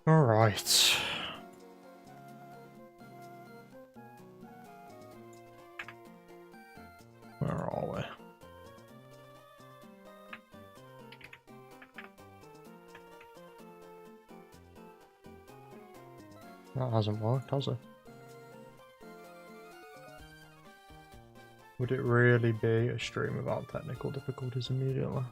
Alright. Where are we? That hasn't worked, has it? Would it really be a stream without technical difficulties immediately?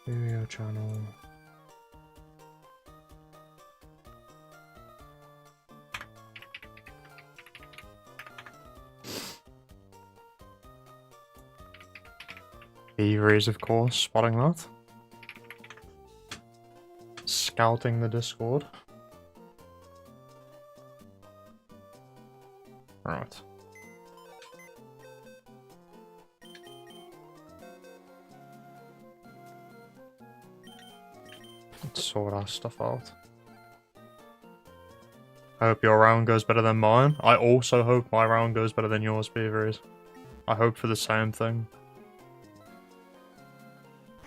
Video channel. Thieveries, of course, spotting that. Scouting the Discord. Right. Let's sort our stuff out. I hope your round goes better than mine. I also hope my round goes better than yours, Beaveries. I hope for the same thing.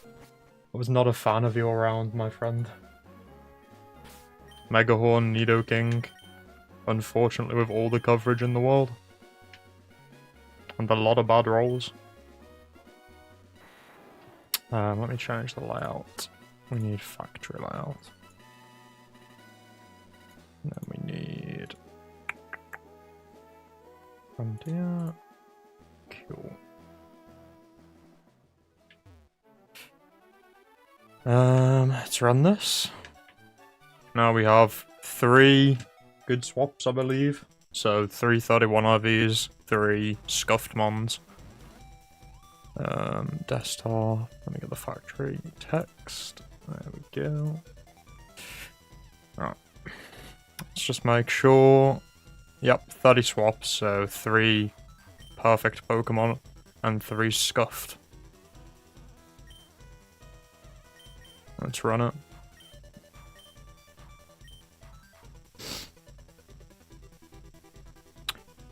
I was not a fan of your round, my friend. Megahorn, Nidoking. Unfortunately, with all the coverage in the world. And a lot of bad rolls. Let me change the layout. We need factory layout. And then we need frontier. Cool. Let's run this. Now we have 3 good swaps, I believe. So 3 31 IVs, 3 scuffed mons. Desktop. Let me get the factory text. There we go. Right. Let's just make sure. Yep, 30 swaps, so 3 perfect Pokemon and 3 scuffed. Let's run it.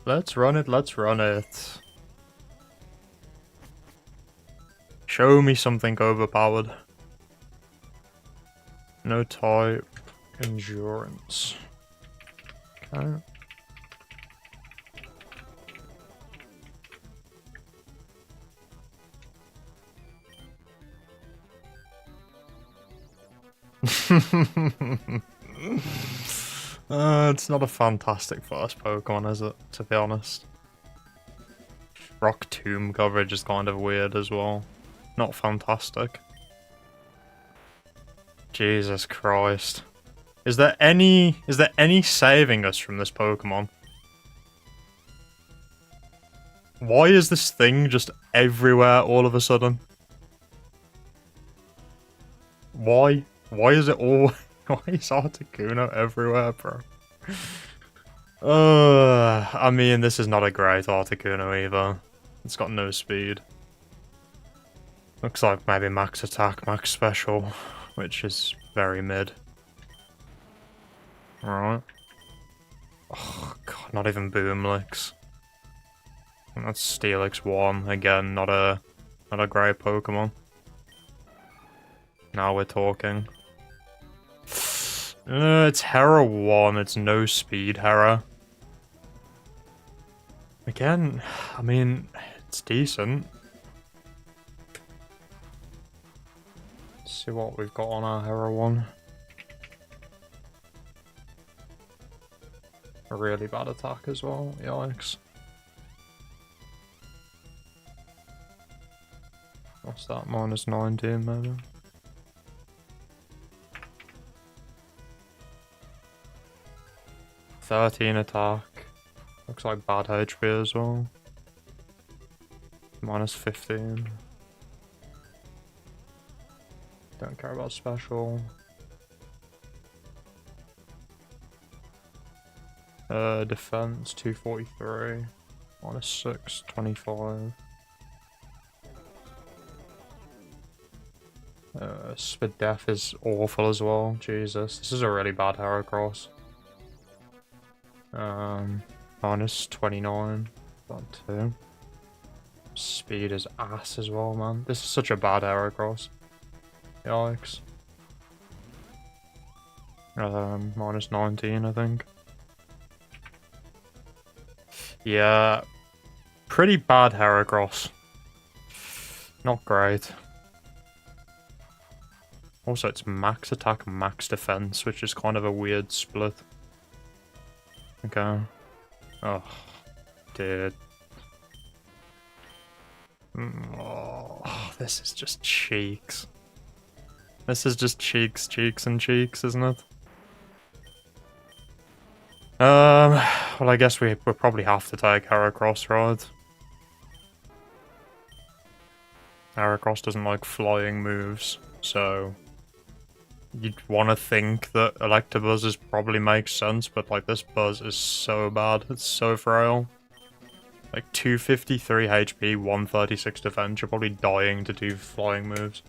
Let's run it, let's run it. Show me something overpowered. No type. Endurance. Okay. It's not a fantastic first Pokemon, is it? To be honest. Rock Tomb coverage is kind of weird as well. Not fantastic. Jesus Christ. Is there any saving us from this Pokemon? Why is this thing just everywhere all of a sudden? Why? Why is it all... Why is Articuno everywhere, bro? I mean, this is not a great Articuno either. It's got no speed. Looks like maybe max attack, max special, which is very mid. Alright. Oh god, not even Boomlix. And that's Steelix 1, again, not a great Pokemon. Now we're talking. It's Hera 1, it's no speed Hera. Again, I mean, it's decent. Let's see what we've got on our Hera 1. A really bad attack as well, yikes. What's that, minus 19 maybe? -13 attack. Looks like bad HP as well. Minus 15. Don't care about special. Defense 243. Minus 6, 25. Speed Def is awful as well. Jesus, this is a really bad Heracross. Minus 29. About 2. Speed is ass as well, man. This is such a bad Heracross. Yikes. Minus 19, I think. Yeah, pretty bad Heracross. Not great. Also, it's max attack, max defense, which is kind of a weird split. Okay. Oh, dude. Oh, this is just cheeks. This is just cheeks, and cheeks, isn't it? Well, I guess we probably have to take Heracross, right? Heracross doesn't like flying moves, so you'd want to think that Electabuzz probably makes sense, but like this Buzz is so bad, it's so frail. Like 253 HP, 136 defense, you're probably dying to do flying moves.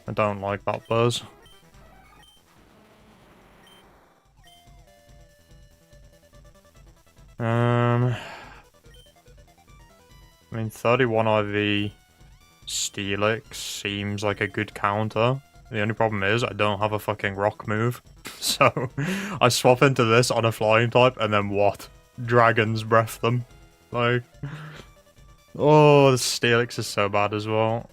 I don't like that Buzz. I mean, 31 IV Steelix seems like a good counter. The only problem is I don't have a fucking rock move. So I swap into this on a flying type and then what? Dragon's Breath them. Like, oh, the Steelix is so bad as well.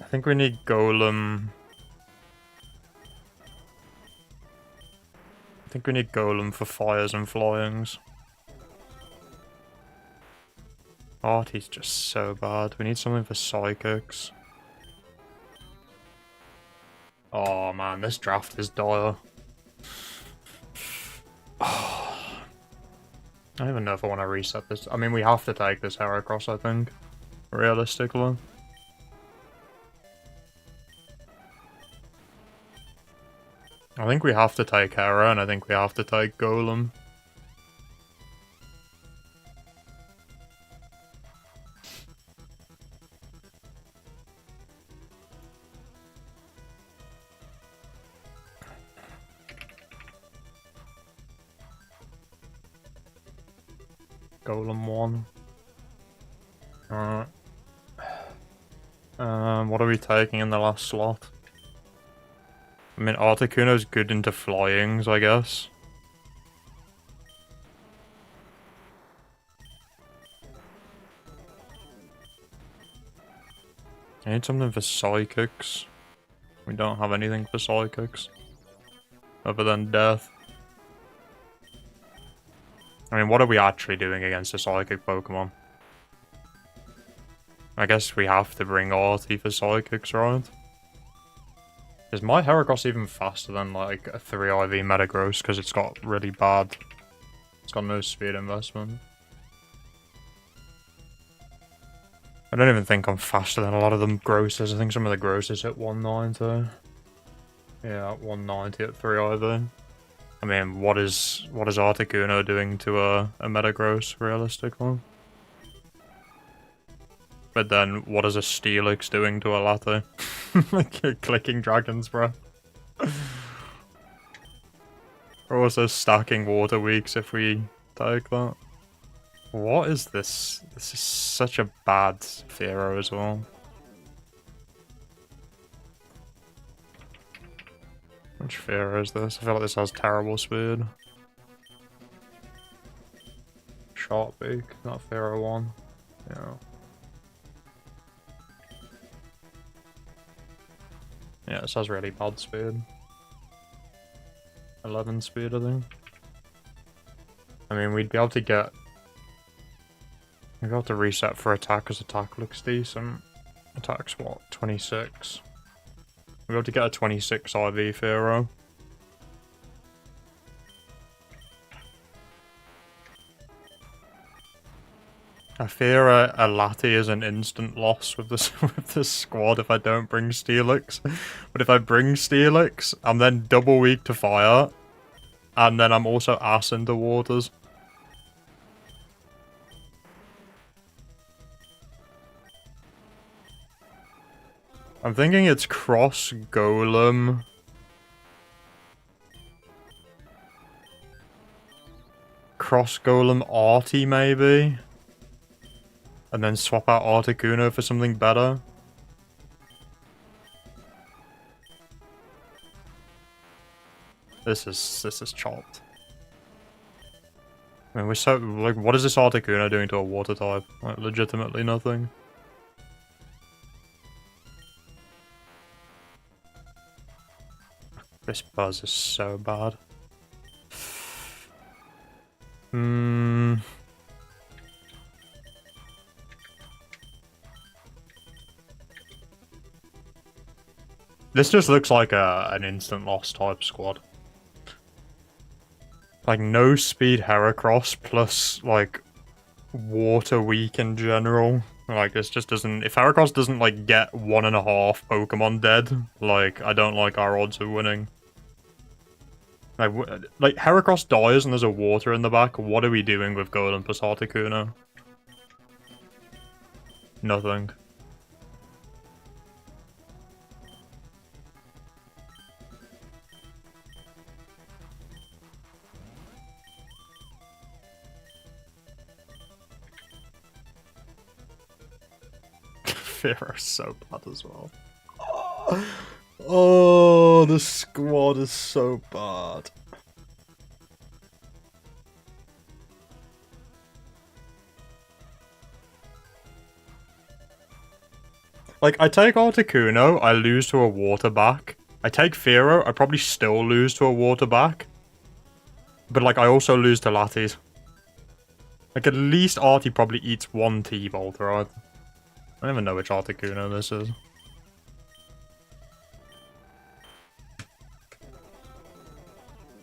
I think we need Golem. I think we need Golem for fires and flyings. Artie's just so bad. We need something for psychics. Oh man, this draft is dire. I don't even know if I want to reset this. I mean, we have to take this Heracross, I think. Realistically. I think we have to take Hera, and I think we have to take Golem. Golem 1. Alright. What are we taking in the last slot? I mean, Articuno's good into flyings, I guess. I need something for psychics. We don't have anything for psychics. Other than death. I mean, what are we actually doing against a psychic Pokemon? I guess we have to bring Artie for psychics, right? Is my Heracross even faster than like a 3 IV Metagross because it's got really bad... It's got no speed investment. I don't even think I'm faster than a lot of them grosses. I think some of the grosses hit 190. Yeah, 190 at 3 IV. I mean, what is Articuno doing to a Metagross, realistically? But then, what is a Steelix doing to a Latte? Like, clicking Dragon's Breath. We're also stacking Water Weeks if we take that. What is this? This is such a bad Fearow as well. Which Fearow is this? I feel like this has terrible speed. Sharpbeak, not Fearow 1. Yeah. Yeah, this has really bad speed. 11 speed, I think. I mean, we'd be able to get... We'd be able to reset for attack, because attack looks decent. Attack's what? 26. We'd be able to get a 26 IV Fearow. I fear a Latte is an instant loss with this with this squad if I don't bring Steelix. But if I bring Steelix, I'm then double weak to fire, and then I'm also ass into waters. I'm thinking it's Cross, Golem, Cross Golem Artie, maybe? And then swap out Articuno for something better? This is chopped. I mean, we're so, like, what is this Articuno doing to a water type? Like, legitimately nothing. This Buzz is so bad. This just looks like an instant loss type squad. Like, no speed Heracross plus, like, water weak in general. Like, this just doesn't... If Heracross doesn't, like, get 1.5 Pokemon dead, like, I don't like our odds of winning. Like Heracross dies and there's a water in the back. What are we doing with Golem plus Articuno? Nothing. Fearo's so bad as well. Oh, the squad is so bad. Like, I take Articuno, I lose to a water back. I take Fearow, I probably still lose to a water back. But, like, I also lose to Latias. Like, at least Artie probably eats one T-Bolt, right? I don't even know which Articuno this is.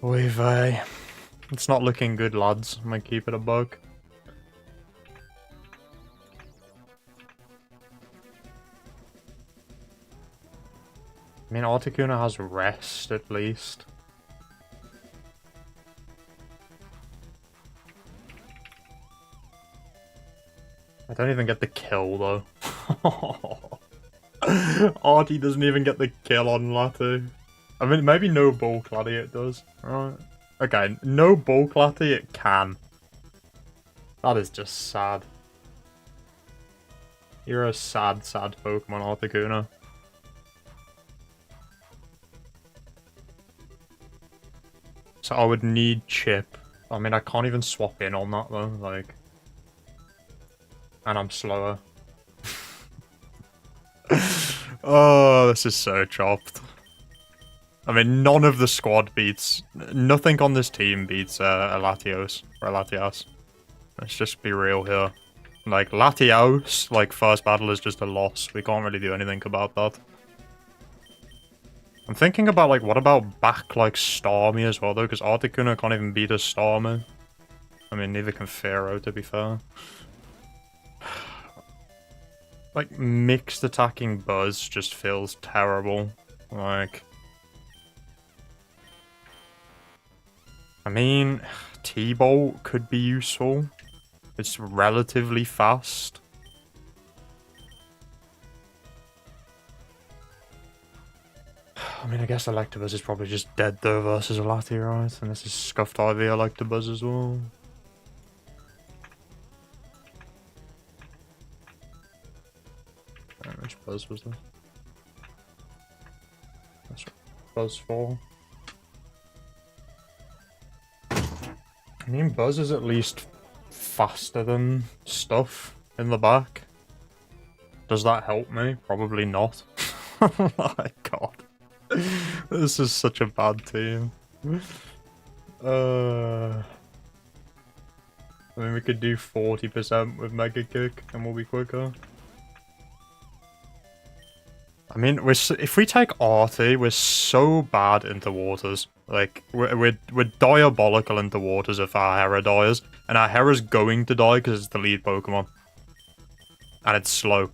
Oy vey. It's not looking good, lads. I might keep it a bug. I mean, Articuno has rest, at least. I don't even get the kill, though. Artie doesn't even get the kill on Latu. I mean, maybe no bulk Lati it does. Right. Okay, no bulk Lati it can. That is just sad. You're a sad, sad Pokemon, Articuno. So I would need Chip. I mean, I can't even swap in on that, though. Like... And I'm slower. Oh, this is so chopped. I mean, none of the squad beats... Nothing on this team beats Latios. Or Latias. Let's just be real here. Like, Latios, like, first battle is just a loss. We can't really do anything about that. I'm thinking about, like, what about back, like, Starmie as well, though? Because Articuno can't even beat a Starmie. I mean, neither can Fearow, to be fair. Like, mixed attacking Buzz just feels terrible. Like... I mean, T-Bolt could be useful. It's relatively fast. I mean, I guess Electabuzz is probably just dead though versus a Lati, right? And this is Scuffed IV Electabuzz as well. Which Buzz was this? That's Buzz 4. I mean, Buzz is at least faster than stuff in the back. Does that help me? Probably not. Oh my god. This is such a bad team. I mean, we could do 40% with Mega Kick and we'll be quicker. I mean, if we take Artie, we're so bad into waters. Like, we're diabolical into waters if our Hera dies. And our Hera's going to die because it's the lead Pokemon. And it's slow.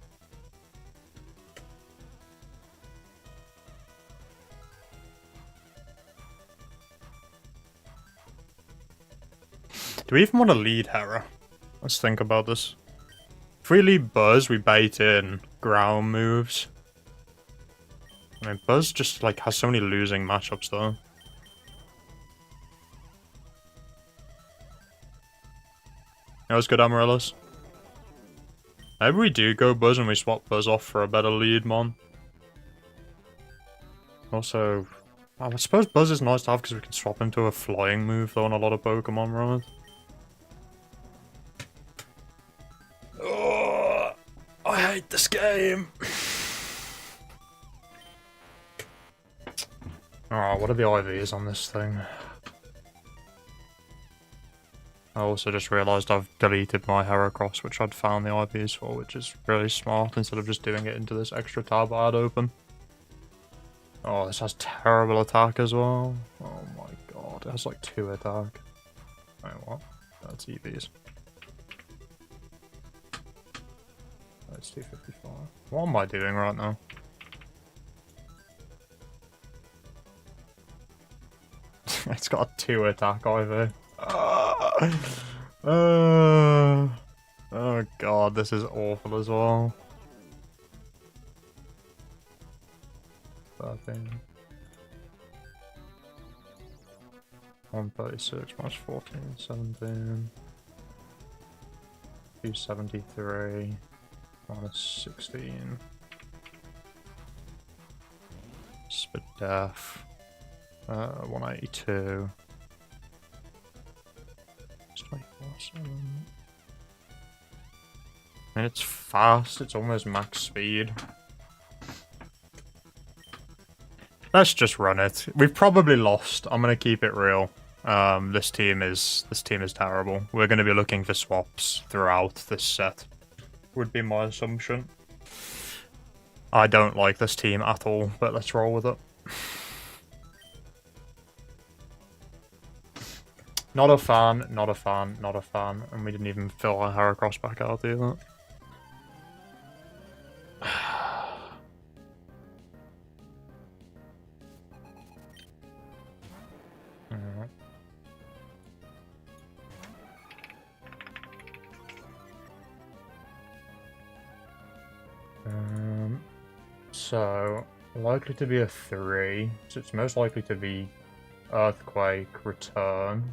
Do we even want to lead Hera? Let's think about this. If we lead Buzz, we bait in ground moves. I mean, Buzz just, like, has so many losing matchups, though. That was good, Amaryllis. Maybe we do go Buzz and we swap Buzz off for a better lead, mon. Also, I suppose Buzz is nice to have because we can swap into a flying move though on a lot of Pokemon, right? Oh, I hate this game. Alright, what are the IVs on this thing? I also just realised I've deleted my Heracross, which I'd found the IVs for, which is really smart, instead of just doing it into this extra tab I had open. Oh, this has terrible attack as well. Oh my god, it has like 2 attack. Wait, what? That's EVs. That's 255. What am I doing right now? It's got a 2 attack IV. Oh god, this is awful as well. 13. 136 minus 14, 17. 273 minus 16. Spit Def. 182. It's 24/7. And it's fast, it's almost max speed. Let's just run it. We've probably lost. I'm gonna keep it real. This team is terrible. We're gonna be looking for swaps throughout this set. Would be my assumption. I don't like this team at all, but let's roll with it. Not a fan, not a fan, not a fan. And we didn't even fill our Heracross back out either. Alright. So, likely to be a 3. So it's most likely to be Earthquake, Return.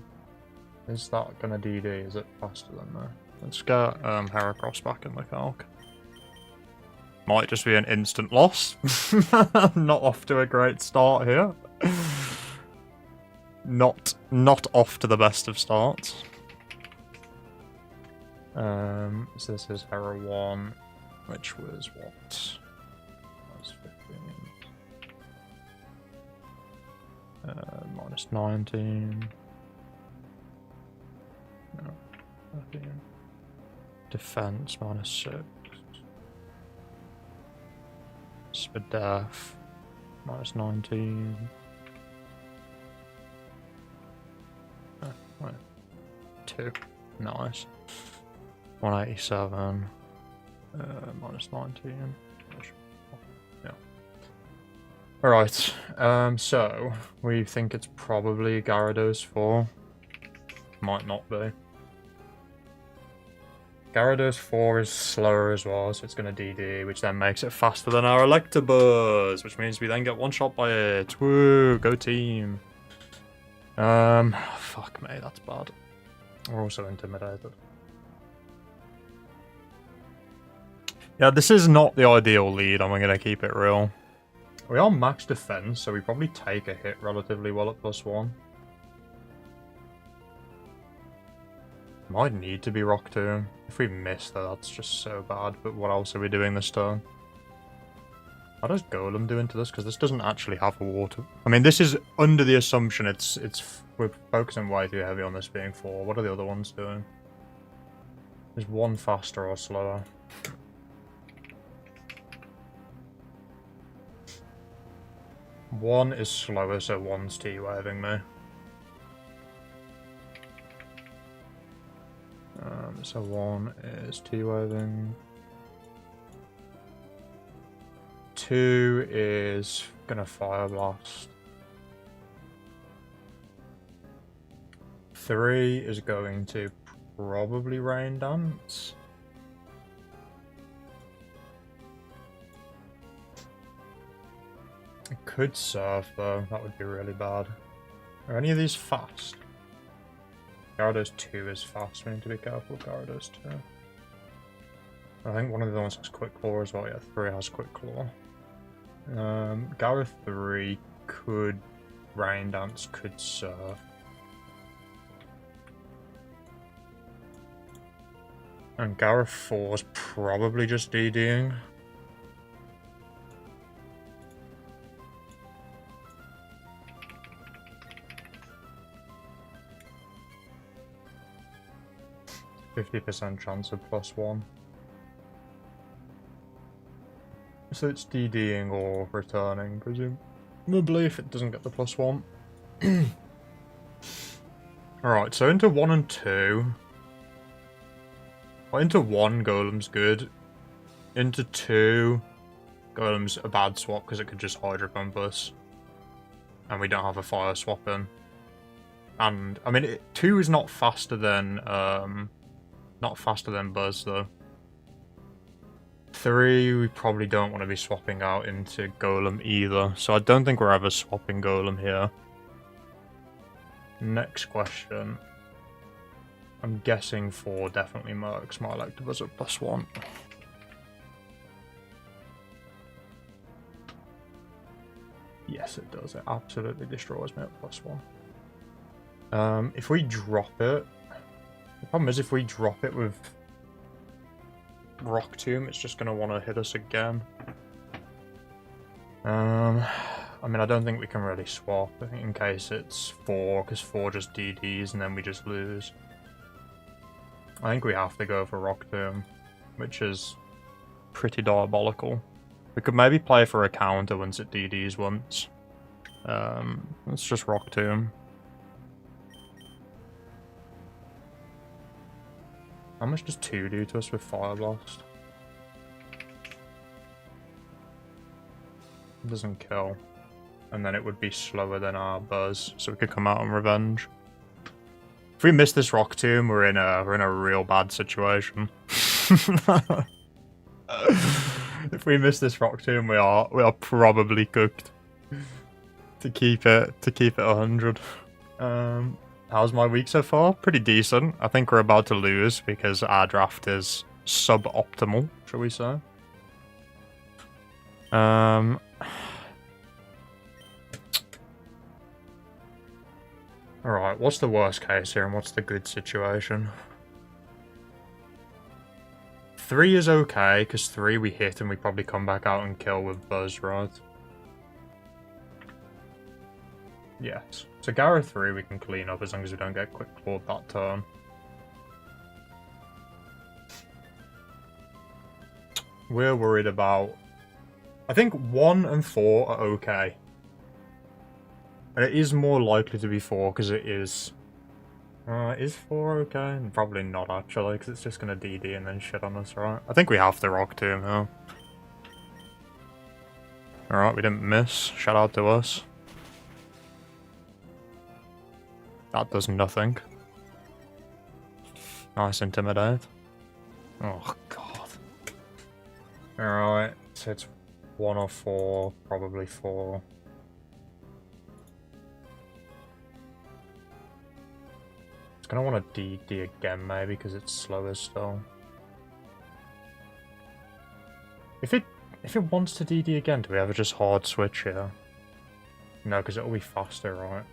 Is that gonna DD? Is it faster than that? Let's get Heracross back in the calc. Might just be an instant loss. Not off to a great start here. Not off to the best of starts. So this is Hera 1, which was what? That was 15. Minus 19. No, 13. Defense minus 6. Spadaf minus 19. Oh, wait. 2. Nice. 187. Minus 19. Yeah. Alright. So we think it's probably Gyarados 4. Might not be. Gyarados 4 is slower as well, so it's going to DD, which then makes it faster than our Electabuzz, which means we then get one shot by it. Woo, go team. Fuck me, that's bad. We're also intimidated. Yeah, this is not the ideal lead, I'm going to keep it real. We are max defense, so we probably take a hit relatively well at +1. Might need to be Rock Tomb. If we miss, though, that's just so bad. But what else are we doing this turn? How does Golem do into this? Because this doesn't actually have a water. I mean, this is under the assumption we're focusing way too heavy on this being 4. What are the other ones doing? Is one faster or slower? One is slower, so one's T-waving me. So one is T-waving. 2 is gonna Fire Blast. 3 is going to probably Rain Dance. It could Surf though, that would be really bad. Are any of these fast? Gyarados 2 is fast, we need to be careful with Gyarados 2. I think one of the other ones has Quick Claw as well, yeah, 3 has Quick Claw. Gyara 3 could Rain Dance, could Surf. And Gyara 4 is probably just DDing. %50 chance of +1. So it's DDing or returning, presumably, if it doesn't get the +1. Alright, so into 1 and 2. Well, into 1, Golem's good. Into 2, Golem's a bad swap because it could just Hydro Pump us. And we don't have a Fire swap in. And, I mean, 2 is not faster than Buzz, though. 3, we probably don't want to be swapping out into Golem either, so I don't think we're ever swapping Golem here. Next question. I'm guessing 4 definitely Mercs my Electabuzz at +1. Yes, it does. It absolutely destroys me at +1. If we drop it... The problem is if we drop it with Rock Tomb, it's just going to want to hit us again. I mean, I don't think we can really swap in case it's 4, because 4 just DDs and then we just lose. I think we have to go for Rock Tomb, which is pretty diabolical. We could maybe play for a counter once it DDs once. Let's just Rock Tomb. How much does 2 do to us with Fire Blast? It doesn't kill. And then it would be slower than our Buzz, so we could come out on Revenge. If we miss this Rock Tomb, we're in a real bad situation. If we miss this Rock Tomb, we are probably cooked. To keep it 100. How's my week so far? Pretty decent. I think we're about to lose because our draft is suboptimal, shall we say. Alright, what's the worst case here and what's the good situation? 3 is okay, because 3 we hit and we probably come back out and kill with Buzz, right? Yes. So Gyara 3 we can clean up as long as we don't get Quick Clawed that turn. We're worried about... I think 1 and 4 are okay. And it is more likely to be 4 because it is... is 4 okay? Probably not actually, because it's just going to DD and then shit on us, right? I think we have to Rock Tomb here. Alright, we didn't miss. Shout out to us. That does nothing. Nice Intimidate. Oh, God. Alright, so it's 1 or 4, probably 4. It's gonna want to DD again, maybe, because it's slower still. If it wants to DD again, do we ever just hard switch here? No, because it'll be faster, right?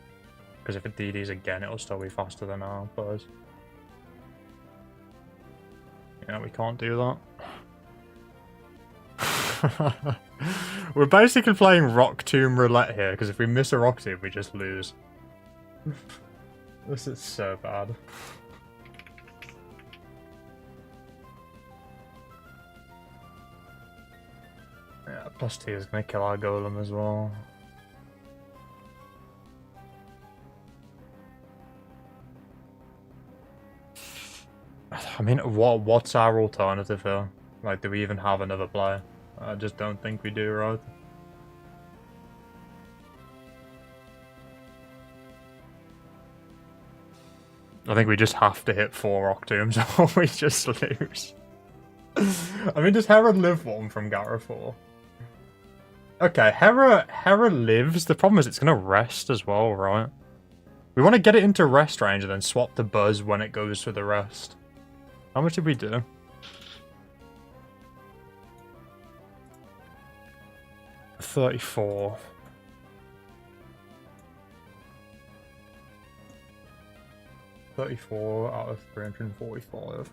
Because if it DDs again, it'll still be faster than our Buzz. Yeah, we can't do that. We're basically playing Rock Tomb Roulette here, because if we miss a Rock Tomb, we just lose. This is so bad. Yeah, +2 is going to kill our Golem as well. I mean, what's our alternative here? Like, do we even have another play? I just don't think we do, right? I think we just have to hit 4 Rock Tombs or we just lose. I mean, does Hera live one from Gyara 4? Okay, Hera lives. The problem is it's going to rest as well, right? We want to get it into rest range and then swap to Buzz when it goes to the rest. How much did we do? $34. 34 out of 345.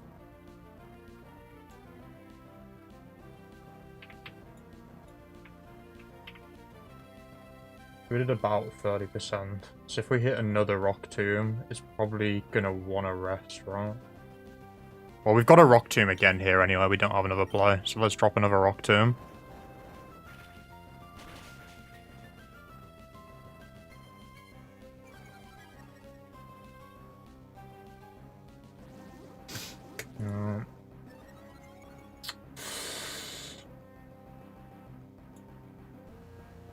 We did about 30%. So if we hit another rock tomb, it's probably gonna want to rest, right? Well, we've got a rock tomb again here anyway. We don't have another play, so let's drop another rock tomb.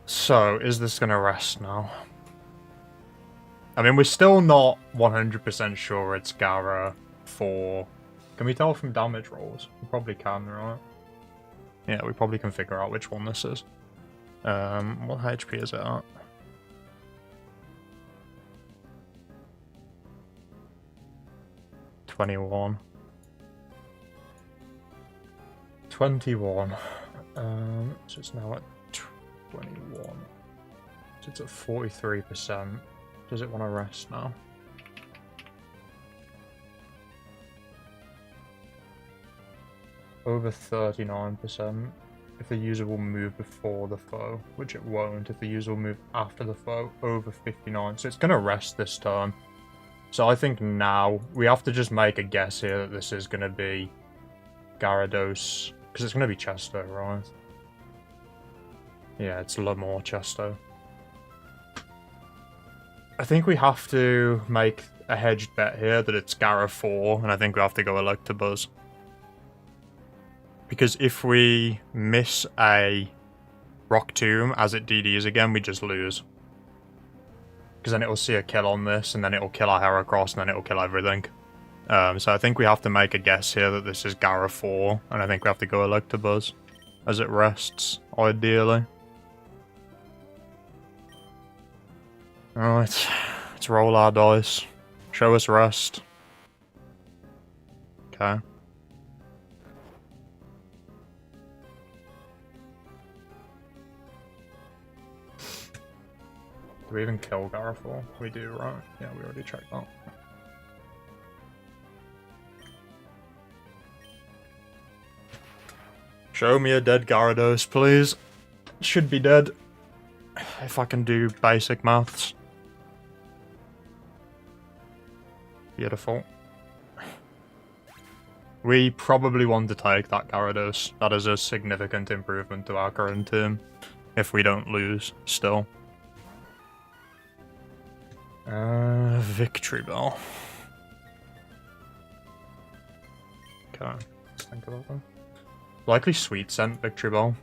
So, is this gonna rest now? I mean, we're still not 100% sure it's Gara 4. Can we tell from damage rolls? We probably can, right? Yeah, we probably can figure out which one this is. What HP is it at? $21. 21. So it's now at 21. So it's at 43%. Does it want to rest now? Over 39% if the user will move before the foe, which it won't if the user will move after the foe. Over 59. So it's going to rest this turn. So I think now we have to just make a guess here that this is going to be Gyarados, because it's going to be Chesto, right? Yeah, it's Lamore Chesto. I think we have to make a hedged bet here that it's Gara 4, and I think we have to go Electabuzz. Because if we miss a Rock Tomb as it DDs again, we just lose. Because then it'll see a kill on this, and then it'll kill our Heracross, and then it'll kill everything. So I think we have to make a guess here that this is Gara 4, and I think we have to go Electabuzz as it rests, ideally. Alright, let's roll our dice. Show us rest. Okay. Do we even kill Gara 4? We do, right? Yeah, we already checked that. Show me a dead Gyarados, please. Should be dead. If I can do basic maths. Beautiful. We probably want to take that Gyarados. That is a significant improvement to our current team. If we don't lose, still. Victory Bell. Okay, let's think about that. Likely Sweet Scent Victory Bell.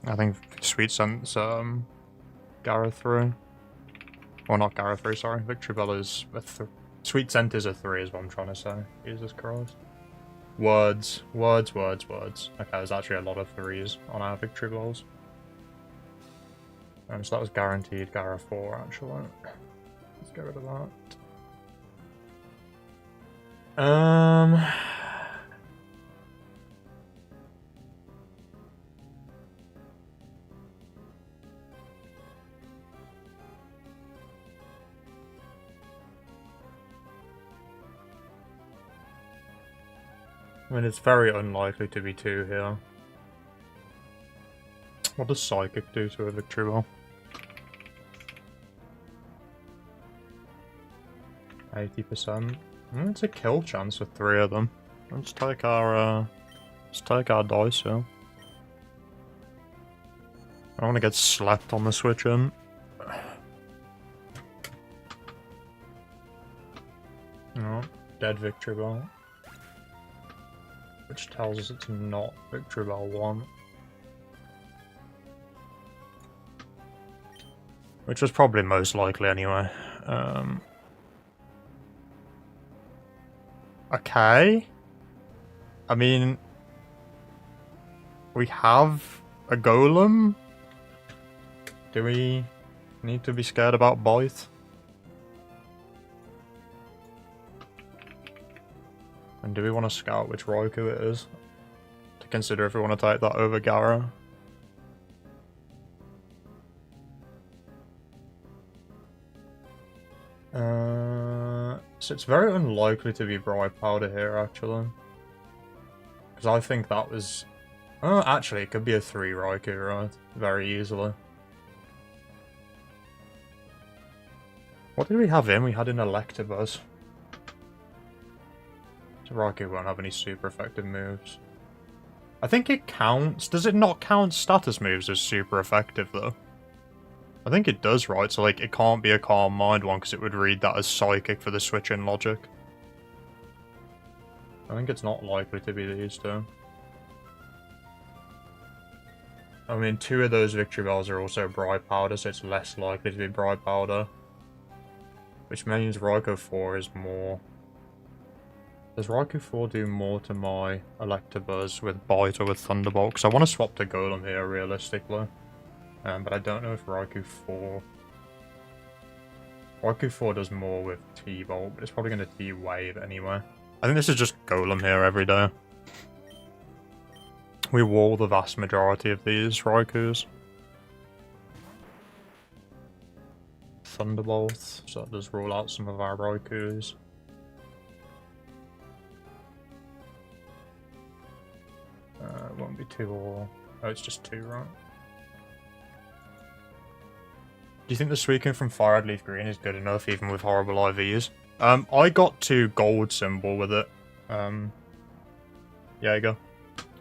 I think Sweet Scent's Gara 3. Well, not Gara 3, sorry. Victory Bell is a Sweet Scent is a 3 is what I'm trying to say. Jesus Christ. Words. Words, words, words. Okay, there's actually a lot of 3s on our Victory Bells. So that was guaranteed Gara 4, actually. Let's get rid of that. I mean, it's very unlikely to be 2 here. What does Psychic do to a Victory Bell? 80%. It's a kill chance with 3 of them. Let's take our dice here. I don't want to get slapped on the switch in. No, dead Victory Bell. Which tells us it's not Victory Bell 1. Which was probably most likely anyway. Okay. I mean, we have a Golem. Do we need to be scared about Bite? And do we want to scout which Raikou it is? To consider if we want to take that over Gara. So it's very unlikely to be Bright Powder here, actually. Because I think that was... Oh, actually, it could be a 3 Raikou, right? Very easily. What did we have in? We had an Electabuzz. So Raikou won't have any super effective moves. I think it counts. Does it not count status moves as super effective, though? I think it does, right? So, like, it can't be a Calm Mind one, because it would read that as Psychic for the switch-in logic. I think it's not likely to be these two. I mean, 2 of those Victory Bells are also Bright Powder, so it's less likely to be Bright Powder. Which means Raikou 4 is more... Does Raikou 4 do more to my Electabuzz with Bite or with Thunderbolt? Because I want to swap to Golem here, realistically. But I don't know if Raikou 4... Raikou 4 does more with T-Bolt, but it's probably going to T-Wave anyway. I think this is just Golem here every day. We wall the vast majority of these Raikous. Thunderbolt, so that does rule out some of our Raikous. It won't be 2 or... Oh, it's just 2, right? Do you think the Suicune from Fire Red Leaf Green is good enough, even with horrible IVs? I got to Gold Symbol with it. Yeah, you go.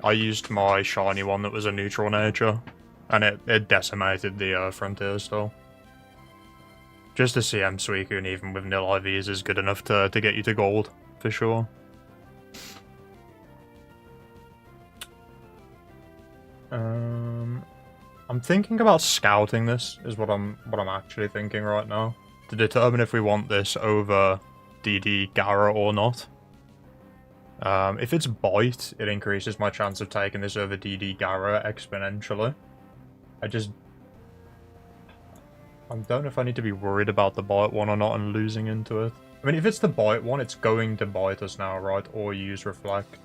I used my shiny one that was a neutral nature, and it decimated the Frontier still. Just a CM Suicune, even with nil IVs, is good enough to get you to Gold, for sure. I'm thinking about scouting this, is what I'm actually thinking right now, to determine if we want this over DD Gara or not. If it's Bite, it increases my chance of taking this over DD Gara exponentially. I don't know if I need to be worried about the Bite one or not and losing into it. I mean, if it's the Bite one, it's going to bite us now, right? Or use Reflect.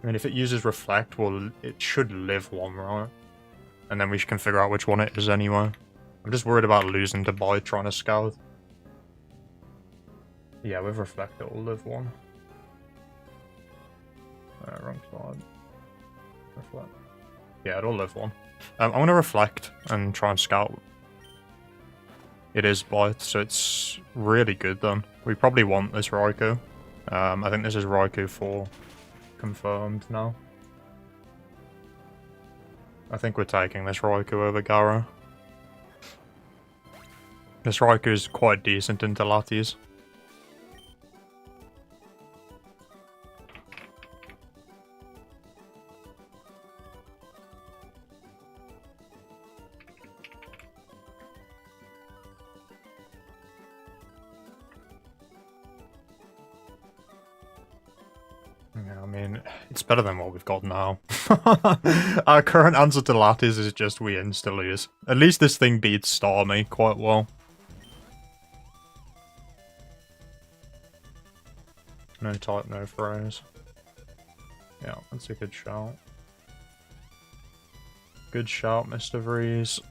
I mean, if it uses Reflect, well, it should live one, right? And then we can figure out which one it is anyway. I'm just worried about losing to Bite trying to scout. Yeah, with Reflect, it will live one. Wrong side. Reflect. Yeah, it'll live one. I'm going to Reflect and try and scout. It is Bite, so it's really good then. We probably want this Raikou. I think this is Raikou 4 confirmed now. I think we're taking this Raikou over Gara. This Raikou is quite decent into Lattes. Yeah, I mean, it's better than what we've got now. Our current answer to Lattes is just we insta-lose. At least this thing beats Starmie quite well. No type, no phrase. Yeah, that's a good shout. Good shout, Mr. Vreeze.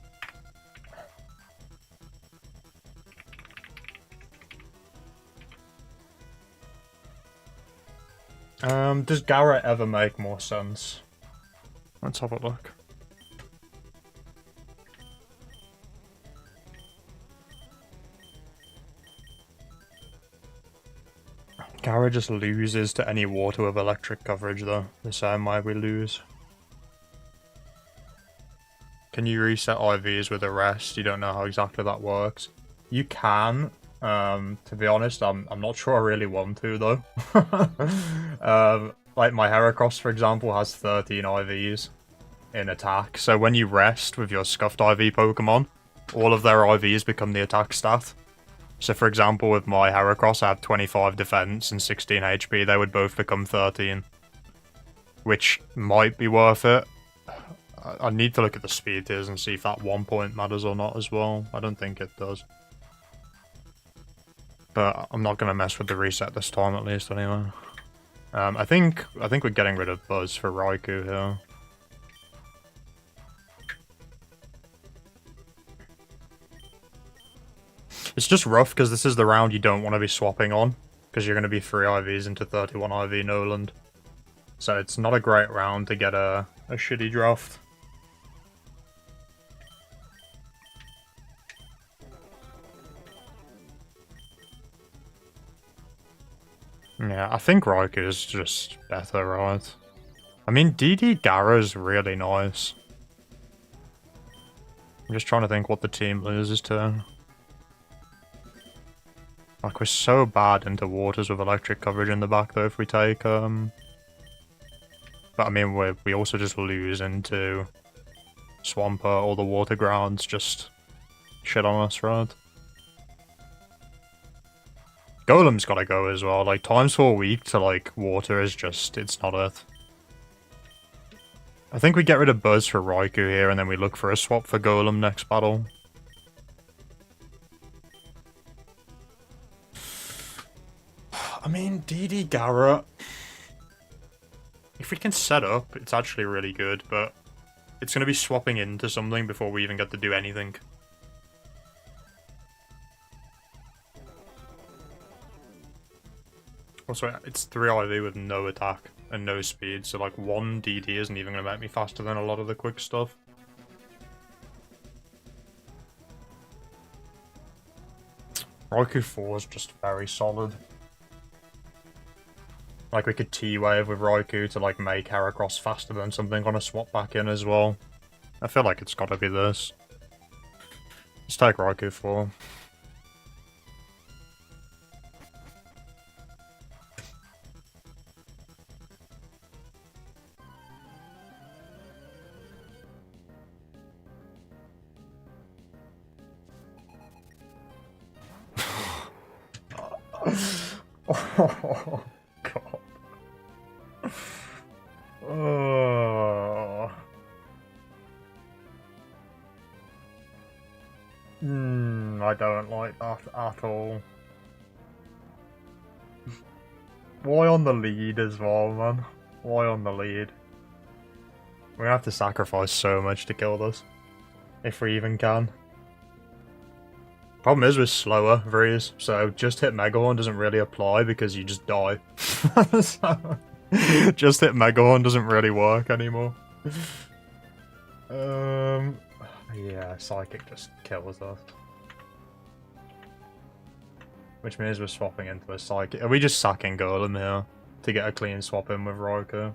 Does Gara ever make more sense? Let's have a look. Gara just loses to any water with electric coverage though, the same way we lose. Can you reset IVs with a rest? You don't know how exactly that works. You can. To be honest, I'm not sure I really want to though. Like my Heracross, for example, has 13 IVs in attack. So when you rest with your Scuffed IV Pokemon, all of their IVs become the attack stat. So for example, with my Heracross, I have 25 defense and 16 HP. They would both become 13, which might be worth it. I need to look at the speed tiers and see if that 1 point matters or not as well. I don't think it does. but I'm not gonna mess with the reset this time at least anyway. I think we're getting rid of Buzz for Raikou here. It's just rough because this is the round you don't want to be swapping on, because you're going to be 3 IVs into 31 IV Noland. So it's not a great round to get a shitty draft. Yeah, I think Raikou is just better, right? I mean, DD Gara is really nice. I'm just trying to think what the team loses to. Like, we're so bad into waters with electric coverage in the back, though, if we take, But, I mean, we also just lose into Swampert, all the water grounds just shit on us, right? Golem's gotta go as well. Like, times 4 weak to, like, water is just, it's not it. I think we get rid of Buzz for Raikou here, and then we look for a swap for Golem next battle. I mean, DD Gara... If we can set up, it's actually really good, but it's going to be swapping into something before we even get to do anything. Also, it's 3 IV with no attack and no speed, so like 1 DD isn't even going to make me faster than a lot of the quick stuff. Raikou 4 is just very solid. Like, we could T-Wave with Raikou to, like, make Heracross faster than something on a swap back in as well. I feel like it's gotta be this. Let's take Raikou 4. Oh, God. Oh. I don't like that at all. Why on the lead as well, man? Why on the lead? We're gonna have to sacrifice so much to kill this. If we even can. Problem is we're slower, Vreeze, so just hit Mega Horn doesn't really apply because you just die. So, just hit Mega Horn doesn't really work anymore. Yeah, Psychic just kills us. Which means we're swapping into a Psychic. Are we just sacking Golem here to get a clean swap in with Raikou?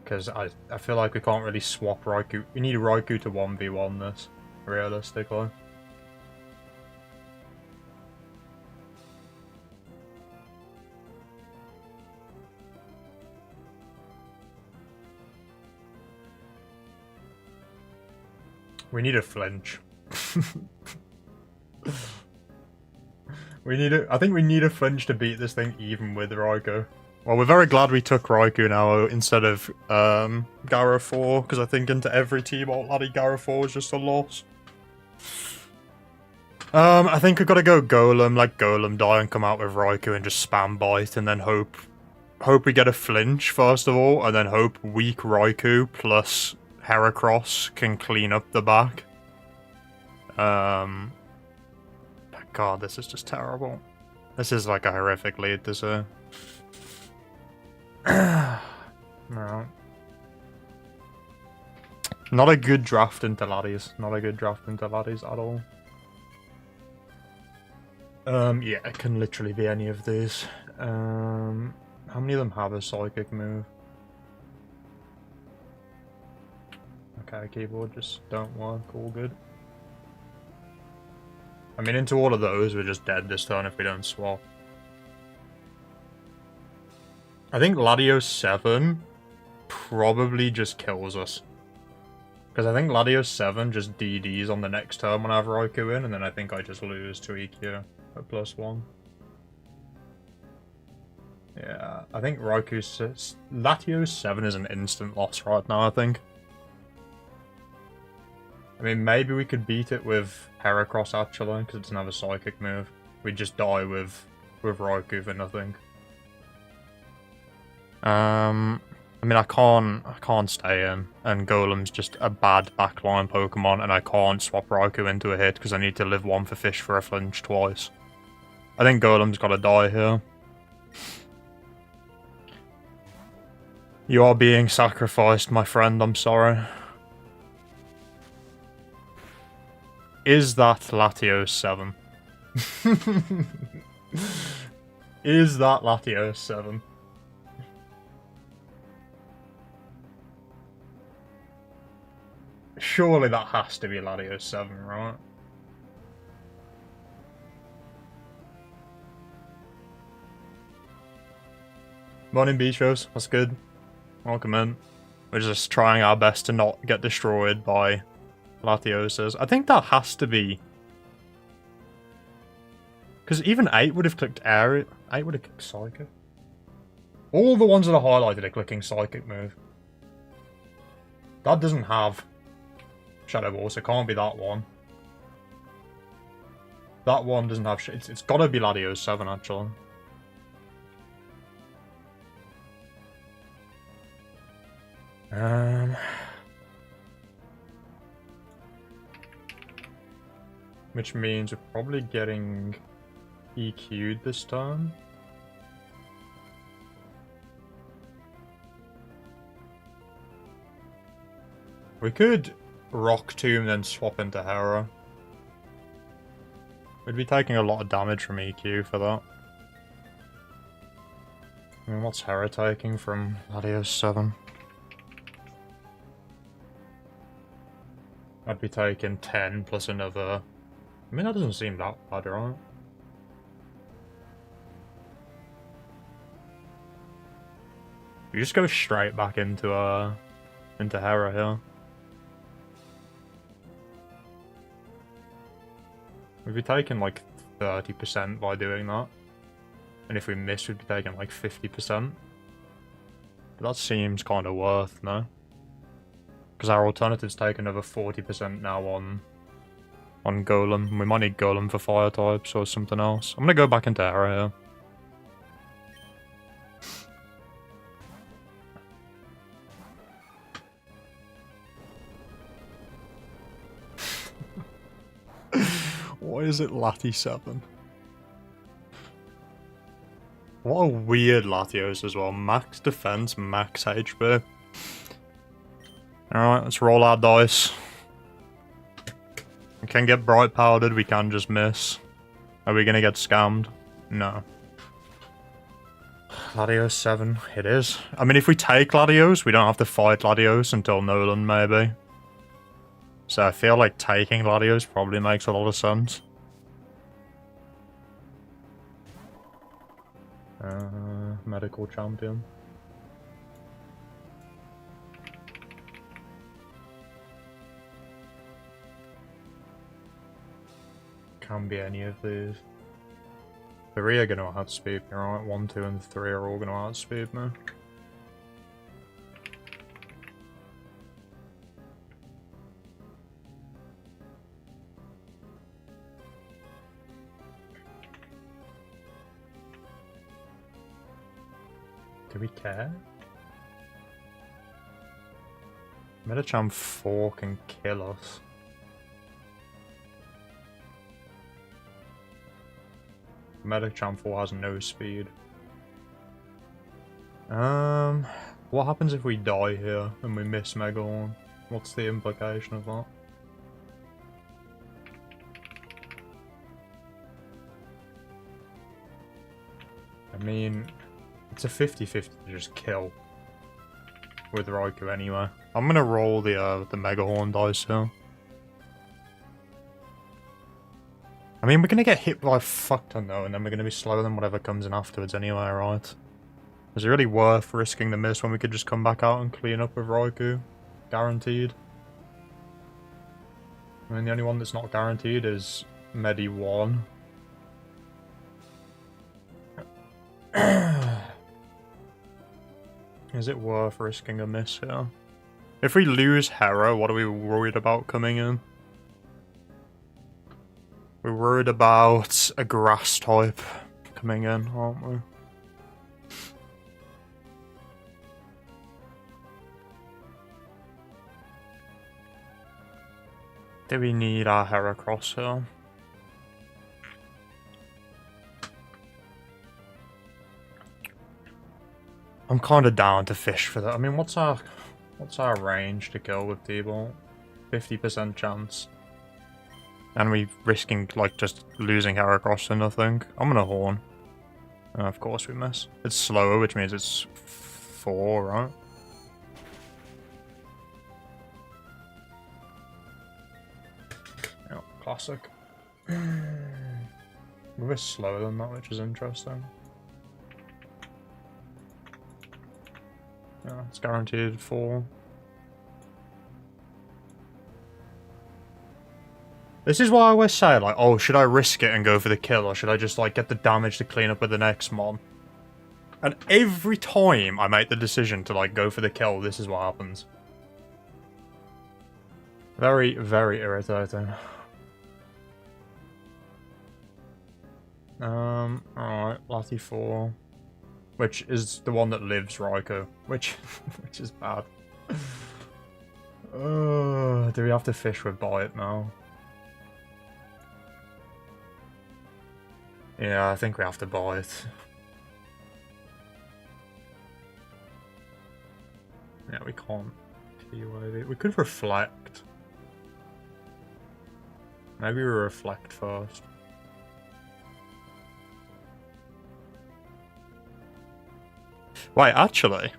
Because I feel like we can't really swap Raikou. We need Raikou to 1v1 this, realistically. We need a flinch. I think we need a flinch to beat this thing even with Raikou. Well, we're very glad we took Raikou now instead of Gara 4, because I think into every team Laddie Gara 4 was just a loss. I think we've got to go Golem, like Golem die and come out with Raikou and just spam bite and then hope we get a flinch first of all, and then hope weak Raikou plus Heracross can clean up the back. God, this is just terrible. This is like a horrific lead, this No. Not a good draft into laddies. Not a good draft into laddies at all. Yeah, it can literally be any of these. How many of them have a psychic move? Okay, keyboard just don't work, all good. I mean, into all of those, we're just dead this turn if we don't swap. I think Latios 7 probably just kills us. Because I think Latios 7 just DDs on the next turn when I have Raikou in, and then I think I just lose to EQ at +1. Yeah, I think Latios 7 is an instant loss right now, I think. I mean, maybe we could beat it with Heracross, actually, because it doesn't have a Psychic move. We just die with Raikou for nothing. I mean, I can't stay in, and Golem's just a bad backline Pokemon, and I can't swap Raikou into a hit because I need to live one for fish for a flinch twice. I think Golem's gotta die here. You are being sacrificed, my friend, I'm sorry. Is that Latios 7? Is that Latios 7? Surely that has to be Latios 7, right? Morning, Beachos. That's good. Welcome in. We're just trying our best to not get destroyed by Latioses. I think that has to be... Because even 8 would have clicked Air. 8 would have clicked Psychic. All the ones that are highlighted are clicking Psychic move. That doesn't have Shadow Ball, so it can't be that one. That one doesn't have... It's gotta be Latios 7, actually. Which means we're probably getting EQ'd this time. We could Rock Tomb then swap into Hera. We'd be taking a lot of damage from EQ for that. I mean, what's Hera taking from Latios 7? I'd be taking 10 plus another... I mean, that doesn't seem that bad, right? We just go straight back into Hera here. We'd be taking like 30% by doing that. And if we miss, we'd be taking like 50%. But that seems kind of worth, no? Because our alternatives take another 40% now on Golem. We might need Golem for fire types or something else. I'm gonna go back into Hera here. Why is it Lati 7? What a weird Latios as well. Max defense, max HP. Alright, let's roll our dice. We can get bright powdered, we can just miss. Are we gonna get scammed? No. Latios 7, it is. I mean, if we take Latios, we don't have to fight Latios until Nolan, maybe. So I feel like taking Latios probably makes a lot of sense. Medical champion. Can be any of these. 3 are gonna outspeed me, right? 1, 2, and 3 are all gonna outspeed me. Do we care? Medicham 4 can kill us. Medicham 4 has no speed. What happens if we die here and we miss Mega Horn? What's the implication of that? I mean, it's a 50-50 to just kill with Raikou anyway. I'm gonna roll the Mega Horn dice here. I mean, we're gonna get hit by a fuck ton though, and then we're gonna be slower than whatever comes in afterwards anyway, right? Is it really worth risking the miss when we could just come back out and clean up with Raikou? Guaranteed. I mean, the only one that's not guaranteed is Medi 1. Is it worth risking a miss here? If we lose Hera, what are we worried about coming in? We're worried about a grass type coming in, aren't we? Do we need our Heracross here? I'm kind of down to fish for that. I mean, what's our range to kill with T-Ball? 50% chance. And we risking, like, just losing Heracross to nothing. I'm gonna Horn. Of course we miss. It's slower, which means it's 4, right? Yeah, classic. We're slower than that, which is interesting. Yeah, it's guaranteed 4. This is why I always say, like, oh, should I risk it and go for the kill, or should I just, like, get the damage to clean up with the next mon? And every time I make the decision to, like, go for the kill, this is what happens. Very, very irritating. Alright, Lati 4. Which is the one that lives Raikou, which is bad. Do we have to fish with Bite now? Yeah, I think we have to Bite. Yeah, we can't T-wave it. We could reflect. Maybe we reflect first. Wait, actually.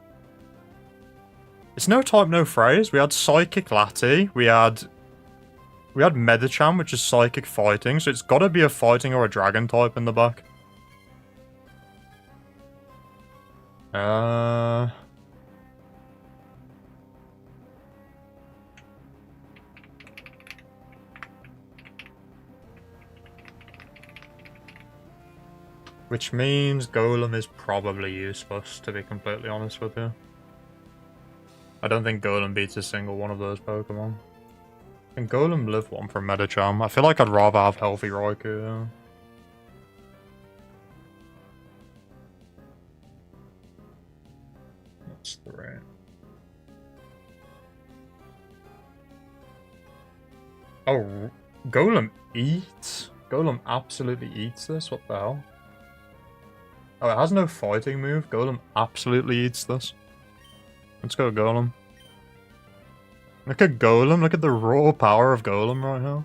It's no type, no phrase. We had Psychic Lati. We had Medicham, which is Psychic Fighting, so it's gotta be a Fighting or a Dragon type in the back. Which means Golem is probably useless, to be completely honest with you. I don't think Golem beats a single one of those Pokemon. Can Golem live one from Medicham? I feel like I'd rather have healthy Raikou, yeah. That's the rate. Oh, Golem eats? Golem absolutely eats this? What the hell? Oh, it has no fighting move. Golem absolutely eats this. Let's go, Golem. Look at Golem. Look at the raw power of Golem right now.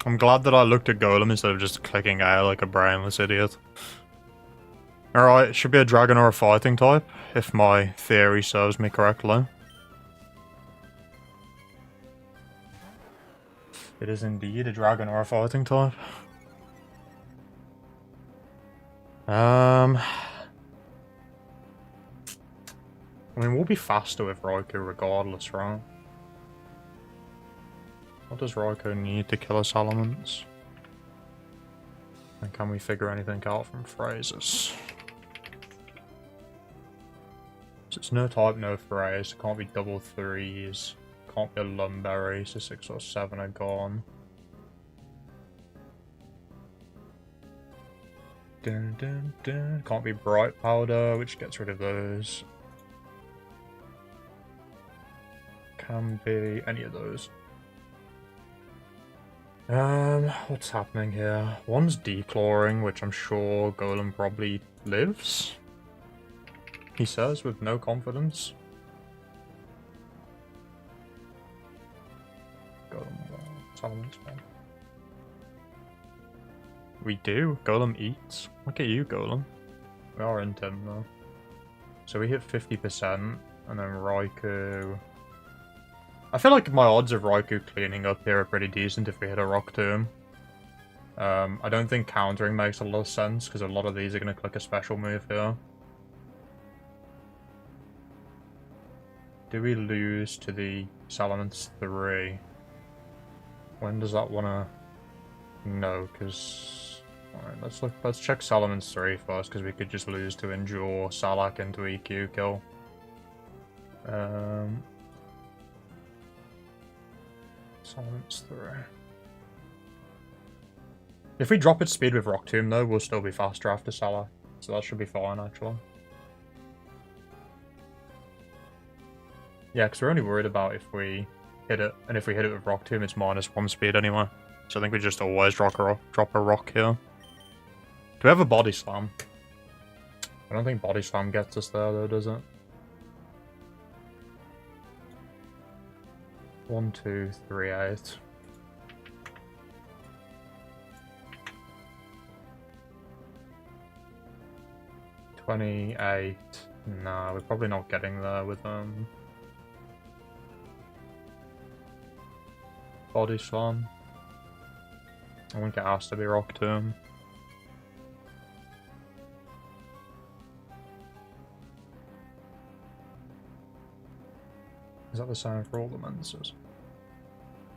I'm glad that I looked at Golem instead of just clicking A like a brainless idiot. Alright, it should be a dragon or a fighting type, if my theory serves me correctly. It is indeed a dragon or a fighting type. I mean, we'll be faster with Raikou regardless, right? What does Raikou need to kill us elements? And can we figure anything out from phrases? So it's no type, no phrase. It can't be double 3s. Can't be a Lumberry, so 6 or 7 are gone. Dun, dun, dun. Can't be Bright Powder, which gets rid of those. Can be any of those. What's happening here? One's declawing, which I'm sure Golem probably lives. He says with no confidence. Golem, we do. Golem eats. Look at you, Golem. We are in 10 though. So we hit 50%, and then Raikou. I feel like my odds of Raikou cleaning up here are pretty decent if we hit a Rock Tomb. I don't think countering makes a lot of sense, because a lot of these are going to click a special move here. Do we lose to the Salamence 3? When does that want to... No, because... Alright, let's check Solomon's 3 first, because we could just lose to Endure, Salak into EQ kill. Solomon's 3. If we drop its speed with Rock Tomb though, we'll still be faster after Salak. So that should be fine actually. Yeah, because we're only worried about if we hit it, and if we hit it with Rock Tomb, it's -1 speed anyway. So I think we just always drop a rock here. Do we have a Body Slam? I don't think Body Slam gets us there though, does it? 1, 2, 3, 8. $28. Nah, we're probably not getting there with Body Slam. I think it has to be Rock Tomb. Is that the same for all the menses?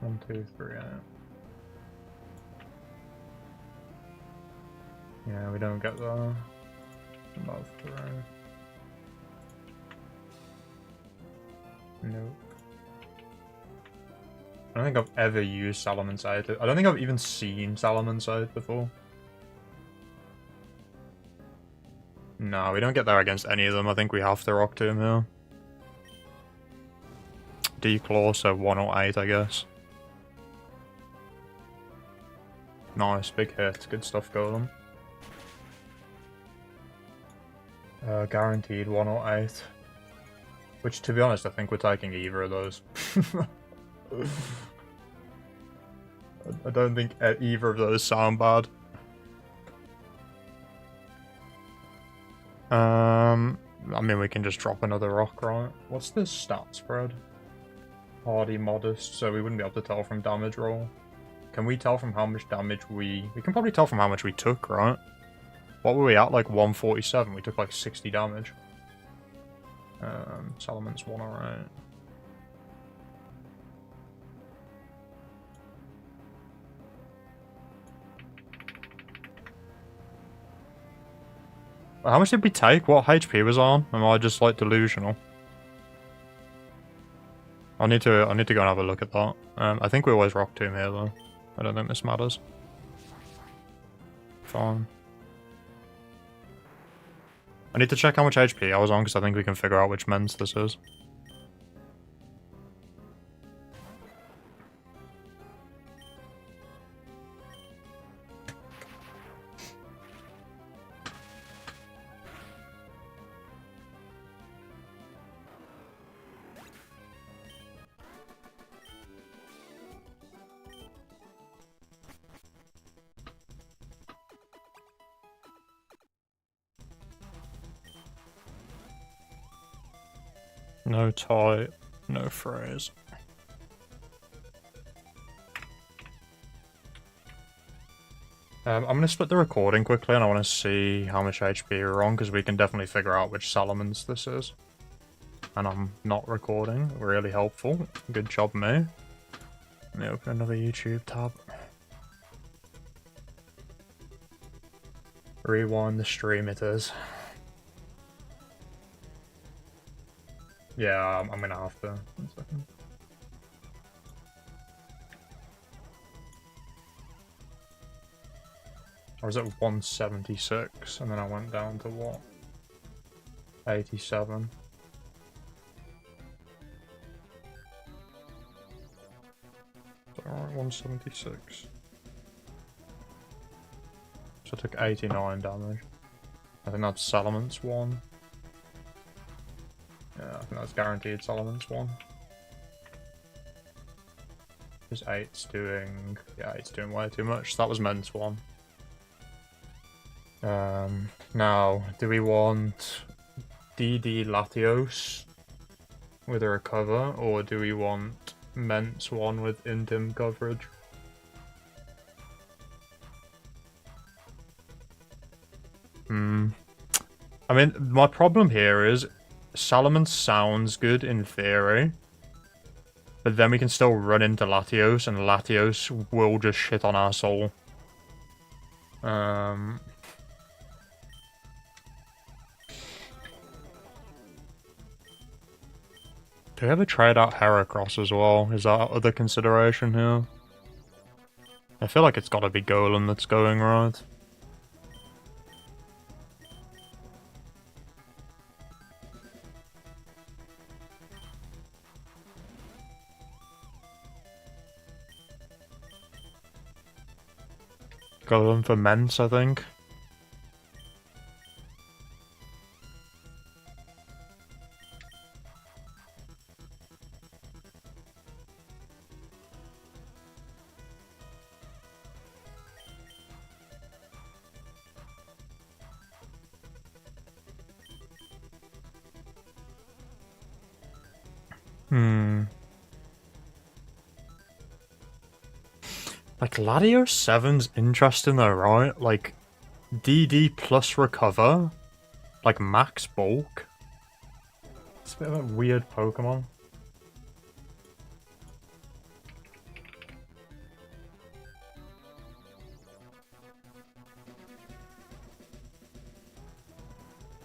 1, 2, 3, 8. Yeah, we don't get there. Above 3. Nope. I don't think I've ever used Salomon's 8. I don't think I've even seen Salomon's 8 before. No, we don't get there against any of them. I think we have to Rock Tomb here. Declaw, so 108, I guess. Nice, big hit. Good stuff, Golem. Guaranteed 108. Which, to be honest, I think we're taking either of those. I don't think either of those sound bad. I mean, we can just drop another rock, right? What's the stat spread? Hardy, modest, so we wouldn't be able to tell from damage roll. Can we tell from how much damage we can probably tell from how much we took, right? What were we at? Like 147. We took like 60 damage. Solomon's 108. How much did we take? What HP was on? Am I just like delusional? I need to go and have a look at that. I think we always Rock Tomb here though. I don't think this matters. Fine. I need to check how much HP I was on because I think we can figure out which men's this is. No type, no phrase. I'm going to split the recording quickly and I want to see how much HP we're on because we can definitely figure out which Salomon's this is. And I'm not recording, really helpful. Good job, me. Let me open another YouTube tab. Rewind the stream it is. Yeah, I'm gonna have to. 1 second. I was at 176, and then I went down to what? 87. Alright, 176. So I took 89 damage. I think that's Solomon's 1. Yeah, I think that's guaranteed Solomon's 1. Because 8's doing... Yeah, 8's doing way too much. So that was men's 1. Now, do we want DD Latios with a recover, or do we want Ment's 1 with Intim coverage? I mean, my problem here is Salomon sounds good in theory, but then we can still run into Latios, and Latios will just shit on our soul. Um... Do we ever trade out Heracross as well? Is that other consideration here? I feel like it's gotta be Golem that's going right. Golem for Mence, I think. Like, Latios 7's interesting though, right? Like, DD plus recover, like max bulk. It's a bit of a weird Pokemon.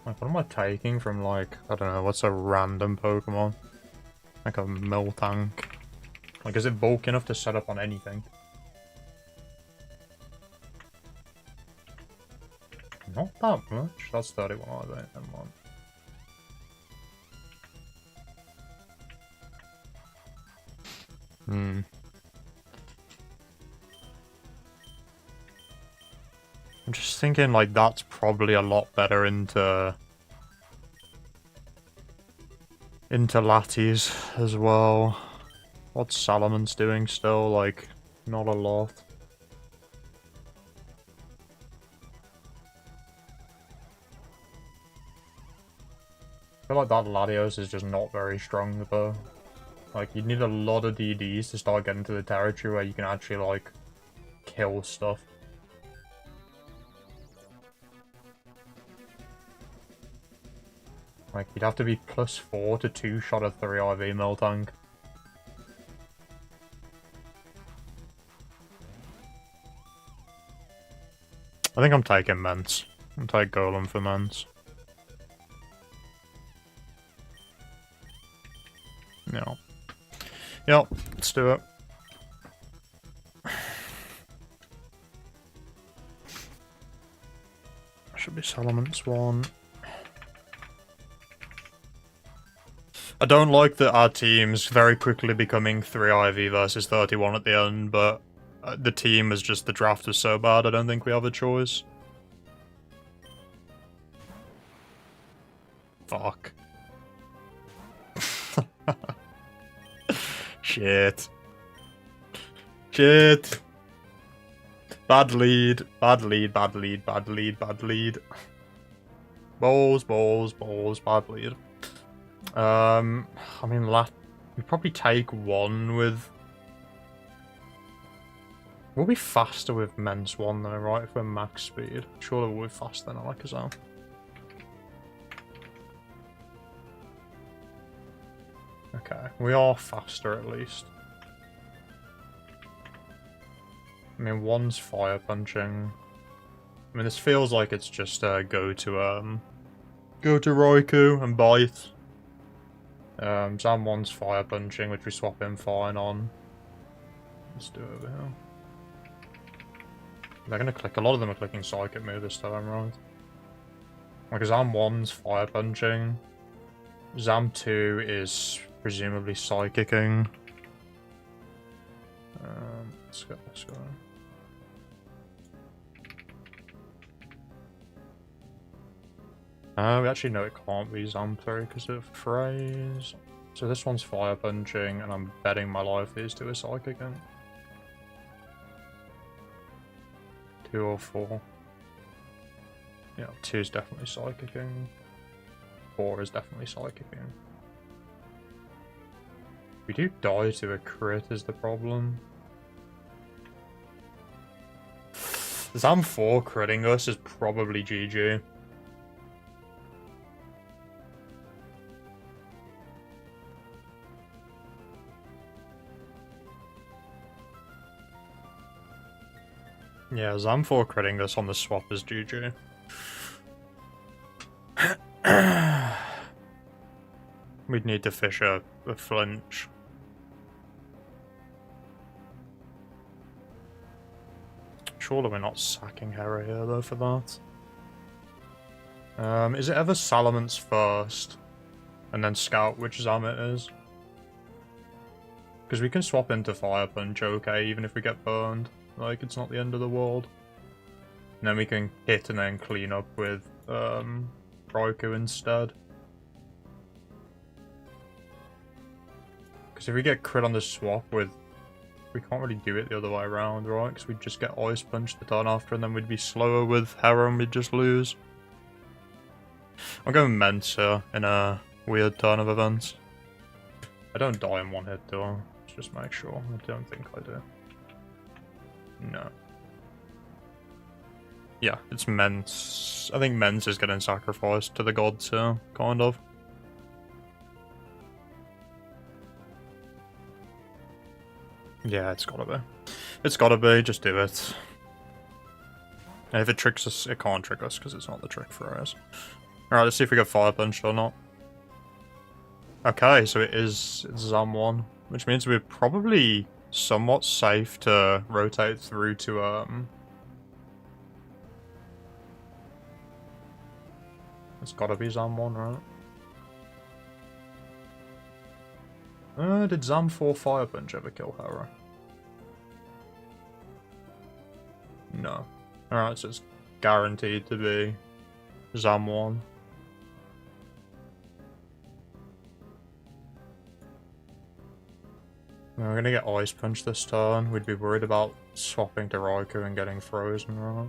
Like, what am I taking from, like, I don't know, what's a random Pokemon? Like a Miltank. Like, is it bulk enough to set up on anything? Not that much. That's 31, I think. Never mind. I'm just thinking, like, that's probably a lot better into Latis as well. What's Salamon's doing still? Like, not a lot. I feel like that Latios is just not very strong though. Like, you need a lot of DDs to start getting to the territory where you can actually, like, kill stuff. Like, you'd have to be +4 to 2-shot a 3 IV Miltank. I think I'm taking Mence. I'll take Golem for Mence. No. Yep, let's do it. Should be Salamence 1. I don't like that our team's very quickly becoming 3 IV versus 31 at the end, but the team is just, the draft is so bad, I don't think we have a choice. Fuck. Shit. Shit. Bad lead. Bad lead, bad lead, bad lead, bad lead. Balls, balls, balls, bad lead. I mean, we probably take one with... We'll be faster with Mence 1 though, right? If we're max speed. Surely we'll be faster than Alakazam. Okay, we are faster at least. I mean, one's fire punching. I mean, this feels like it's just go to Raikou and bite. Zam 1's fire punching, which we swap him fine on. Let's do it over here. They're gonna click. A lot of them are clicking Psychic move this time, right? Like, Zam 1's fire punching. Zam 2 is presumably psychicking. Let's get this going. We actually know it can't be Zam 3 because of phrase. So this one's fire punching, and I'm betting my life these two are psychicking. 2 or 4. Yeah, 2 is definitely psychicking. 4 is definitely psychicking. We do die to a crit is the problem. Zam 4 critting us is probably GG. Yeah, Zam4 critting us on the swap is GG. We'd need to fish a flinch. Surely we're not sacking Hera here, though, for that. Is it ever Salamence first? And then Scout which Zam it is? Because we can swap into Fire Punch, okay, even if we get burned. Like, it's not the end of the world. And then we can hit and then clean up with Raikou instead. Because if we get crit on the swap with... We can't really do it the other way around, right? Because we'd just get Ice Punch the turn after and then we'd be slower with Hera and we'd just lose. I'm going Mence here in a weird turn of events. I don't die in one hit, do I? Let's just make sure. I don't think I do. No. Yeah, it's Mence. I think Mence is getting sacrificed to the gods here, kind of. Yeah, it's gotta be. It's gotta be, just do it. And if it tricks us, it can't trick us because it's not the trick for us. Alright, let's see if we get Fire Punched or not. Okay, so it's Zam1, which means we're probably somewhat safe to rotate through to, It's gotta be Zam1, right? Did Zam4 Fire Punch ever kill Hera? No. Alright, so it's guaranteed to be Zam1. We're gonna get Ice Punch this turn. We'd be worried about swapping to Raikou and getting frozen, right?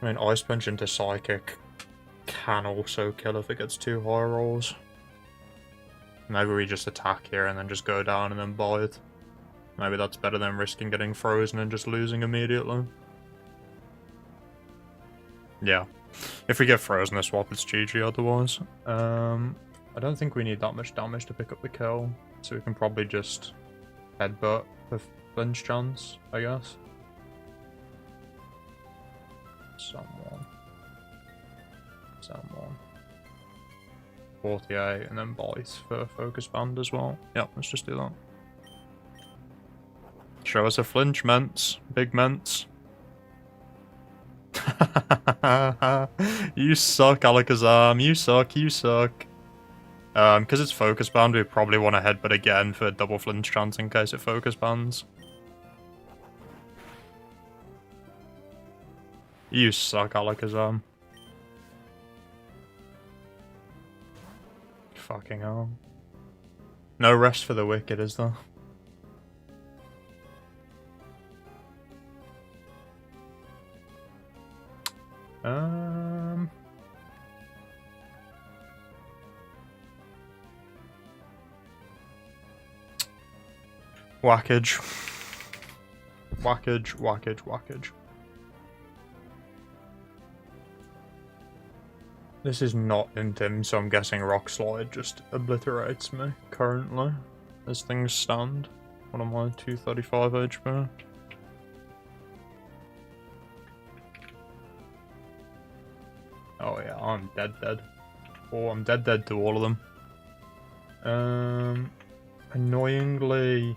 I mean, Ice Punch into Psychic can also kill if it gets too high rolls. Maybe we just attack here and then just go down and then bite. Maybe that's better than risking getting frozen and just losing immediately. Yeah. If we get frozen this swap, it's GG otherwise. I don't think we need that much damage to pick up the kill, so we can probably just headbutt with flinch chance, I guess. Someone. 48, and then bite for Focus Band as well. Yep, let's just do that. Show us a flinch, Mence. Big Mence. You suck, Alakazam. You suck, you suck. Because it's Focus Band, we probably want to headbutt again for double flinch chance in case it Focus Bands. You suck, Alakazam. Fucking hell. No rest for the wicked, is there? Whackage. Whackage, whackage, whackage. This is not Intim, so I'm guessing Rock Slide just obliterates me currently, as things stand. What am I, 235 HP? Oh yeah, I'm dead. Oh, I'm dead to all of them. Annoyingly...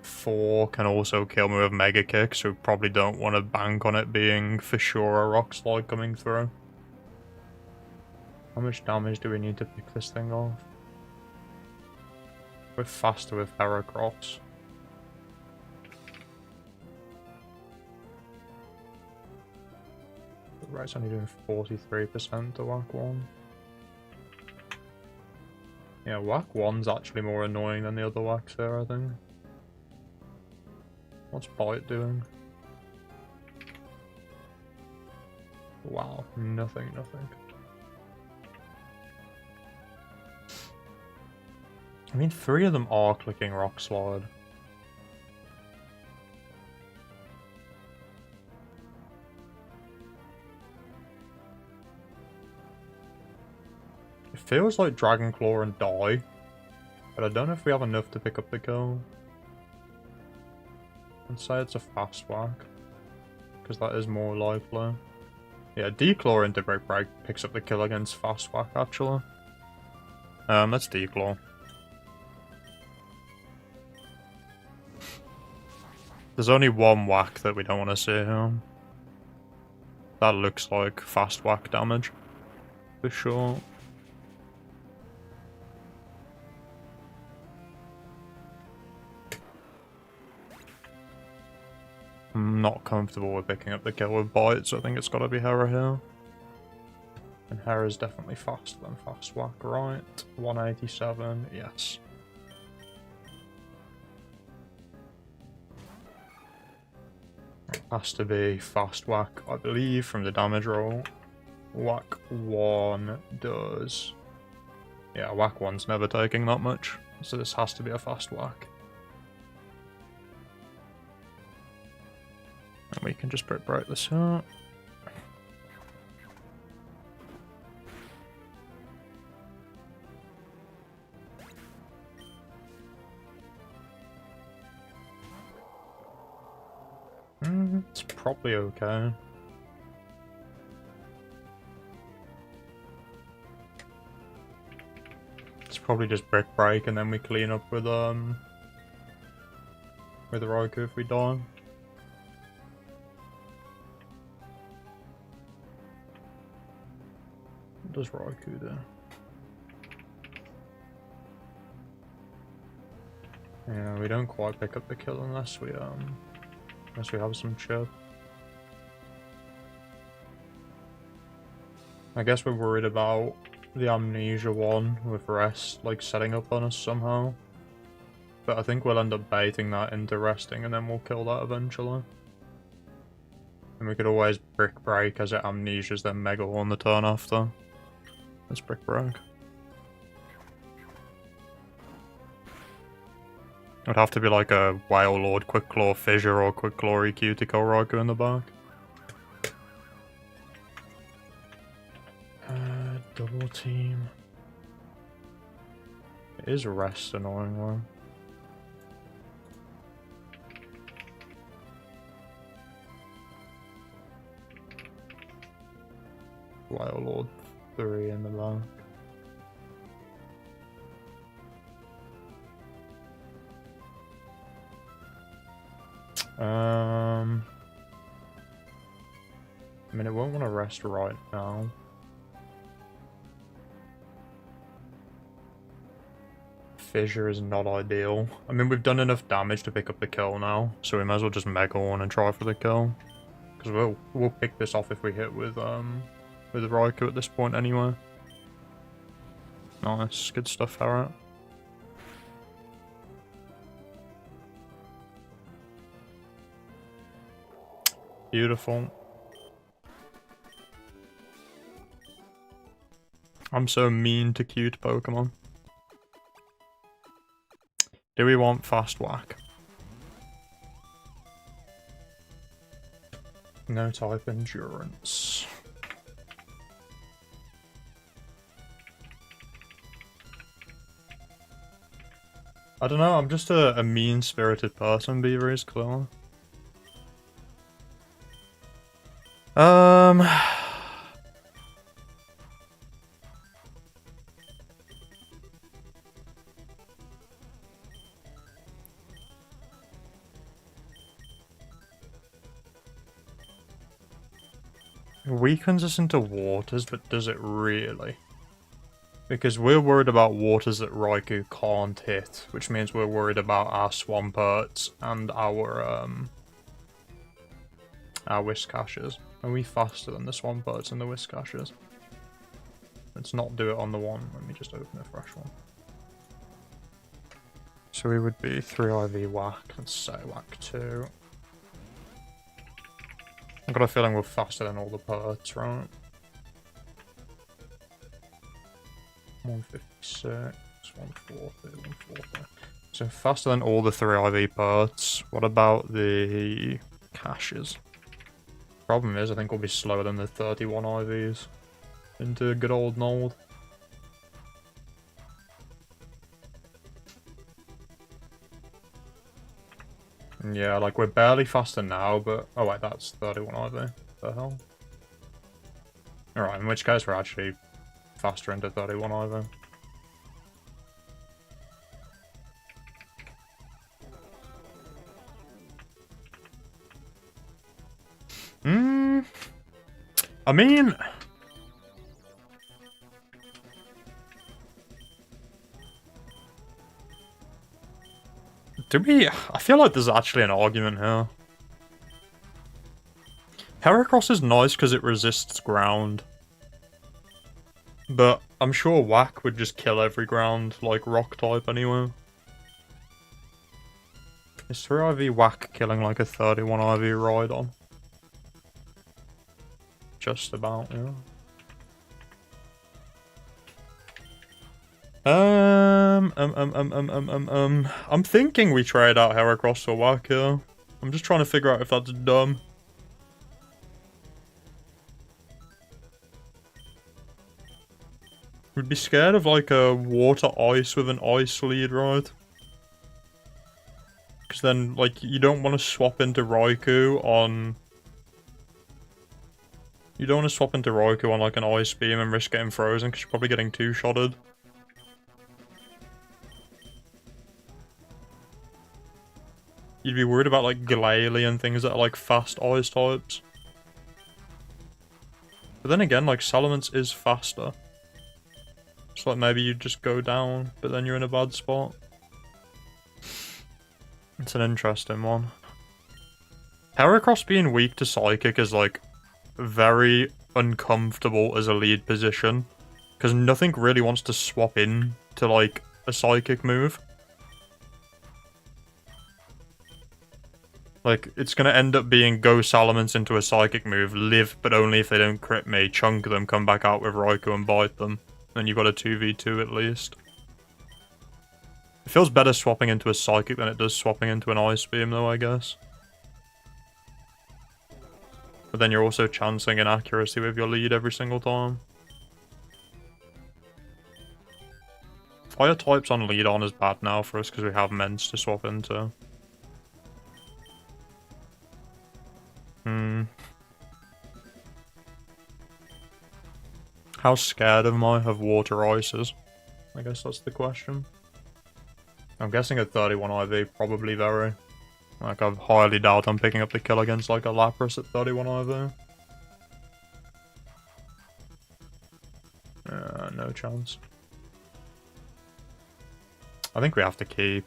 4 can also kill me with Mega Kick, so we probably don't want to bank on it being for sure a Rock Slide coming through. How much damage do we need to pick this thing off? We're faster with Heracross. Right, it's only doing 43% to whack 1. Yeah, whack 1's actually more annoying than the other whacks there, I think. What's Bite doing? Wow, nothing. I mean, 3 of them are clicking Rock Slide. It feels like Dragon Claw and die, but I don't know if we have enough to pick up the kill. I'd say it's a fast whack, because that is more likely. Yeah, declaw into Brick Break picks up the kill against fast whack, actually. Let's declaw. There's only one whack that we don't want to see here. That looks like fast whack damage, for sure. I'm not comfortable with picking up the kill with bites, so I think it's got to be Hera here. And Hera's definitely faster than fast whack, right? 187, yes. Has to be fast whack, I believe, from the damage roll. Whack 1 does... Yeah, whack 1's never taking that much, so this has to be a fast whack. And we can just break this out. It's probably okay. It's probably just brick break and then we clean up with the Raikou if we die. What does Raikou do? Yeah, we don't quite pick up the kill unless we have some chip. I guess we're worried about the amnesia one with rest, like setting up on us somehow. But I think we'll end up baiting that into resting and then we'll kill that eventually. And we could always brick break as it amnesias then Mega Horn the turn after. Let's brick break. It'd have to be like a Whale Lord, Quick Claw Fissure, or Quick Claw EQ to kill Raikou in the back. Double team. It is rest annoyingly. Whale Lord 3 in the back. I mean, it won't want to rest right now. Fissure is not ideal. I mean, we've done enough damage to pick up the kill now, so we might as well just Mega Horn and try for the kill. Because we'll pick this off if we hit with Raikou at this point anyway. Nice, good stuff, Harriet. Beautiful. I'm so mean to cute Pokemon. Do we want fast whack? No type endurance. I don't know, I'm just a mean-spirited person, Beaver is clear. Weakens us into waters, but does it really? Because we're worried about waters that Raikou can't hit, which means we're worried about our Swamperts and our Whiscashers. Are we faster than the Swamperts and the Whiscashers? Let's not do it on the one. Let me just open a fresh one. So we would be 3 IV whack. Let's say whack 2. I've got a feeling we're faster than all the perts, right? 156, 140, 140. So faster than all the 3 IV perts. What about the caches? Problem is, I think we'll be slower than the 31 IVs into good old Nold. Yeah, like we're barely faster now, but... Oh wait, that's 31 IV. The hell? Alright, in which case we're actually faster into 31 IV. I mean... I feel like there's actually an argument here. Heracross is nice because it resists ground. But I'm sure Whack would just kill every ground, like rock type anyway. Is 3 IV Whack killing like a 31 IV Rhydon? Just about, yeah. I'm thinking we trade out Heracross for Whack here. I'm just trying to figure out if that's dumb. We'd be scared of like a water ice with an ice lead, right? Because then, like, you don't want to swap into Raikou on... You don't want to swap into Raikou on like an ice beam and risk getting frozen because you're probably getting two-shotted. You'd be worried about like Glalie and things that are like fast ice types. But then again, like Salamence is faster. So like maybe you'd just go down, but then you're in a bad spot. It's an interesting one. Heracross being weak to Psychic is like very uncomfortable as a lead position. Because nothing really wants to swap in to like a Psychic move. Like, it's gonna end up being go Salamence into a Psychic move, live, but only if they don't crit me, chunk them, come back out with Raikou and bite them. Then you've got a 2v2 at least. It feels better swapping into a Psychic than it does swapping into an Ice Beam though, I guess. But then you're also chancing inaccuracy with your lead every single time. Fire types on lead on is bad now for us because we have Ments to swap into. How scared am I of water ices? I guess that's the question. I'm guessing at 31 IV, probably very. Like, I highly doubt I'm picking up the kill against, like, a Lapras at 31 IV. No chance. I think we have to keep.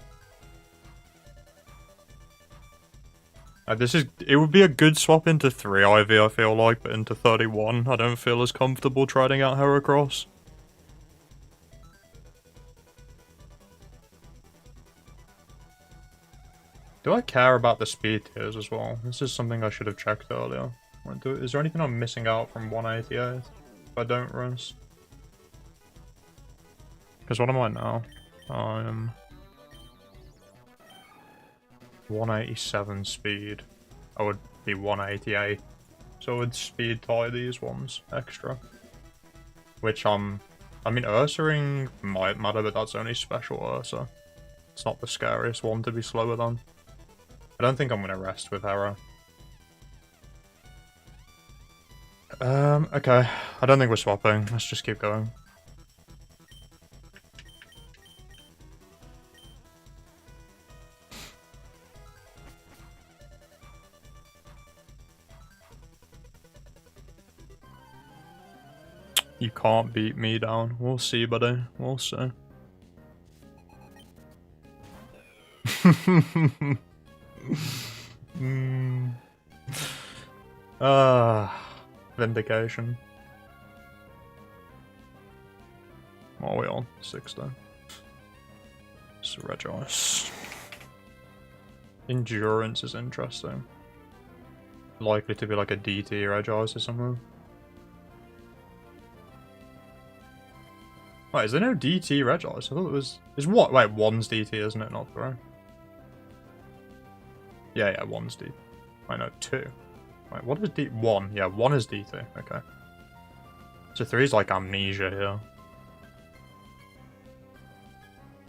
It would be a good swap into 3 IV, I feel like, but into 31, I don't feel as comfortable trading out Heracross. Do I care about the speed tiers as well? This is something I should have checked earlier. Is there anything I'm missing out from 188 if I don't rest? Because what am I now? I'm 187 speed. I would be 188. So I would speed tie these ones extra. Which I mean, Ursaring might matter, but that's only special Ursa. It's not the scariest one to be slower than. I don't think I'm going to rest with Hera. Okay. I don't think we're swapping. Let's just keep going. You can't beat me down. We'll see, buddy. We'll see. Vindication. What are we on? 60. So Regice. Endurance is interesting. Likely to be like a DT Regice or something. Wait, is there no DT Regice? I thought it was... Is what? Wait, one's DT, isn't it? Not 3. Yeah, one's DT. Wait, no, 2. Wait, what is D... 1? Yeah, 1 is DT. Okay. So 3's like Amnesia here.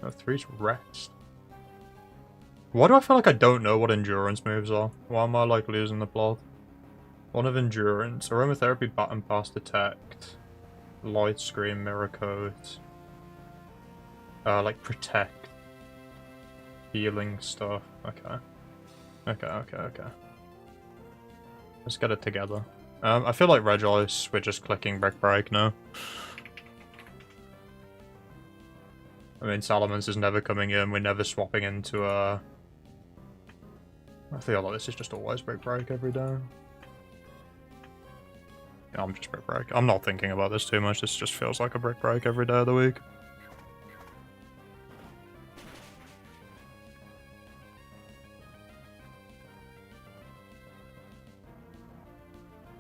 No, 3's Rest. Why do I feel like I don't know what endurance moves are? Why am I like losing the plot? One of endurance, aromatherapy, baton pass, detect, light screen, mirror coat, like protect, healing stuff. Okay. Okay. Let's get it together. I feel like Regice, we're just clicking Brick Break now. I mean, Salamence is never coming in, we're never swapping into I feel like this is just always Brick Break every day. Yeah, I'm just Brick Break. I'm not thinking about this too much, this just feels like a Brick Break every day of the week.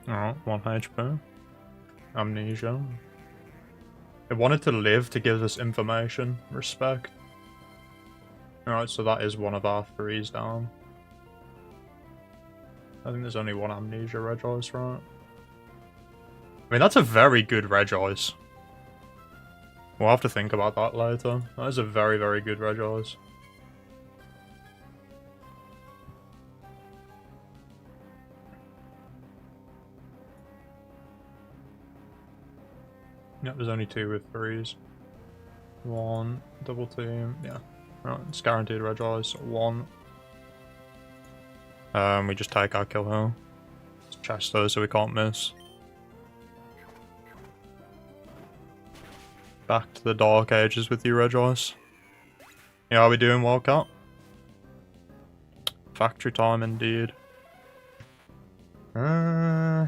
Alright, 1 HP. Amnesia. It wanted to live to give us information. Respect. Alright, so that is one of our 3s down. I think there's only one Amnesia Regice, right? I mean, that's a very good Regice. We'll have to think about that later. That is a very, very good Regice. Yep, there's only 2 with 3s. 1, double team, yeah. Right, it's guaranteed Regice. 1. We just take our kill here. Let's chest those so we can't miss. Back to the Dark Ages with you, Regice. Yeah, are we doing Wildcat? Factory time indeed. I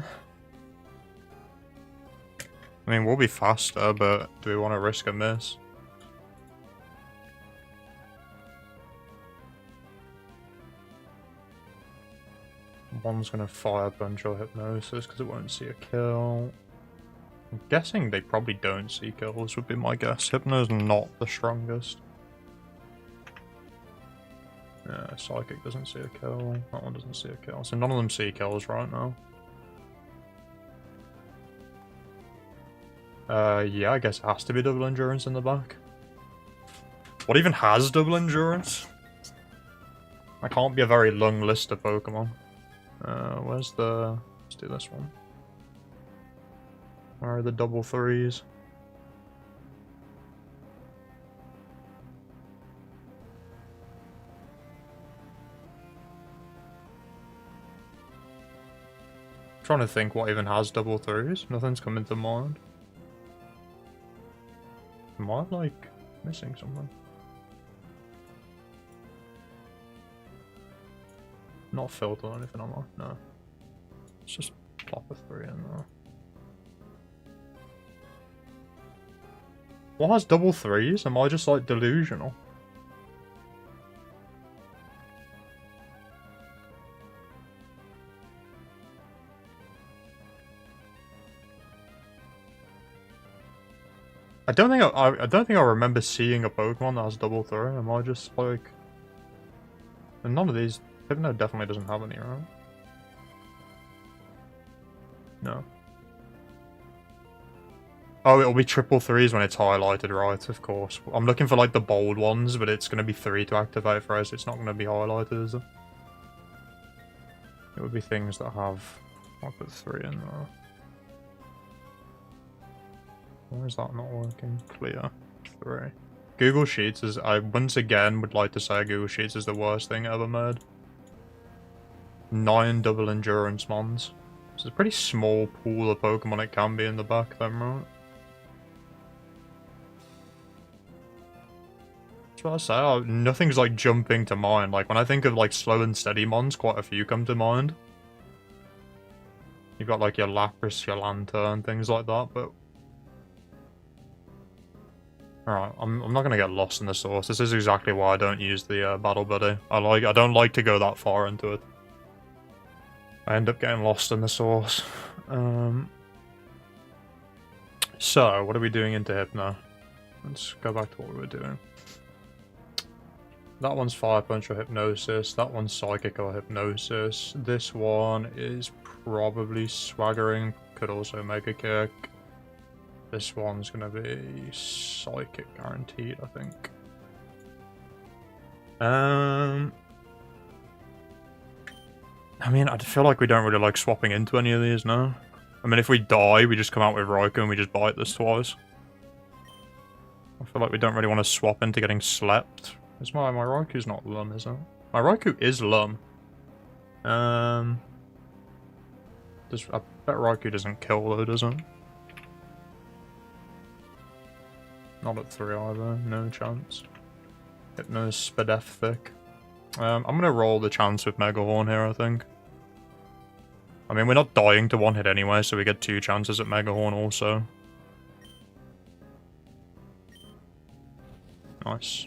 mean, we'll be faster, but do we want to risk a miss? One's going to fire punch or hypnosis because it won't see a kill. I'm guessing they probably don't see kills, would be my guess. Hypno's not the strongest. Yeah, Psychic doesn't see a kill. That one doesn't see a kill. So none of them see kills right now. Yeah, I guess it has to be double endurance in the back. What even has double endurance? I can't be a very long list of Pokemon. Where's the... Let's do this one. Where are the double 3s? I'm trying to think what even has double 3s. Nothing's coming to mind. Am I, like, missing something? Not filter or anything, am I? No. Let's just plop a 3 in there. What has double 3s? Am I just, like, delusional? I don't think I remember seeing a Pokemon that has double 3. Am I just, like... And none of these... Hypno definitely doesn't have any, right? No. Oh, it'll be triple 3s when it's highlighted, right? Of course. I'm looking for, like, the bold ones, but it's going to be 3 to activate for us. It's not going to be highlighted, is it? It would be things that have... I'll put 3 in there. Why is that not working? Clear. 3. Google Sheets is... I once again would like to say Google Sheets is the worst thing ever made. 9 double endurance mons. It's a pretty small pool of Pokemon it can be in the back then, right? That's what I say. Nothing's like jumping to mind. Like when I think of like slow and steady mons, quite a few come to mind. You've got like your Lapras, your Lantern, things like that, but... Alright, I'm not gonna get lost in the source. This is exactly why I don't use the Battle Buddy. I don't like to go that far into it. I end up getting lost in the source. So, what are we doing into Hypno? Let's go back to what we were doing. That one's Fire Punch or Hypnosis. That one's Psychic or Hypnosis. This one is probably Swaggering. Could also make a kick. This one's gonna be Psychic guaranteed, I think. I mean, I feel like we don't really like swapping into any of these, no? I mean, if we die, we just come out with Raikou and we just bite this twice. I feel like we don't really want to swap into getting slept. Is my Raikou's not Lum, is it? My Raikou is Lum. I bet Raikou doesn't kill though, does it? Not at 3 either, no chance. Hypno's Spadef. I'm gonna roll the chance with Mega Horn here, I think. I mean, we're not dying to one hit anyway, so we get 2 chances at Mega Horn also. Nice.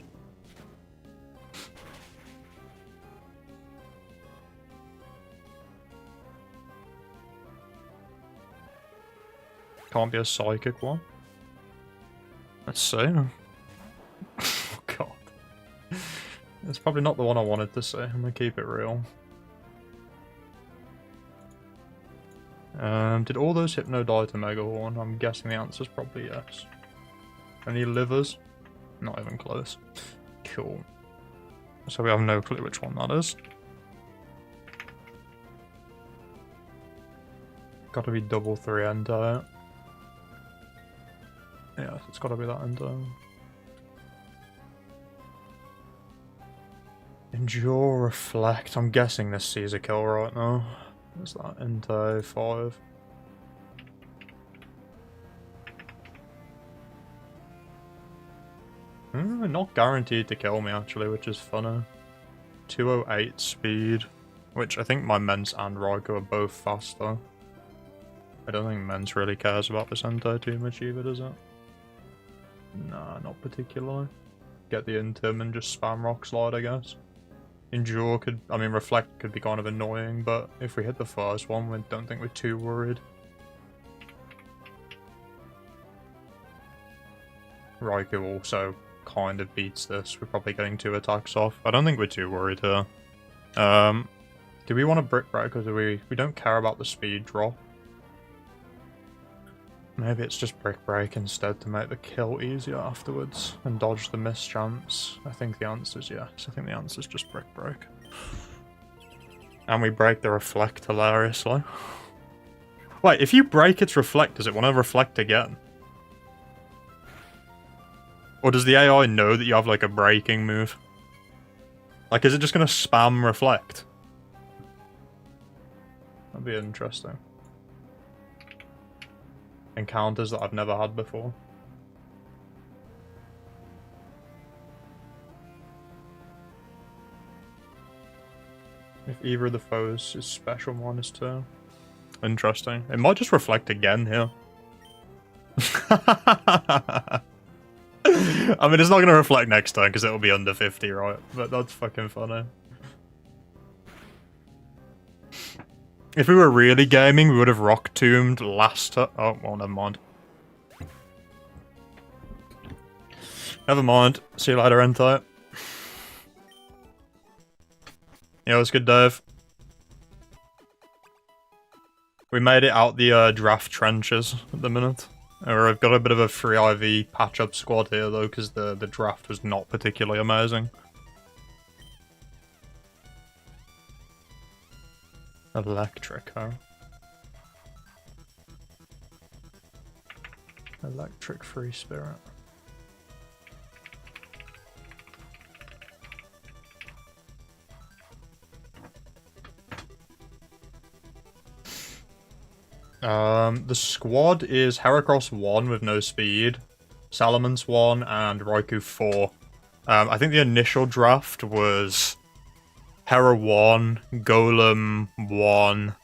Can't be a psychic one. Let's see. Oh god. It's probably not the one I wanted to see. I'm gonna keep it real. Did all those Hypno die to Mega Horn? I'm guessing the answer's probably yes. Any livers? Not even close. Cool. So we have no clue which one that is. Gotta be double 3 enter. Yeah, it's gotta be that enter. Endure, reflect. I'm guessing this sees a kill right now. Is that enter 5? Not guaranteed to kill me actually, which is funny. 208 speed, which I think my Mence and Raikou are both faster. I don't think Mence really cares about this enter too much either, does it? Nah, not particularly. Get the Intim and just spam Rock Slide, I guess. Endure could, I mean, Reflect could be kind of annoying, but if we hit the first one, we don't think we're too worried. Raikou also kind of beats this. We're probably getting 2 attacks off. I don't think we're too worried here. Do we want to Brick Break, or do we don't care about the speed drop? Maybe it's just Brick Break instead to make the kill easier afterwards and dodge the miss chance. I think the answer's yes. I think the answer's just Brick Break. And we break the Reflect hilariously. Wait, if you break its Reflect, does it want to Reflect again? Or does the AI know that you have like a breaking move? Like, is it just going to spam Reflect? That'd be interesting. Encounters that I've never had before. If either of the foes is special -2. Interesting. It might just Reflect again here. I mean, it's not going to Reflect next time because it'll be under 50, right? But that's fucking funny. If we were really gaming, we would have Rock Tombed last time. Oh, well, never mind. Never mind. See you later, Entire. Yeah, it was good, Dave. We made it out the draft trenches at the minute. I've got a bit of a free IV patch-up squad here, though, because the draft was not particularly amazing. Electric, huh? Electric Free Spirit. The squad is Heracross 1 with no speed, Salamence 1, and Raikou 4. I think the initial draft was Hera 1, Golem 1,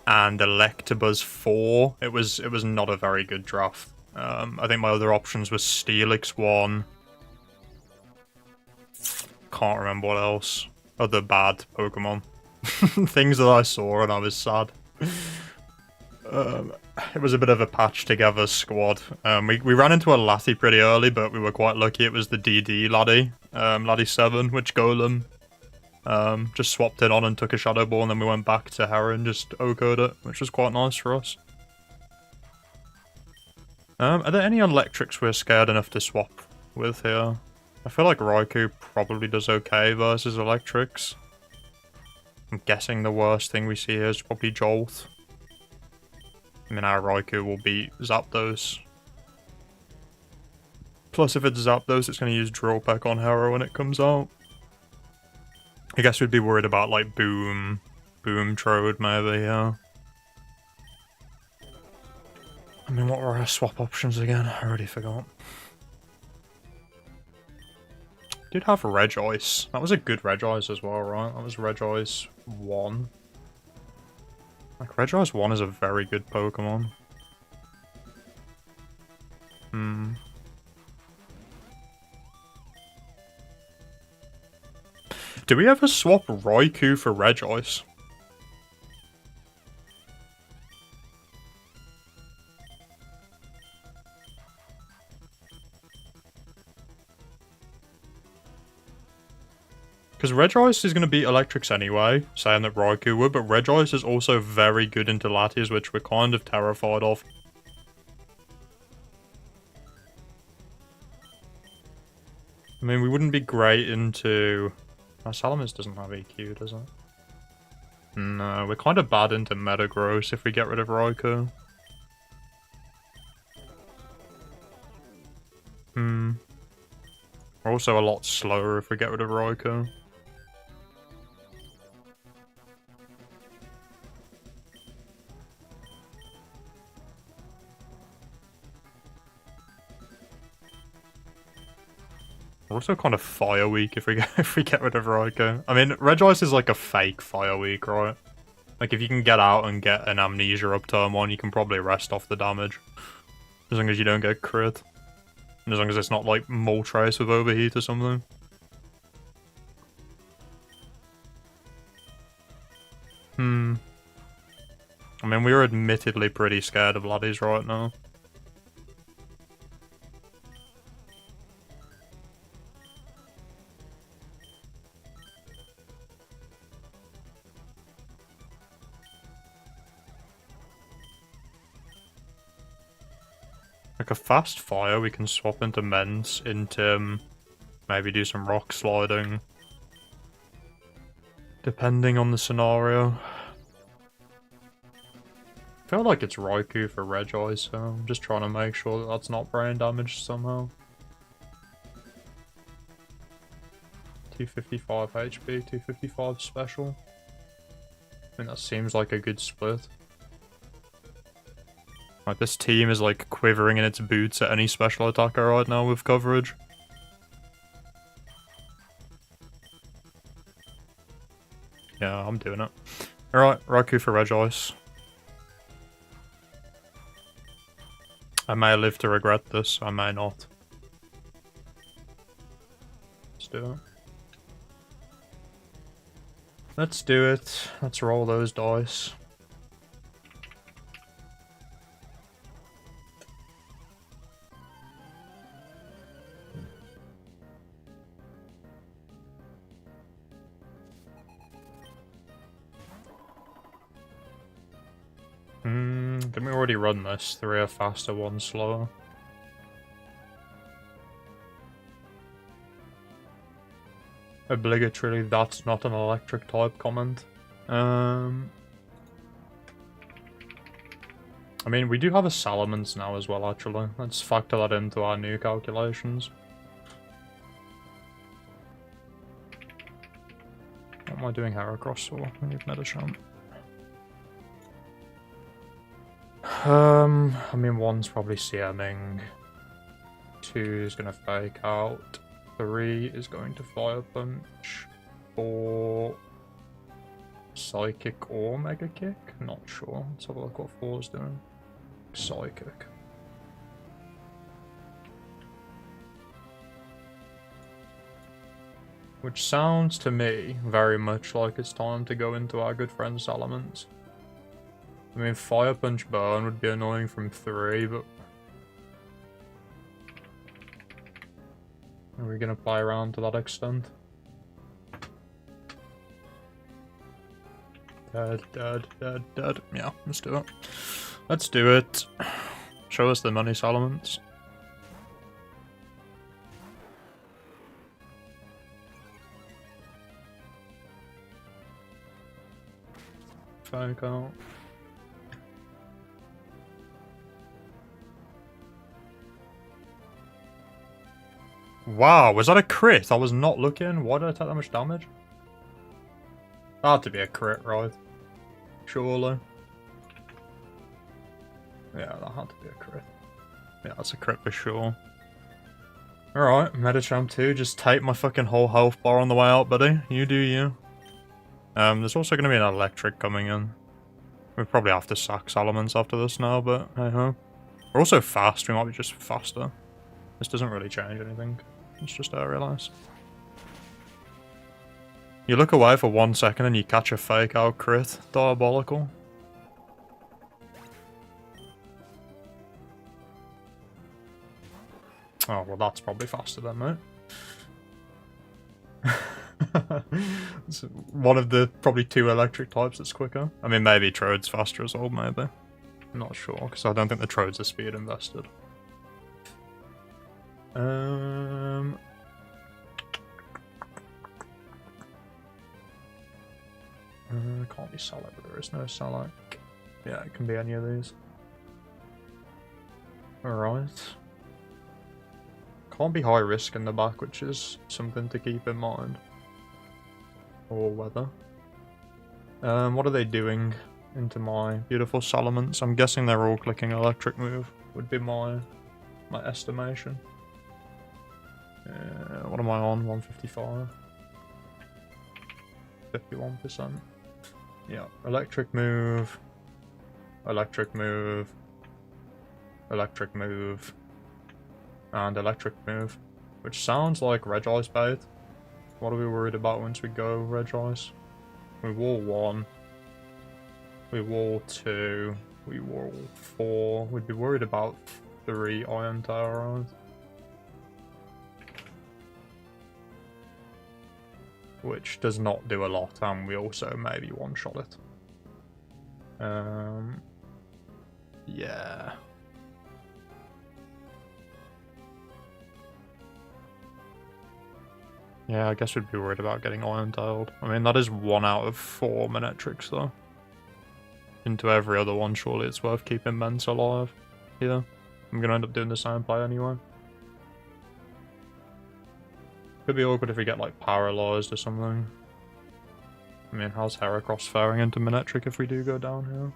and Electabuzz 4. It was not a very good draft. I think my other options were Steelix 1. Can't remember what else. Other bad Pokemon. Things that I saw and I was sad. It was a bit of a patch together squad. We ran into a Laddie pretty early, but we were quite lucky. It was the DD Laddie, Laddie 7, which Golem just swapped it on and took a Shadow Ball, and then we went back to Hera and just OHKO'd it, which was quite nice for us. Are there any electrics we're scared enough to swap with here? I feel like Raikou probably does okay versus electrics. I'm guessing the worst thing we see here is probably Jolt. I mean, our Raikou will beat Zapdos. Plus, if it's Zapdos, it's going to use Drill Peck on Hera when it comes out. I guess we'd be worried about, like, Boom Trode, maybe, yeah. I mean, what were our swap options again? I already forgot. Did have Regice. That was a good Regice as well, right? That was Regice 1. Like, Regice 1 is a very good Pokemon. Did we ever swap Raikou for Regice? Because Regice is going to beat Electrics anyway, saying that Raikou would, but Regice is also very good into Latias, which we're kind of terrified of. I mean, we wouldn't be great into... Salamence doesn't have EQ, does it? No, we're kind of bad into Metagross if we get rid of Raikou. We're also a lot slower if we get rid of Raikou. We're also kind of fire weak if we get rid of Raikou. I mean, Regice is like a fake fire weak, right? Like if you can get out and get an Amnesia up turn 1, you can probably rest off the damage. As long as you don't get crit. And as long as it's not like Moltres with overheat or something. I mean, we're admittedly pretty scared of Laddies right now. Like a fast fire, we can swap into Mence, into maybe do some rock sliding. Depending on the scenario. I feel like it's Raikou for Regice, so I'm just trying to make sure that that's not brain damage somehow. 255 HP, 255 special. I mean, that seems like a good split. Like, this team is like quivering in its boots at any special attacker right now with coverage. Yeah, I'm doing it. Alright, Raikou for Regice. I may live to regret this, I may not. Let's do it. Let's do it. Let's roll those dice. Didn't we already run this? 3 are faster, 1 slower. Obligatorily, that's not an electric type comment. I mean, we do have a Salamence now as well, actually. Let's factor that into our new calculations. What am I doing Heracross for? I need Medicham. I mean, 1's probably CMing. 2 is gonna fake out. 3 is going to Fire Punch. 4... Psychic or Mega Kick? Not sure. Let's have a look what 4's doing. Psychic. Which sounds to me very much like it's time to go into our good friend Salamence. I mean, Fire Punch Burn would be annoying from 3, but... Are we gonna play around to that extent? Dead. Yeah, let's do it. Let's do it. Show us the money, Salamence. Fake out. Wow, was that a crit? I was not looking. Why did I take that much damage? That had to be a crit, right? Surely. Yeah, that had to be a crit. Yeah, that's a crit for sure. Alright, Metachamp 2, just take my fucking whole health bar on the way out, buddy. You do you. There's also going to be an electric coming in. We probably have to sack Salamence after this now, but hey-ho. We're also fast, we might be just faster. This doesn't really change anything. It's just I realise. You look away for 1 second and you catch a fake out crit. Diabolical. Oh, well that's probably faster then, mate. It's one of the probably 2 electric types that's quicker. I mean, maybe Trode's faster as well, maybe. I'm not sure, because I don't think the Trode's are speed invested. Can't be Salak, but there is no Salak. Yeah, it can be any of these. Alright. Can't be high risk in the back, which is something to keep in mind. Or weather. What are they doing into my beautiful Salamence? I'm guessing they're all clicking electric move, would be my estimation. What am I on? 155. 51%. Yeah, electric move. Electric move. Electric move. And electric move. Which sounds like Regice bait. What are we worried about once we go Regice? We wall 1. We wall 2. We wall 4. We'd be worried about 3 Iron Tower. Which does not do a lot, and we also maybe one-shot it. Yeah. Yeah, I guess we'd be worried about getting iron-tailed. I mean, that is 1 out of 4 Manectrics, though. Into every other one, surely it's worth keeping Mence alive. Yeah. I'm gonna end up doing the same play anyway. Could be awkward if we get, like, paralyzed or something. I mean, how's Heracross faring into Manectric if we do go down here?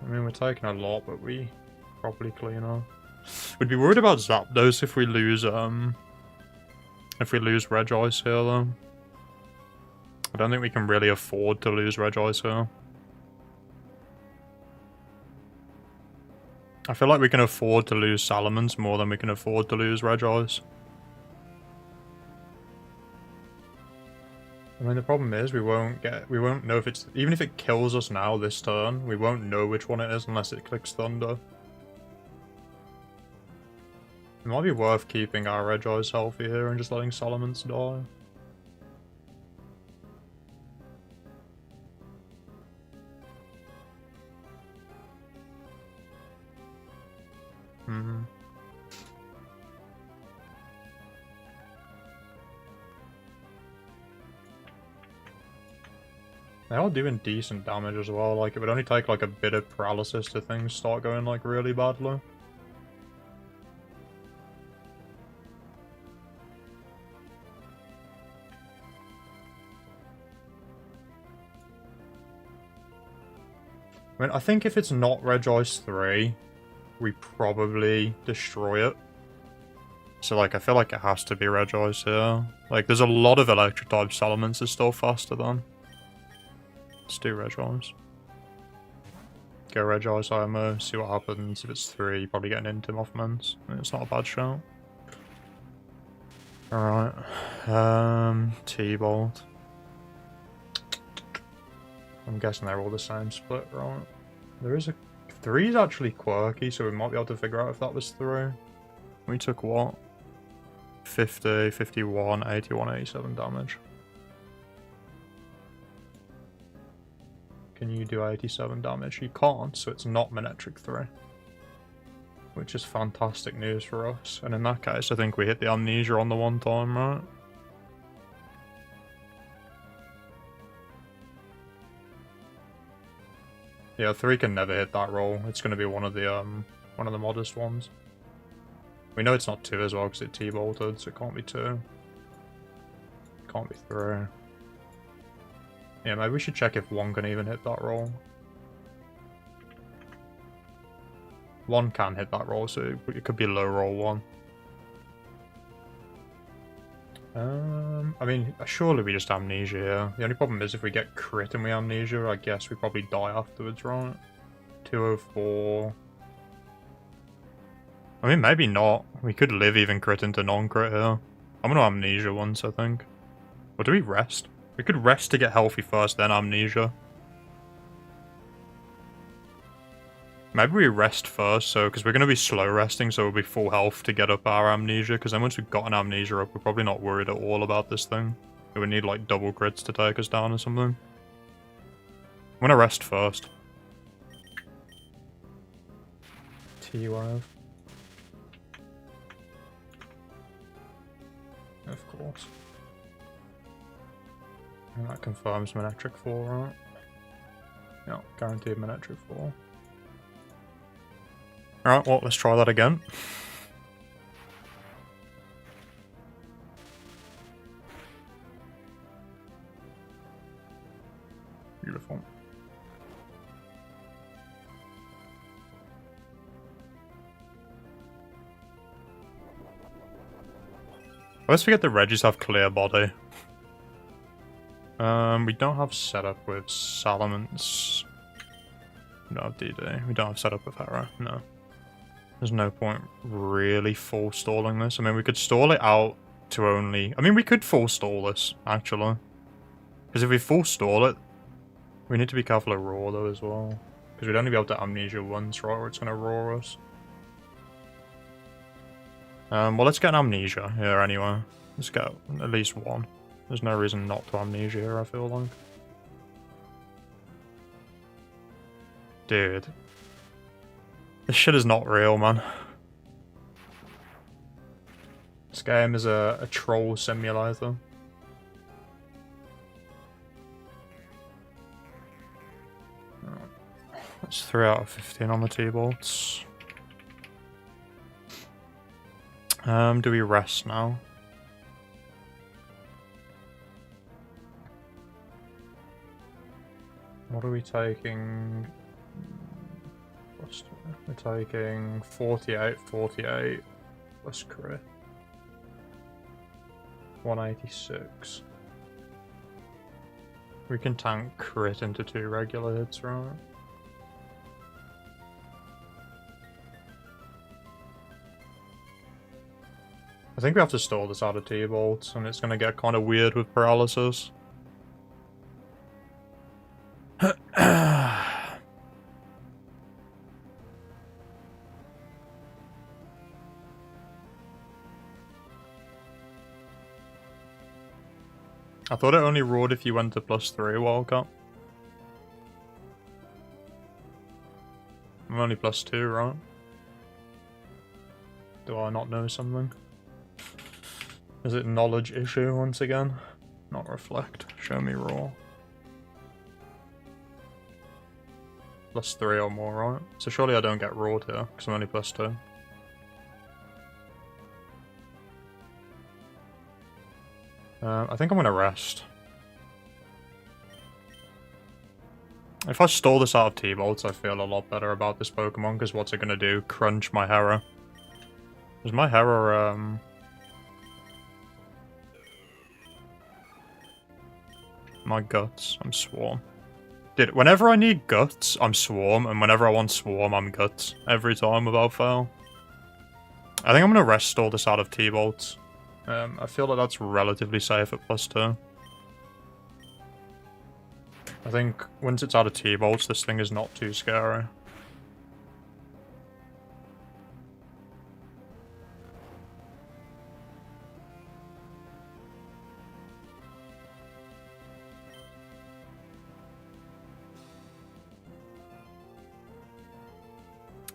I mean, we're taking a lot, but we probably clean up. We'd be worried about Zapdos if we lose Regice here, though. I don't think we can really afford to lose Regice here. I feel like we can afford to lose Salamence more than we can afford to lose Regice. I mean, the problem is we won't know if it's, even if it kills us now this turn, we won't know which one it is unless it clicks Thunder. It might be worth keeping our Regice healthy here and just letting Salamence die. They are doing decent damage as well, like it would only take like a bit of paralysis to things start going like really badly. I mean, I think if it's not Regice 3, we probably destroy it. So like, I feel like it has to be Regice here. Like, there's a lot of electric type Salamence is still faster than. Let's do Regice. Go Regice IMO, see what happens. If it's 3, probably getting into off Mence. I mean, it's not a bad shout. Alright. T-Bolt. I'm guessing they're all the same split, right? There is a... 3 is actually quirky, so we might be able to figure out if that was 3. We took what? 50, 51, 81, 87 damage. Can you do 87 damage? You can't, so it's not Manectric 3. which is fantastic news for us. And in that case, I think we hit the amnesia on the one time, right? Yeah, 3 can never hit that roll. It's going to be one of the modest ones. We know it's not 2 as well because it T-bolted, so it can't be 2. Can't be 3. Yeah, maybe we should check if 1 can even hit that roll. 1 can hit that roll, so it could be low roll 1. I mean, surely we just amnesia here. The only problem is if we get crit and we amnesia, I guess we probably die afterwards, right? 204. I mean, maybe not. We could live even crit into non-crit here. I'm gonna amnesia once, I think. Or do we rest? We could rest to get healthy first, then amnesia. Maybe we rest first, so because we're going to be slow resting, so we'll be full health to get up our amnesia, because then once we've got an amnesia up, we're probably not worried at all about this thing. We would need like double crits to take us down or something. I'm going to rest first. T-Wave. Of course. And that confirms Manectric 4, right? Yeah, guaranteed Manectric 4. Alright, well, let's try that again. Beautiful. I always forget the Regis have clear body. We don't have setup with Salamence. We don't have DD. We don't have setup with Hera, no. There's no point really full stalling this. I mean, we could stall it out to only... I mean, we could full stall this, actually. Because if we full stall it, we need to be careful of Roar, though, as well. Because we'd only be able to amnesia once, right, or it's going to Roar us. Well, let's get an amnesia here, anyway. Let's get at least 1. There's no reason not to amnesia here, I feel like. Dude. This shit is not real, man. This game is a troll simulator. That's 3 out of 15 on the T-bolts. Do we rest now? What are we taking? We're taking 48, 48 plus crit. 186. We can tank crit into 2 regular hits, right? I think we have to stall this out of T-bolts, and it's going to get kind of weird with paralysis. I thought it only roared if you went to +3 Wildcat. I'm only +2, right? Do I not know something? Is it knowledge issue once again? Not reflect. Show me raw. +3 or more, right? So surely I don't get rawed here, because I'm only +2. I think I'm going to rest. If I stall this out of T-bolts, I feel a lot better about this Pokemon, because what's it going to do? Crunch my Hera. Is my Hera, my Guts? I'm Swarm. Dude, whenever I need Guts, I'm Swarm, and whenever I want Swarm, I'm Guts. Every time without fail. I think I'm going to rest stall this out of T-bolts. I feel like that's relatively safe at +2. I think once it's out of T-bolts, this thing is not too scary.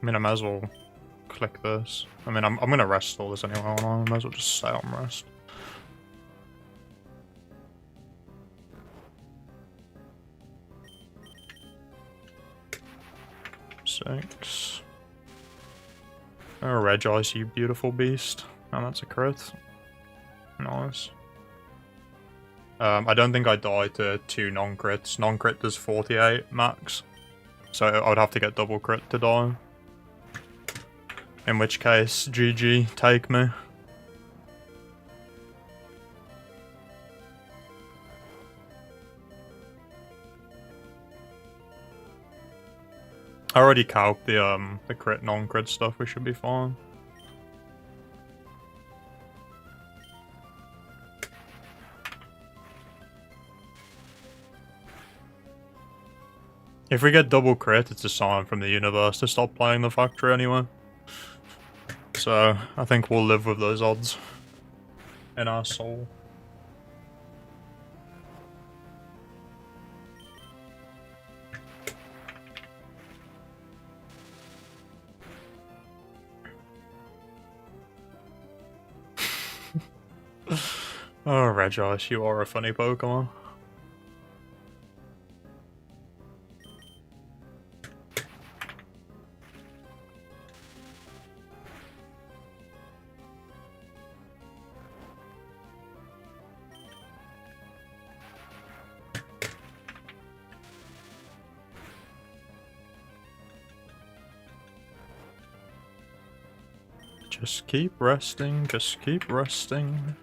I mean, I might as well click this. I mean, I'm gonna rest all this anyway. I might as well just stay on rest. Six. Oh, Reg Ice, you beautiful beast. And that's a crit. Nice. I don't think I died to 2 non-crits. Non-crit does 48 max. So I would have to get double crit to die. In which case, GG, take me. I already calced the crit non-crit stuff, we should be fine. If we get double crit, it's a sign from the universe to stop playing the factory anyway. So, I think we'll live with those odds in our soul. Oh, Regice, you are a funny Pokemon. Just keep resting, just keep resting.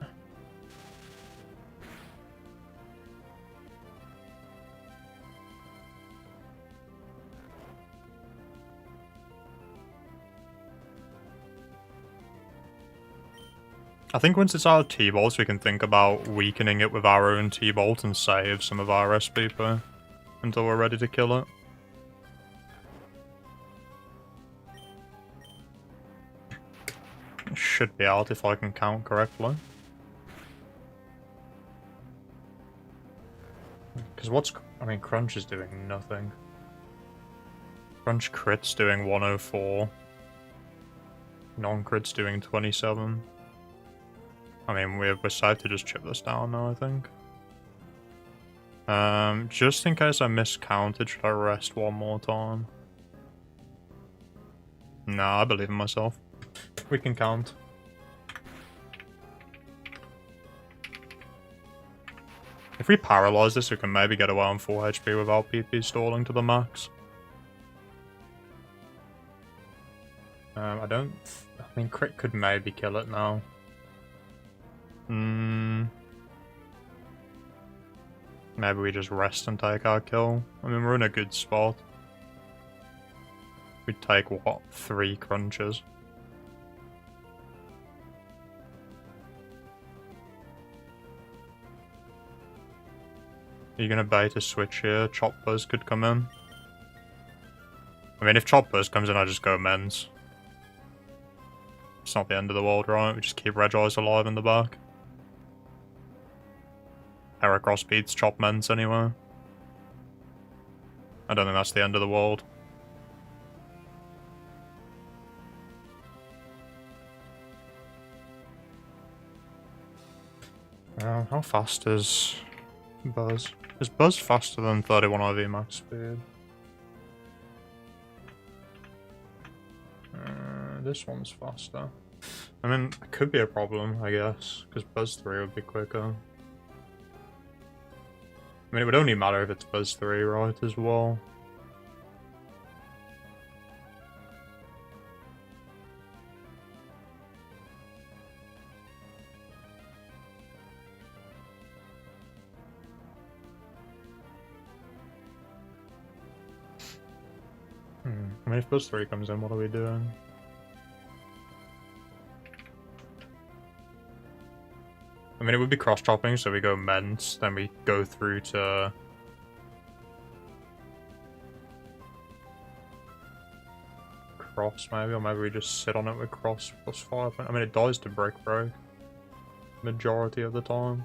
I think once it's our T-Bolts, we can think about weakening it with our own T-Bolt and save some of our SPP until we're ready to kill it. It should be out if I can count correctly. Because I mean, Crunch is doing nothing. Crunch crit's doing 104. Non-crit's doing 27. I mean, we're safe to just chip this down now, I think. Just in case I miscounted, should I rest one more time? Nah, I believe in myself. We can count. If we paralyze this, we can maybe get away on 4 HP without PP stalling to the max. I mean, crit could maybe kill it now. Maybe we just rest and take our kill. I mean, we're in a good spot. We'd take, what, 3 crunches? Are you gonna bait a switch here? Chop Buzz could come in. I mean, if Chop Buzz comes in, I just go Men's. It's not the end of the world, right? We just keep Regice alive in the back. Heracross beats Chop Men's anyway. I don't think that's the end of the world. How fast is Buzz? Is Buzz faster than 31 IV max speed? This one's faster. I mean, it could be a problem, I guess, because Buzz 3 would be quicker. I mean, it would only matter if it's Buzz 3, right, as well. I mean, if Buzz 3 comes in, what are we doing? I mean, it would be cross-chopping, so we go Ment, then we go through to... Cross, maybe, or maybe we just sit on it with Cross +5. I mean, it dies to Brick Break. Majority of the time.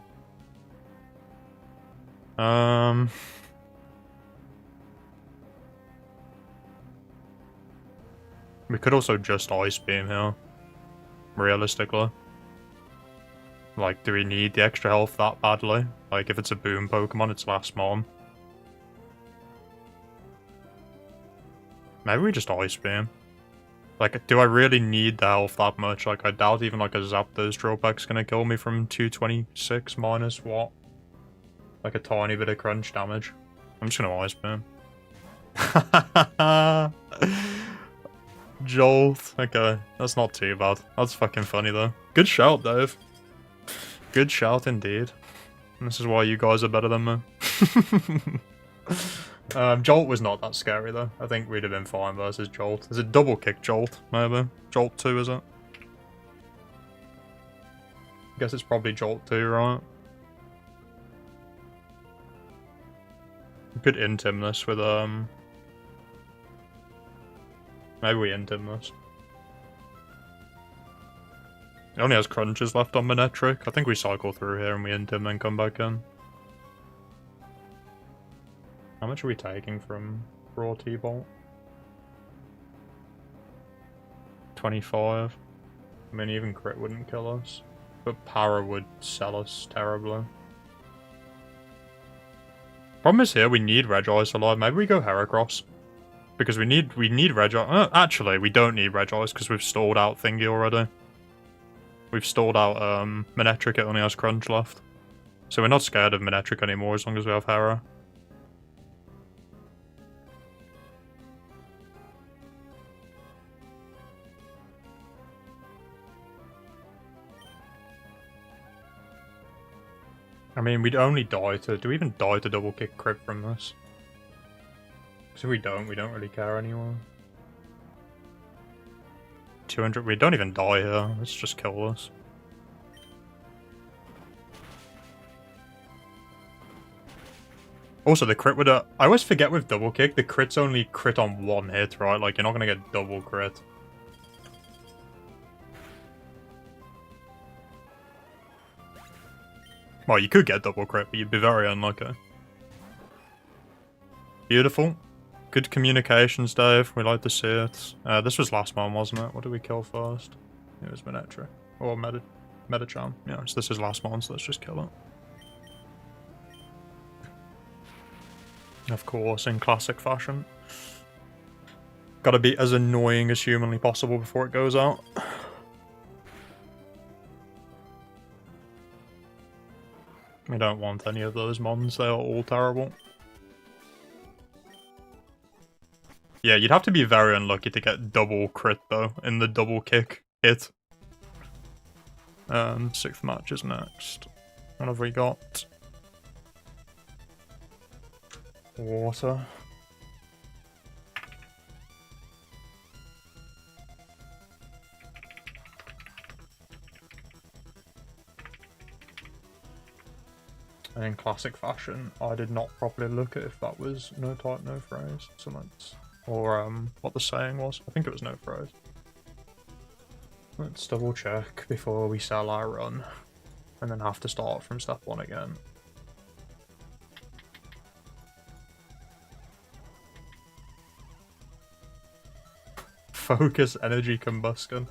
We could also just Ice Beam here. Realistically. Like, do we need the extra health that badly? Like, if it's a boom Pokemon, it's last mon. Maybe we just Ice Beam. Like, do I really need the health that much? Like, I doubt even, like, a Zapdos drawback's gonna kill me from 226 minus what? Like, a tiny bit of crunch damage. I'm just gonna Ice Beam. Jolt. Okay, that's not too bad. That's fucking funny, though. Good shout, Dave. Good shout indeed. And this is why you guys are better than me. Jolt was not that scary, though. I think we'd have been fine versus Jolt. Is it double kick Jolt, maybe? Jolt 2, is it? I guess it's probably Jolt 2, right? We could int him this with, maybe we int him this. He only has crunches left on Manectric. I think we cycle through here and we int him, then come back in. How much are we taking from Raw T-Bolt? 25. I mean, even crit wouldn't kill us. But Para would sell us terribly. Problem is here, we need Regice alive. Maybe we go Heracross. Because we need Regice. Actually, we don't need Regice because we've stalled out Thingy already. We've stalled out Manectric, it only has Crunch left. So we're not scared of Manectric anymore as long as we have Hera. I mean, we'd only die to... Do we even die to double kick crit from this? Because if we don't really care anymore. 200... We don't even die here. Let's just kill this. Also, the crit would... I always forget with double kick, the crit's only crit on one hit, right? Like, you're not going to get double crit. Well, you could get double crit, but you'd be very unlucky. Beautiful. Good communications, Dave. We like to see it. This was last one, wasn't it? What did we kill first? It was Manectric. Or Metachan. Yeah, so this is last one, so let's just kill it. Of course, in classic fashion. Gotta be as annoying as humanly possible before it goes out. We don't want any of those mons, they are all terrible. Yeah, you'd have to be very unlucky to get double crit though, in the double kick hit. 6th match is next. What have we got? Water. And in classic fashion, I did not properly look at if that was no type, no phrase. So let's... Or, what the saying was. I think it was no phrase. Let's double check before we sell our run. And then have to start from step 1 again. Focus Energy Combustion.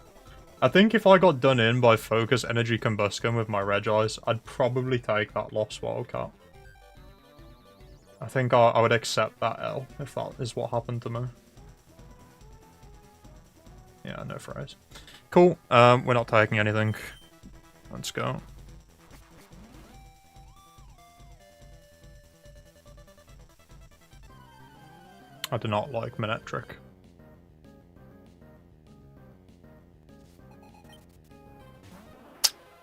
I think if I got done in by Focus Energy Combustion with my Regice, I'd probably take that lost Wildcat. I think I would accept that L if that is what happened to me. Yeah, no phrase. Cool. We're not taking anything. Let's go. I do not like Manectric.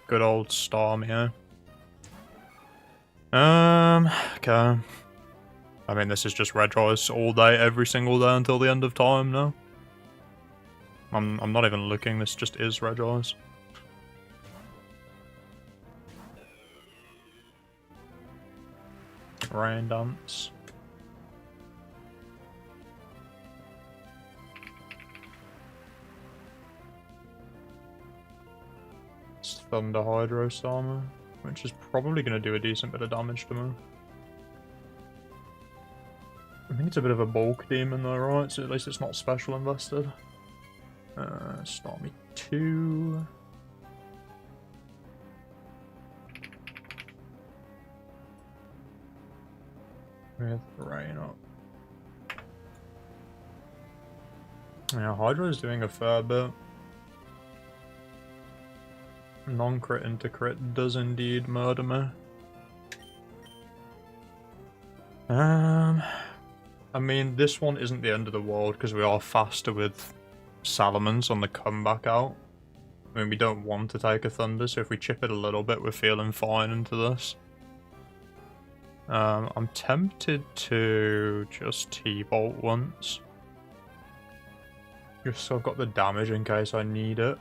Good old Storm here. Okay. I mean, this is just Regice all day, every single day until the end of time now. I'm not even looking, this just is Regice. Rain Dance. It's Thunder Hydro Sama, which is probably going to do a decent bit of damage to me. I think it's a bit of a bulk demon though, right? So at least it's not special invested. Stormy 2. With rain up. Yeah, Hydra is doing a fair bit. Non-crit into crit does indeed murder me. I mean, this one isn't the end of the world because we are faster with Salamans on the comeback out. I mean, we don't want to take a Thunder, so if we chip it a little bit, we're feeling fine into this. I'm tempted to just T-bolt once. Just so I've got the damage in case I need it.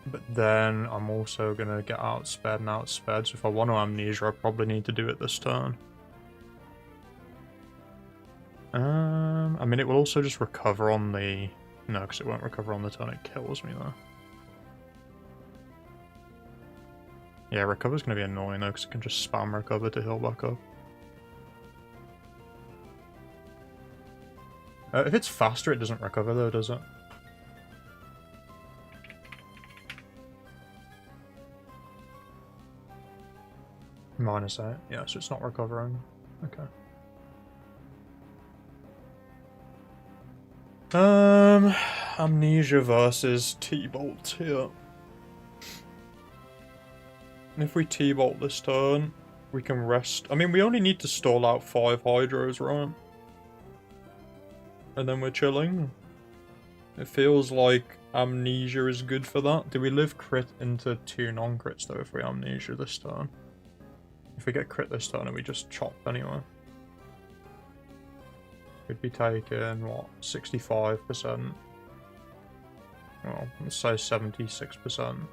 But then I'm also going to get outsped and outsped, so if I want to Amnesia, I probably need to do it this turn. I mean, it will also just recover on the... No, because it won't recover on the turn it kills me, though. Yeah, recover's going to be annoying, though, because it can just spam recover to heal back up. If it's faster, it doesn't recover, though, does it? -8. Yeah, so it's not recovering. Okay. Amnesia versus T-Bolt here. If we T-Bolt this turn, we can rest. I mean, we only need to stall out 5 Hydros, right? And then we're chilling. It feels like Amnesia is good for that. Do we live crit into 2 non-crits, though, if we Amnesia this turn? If we get crit this turn, and we just chop anyway. We'd be taking, what, 65%? Well, let's say 76%.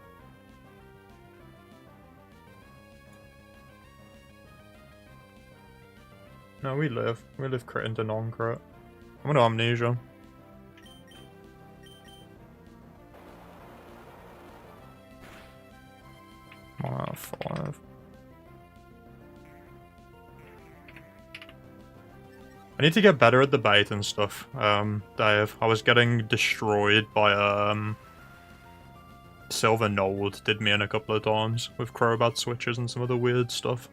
No, we live. We live crit into non-crit. I'm gonna Amnesia. Wow, 5. I need to get better at the bait and stuff, Dave. I was getting destroyed by, Silver Nold did me in a couple of times with Crobat switches and some of the weird stuff.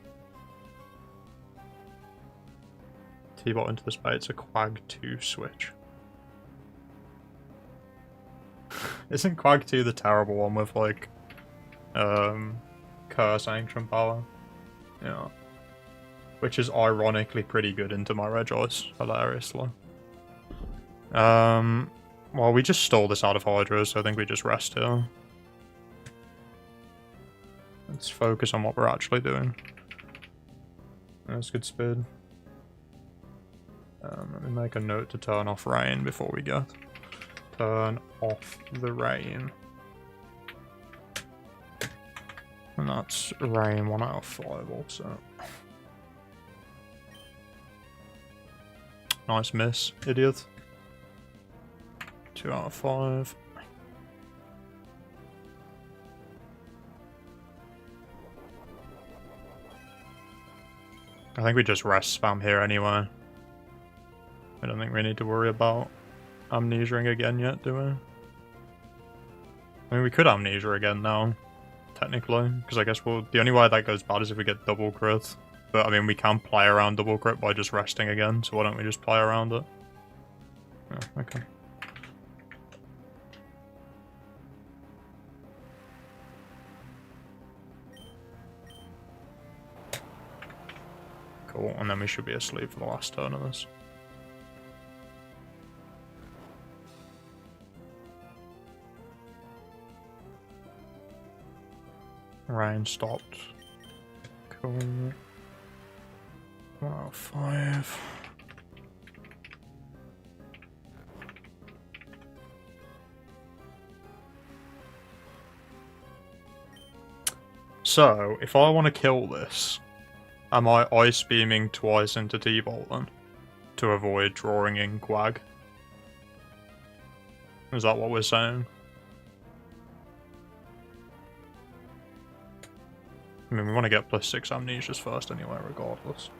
T-bot into this bait, it's a Quag 2 switch. Isn't Quag 2 the terrible one with, like, Curse Ancient Power? Yeah. Which is ironically pretty good into my Rejoice, hilariously. Well, we just stole this out of Hydra, so I think we just rest here. Let's focus on what we're actually doing. That's good speed. Let me make a note to turn off rain before we go. Turn off the rain. And that's rain 1 out of 5 also. Nice miss, idiot. 2 out of 5. I think we just rest spam here anyway. I don't think we need to worry about Amnesiaing again yet, do we? I mean, we could Amnesia again now, technically, because I guess the only way that goes bad is if we get double crit. But I mean, we can play around double crit by just resting again, so why don't we just play around it? Oh, okay. Cool, and then we should be asleep for the last turn of this. Rain stopped. Cool. 1 out of 5. So, if I want to kill this, am I ice beaming twice into T-Bolt then? To avoid drawing in Quag? Is that what we're saying? I mean, we want to get +6 Amnesias first anyway, regardless.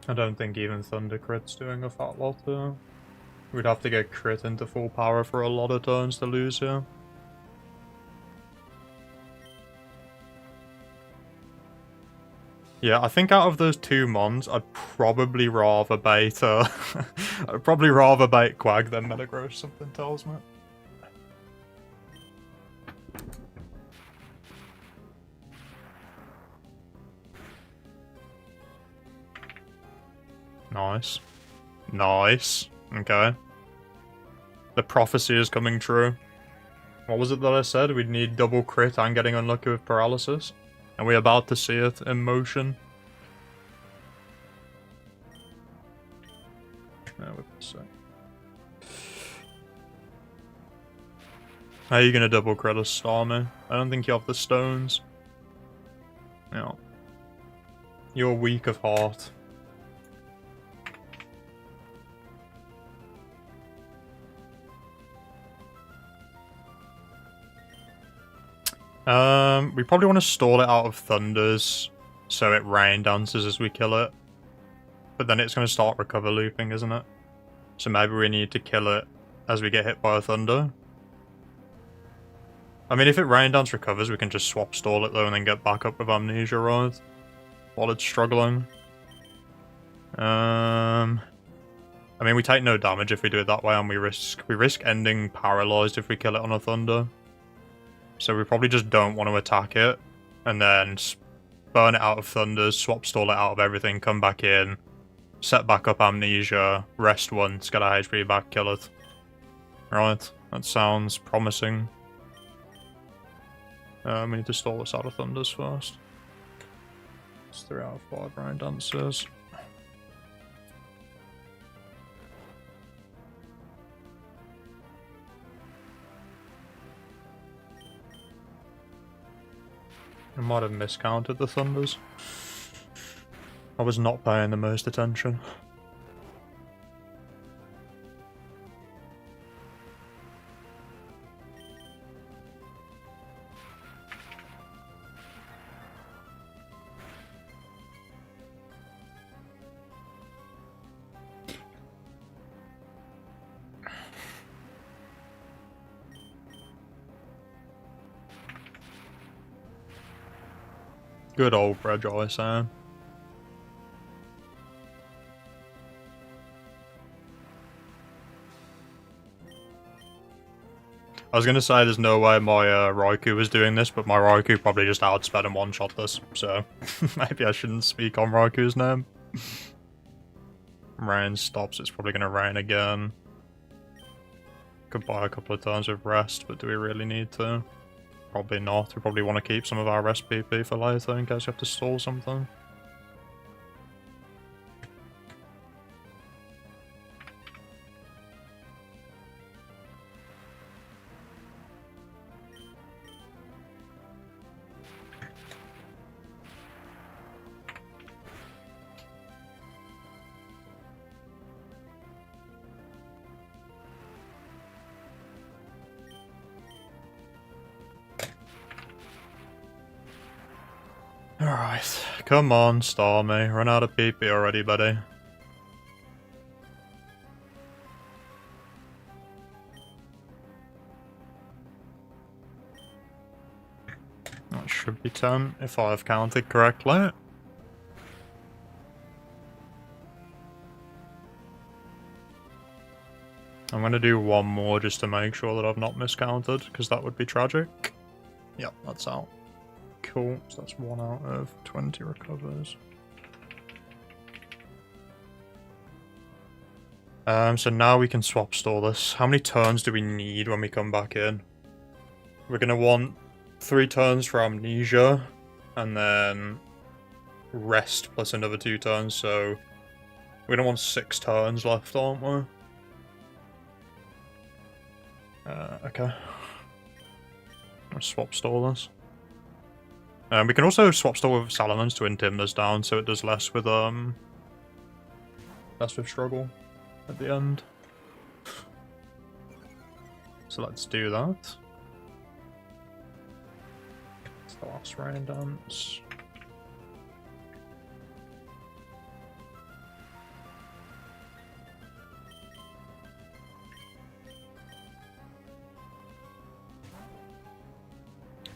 I don't think even Thunder Crit's doing a fat lot though. We'd have to get crit into full power for a lot of turns to lose here. Yeah, I think out of those two mons, I'd probably rather bait I'd probably rather bait Quag than Metagross, something tells me. Nice. Nice. Okay. The prophecy is coming true. What was it that I said? We'd need double crit and getting unlucky with paralysis. And we're about to see it in motion. How are you gonna double crit a Starmie? I don't think you have the stones. Yeah. You're weak of heart. We probably want to stall it out of Thunders so it rain dances as we kill it. But then it's going to start recover looping, isn't it? So maybe we need to kill it as we get hit by a Thunder. I mean, if it rain dance recovers, we can just swap stall it though and then get back up with Amnesia, right? While it's struggling. I mean, we take no damage if we do it that way, and we risk ending paralyzed if we kill it on a Thunder. So we probably just don't want to attack it, and then burn it out of Thunders, swap stall it out of everything, come back in, set back up Amnesia, rest once, get our HP back, kill it. Right, that sounds promising. We need to stall this out of Thunders first. It's 3 out of 5 round dancers. I might have miscounted the Thunders. I was not paying the most attention. Good old Fragile Sam. I was gonna say there's no way my Raikou was doing this, but my Raikou probably just outsped and one-shot this, so maybe I shouldn't speak on Raikou's name. Rain stops, it's probably gonna rain again. Could buy a couple of turns of rest, but do we really need to? Probably not. We probably want to keep some of our rest PP for later in case we have to stall something. Alright, come on, Starmie. Run out of PP already, buddy. That should be 10 if I've counted correctly. I'm gonna do one more just to make sure that I've not miscounted, because that would be tragic. Yep, that's out. Cool, so that's 1 out of 20 recovers. So now we can swap stall this. How many turns do we need when we come back in? We're gonna want 3 turns for Amnesia, and then rest plus another 2 turns, so we're gonna want 6 turns left, aren't we? Okay. Let's swap stall this. We can also swap stall with Salamence to intim this down, so it does less with struggle at the end. So let's do that. It's the last rain dance.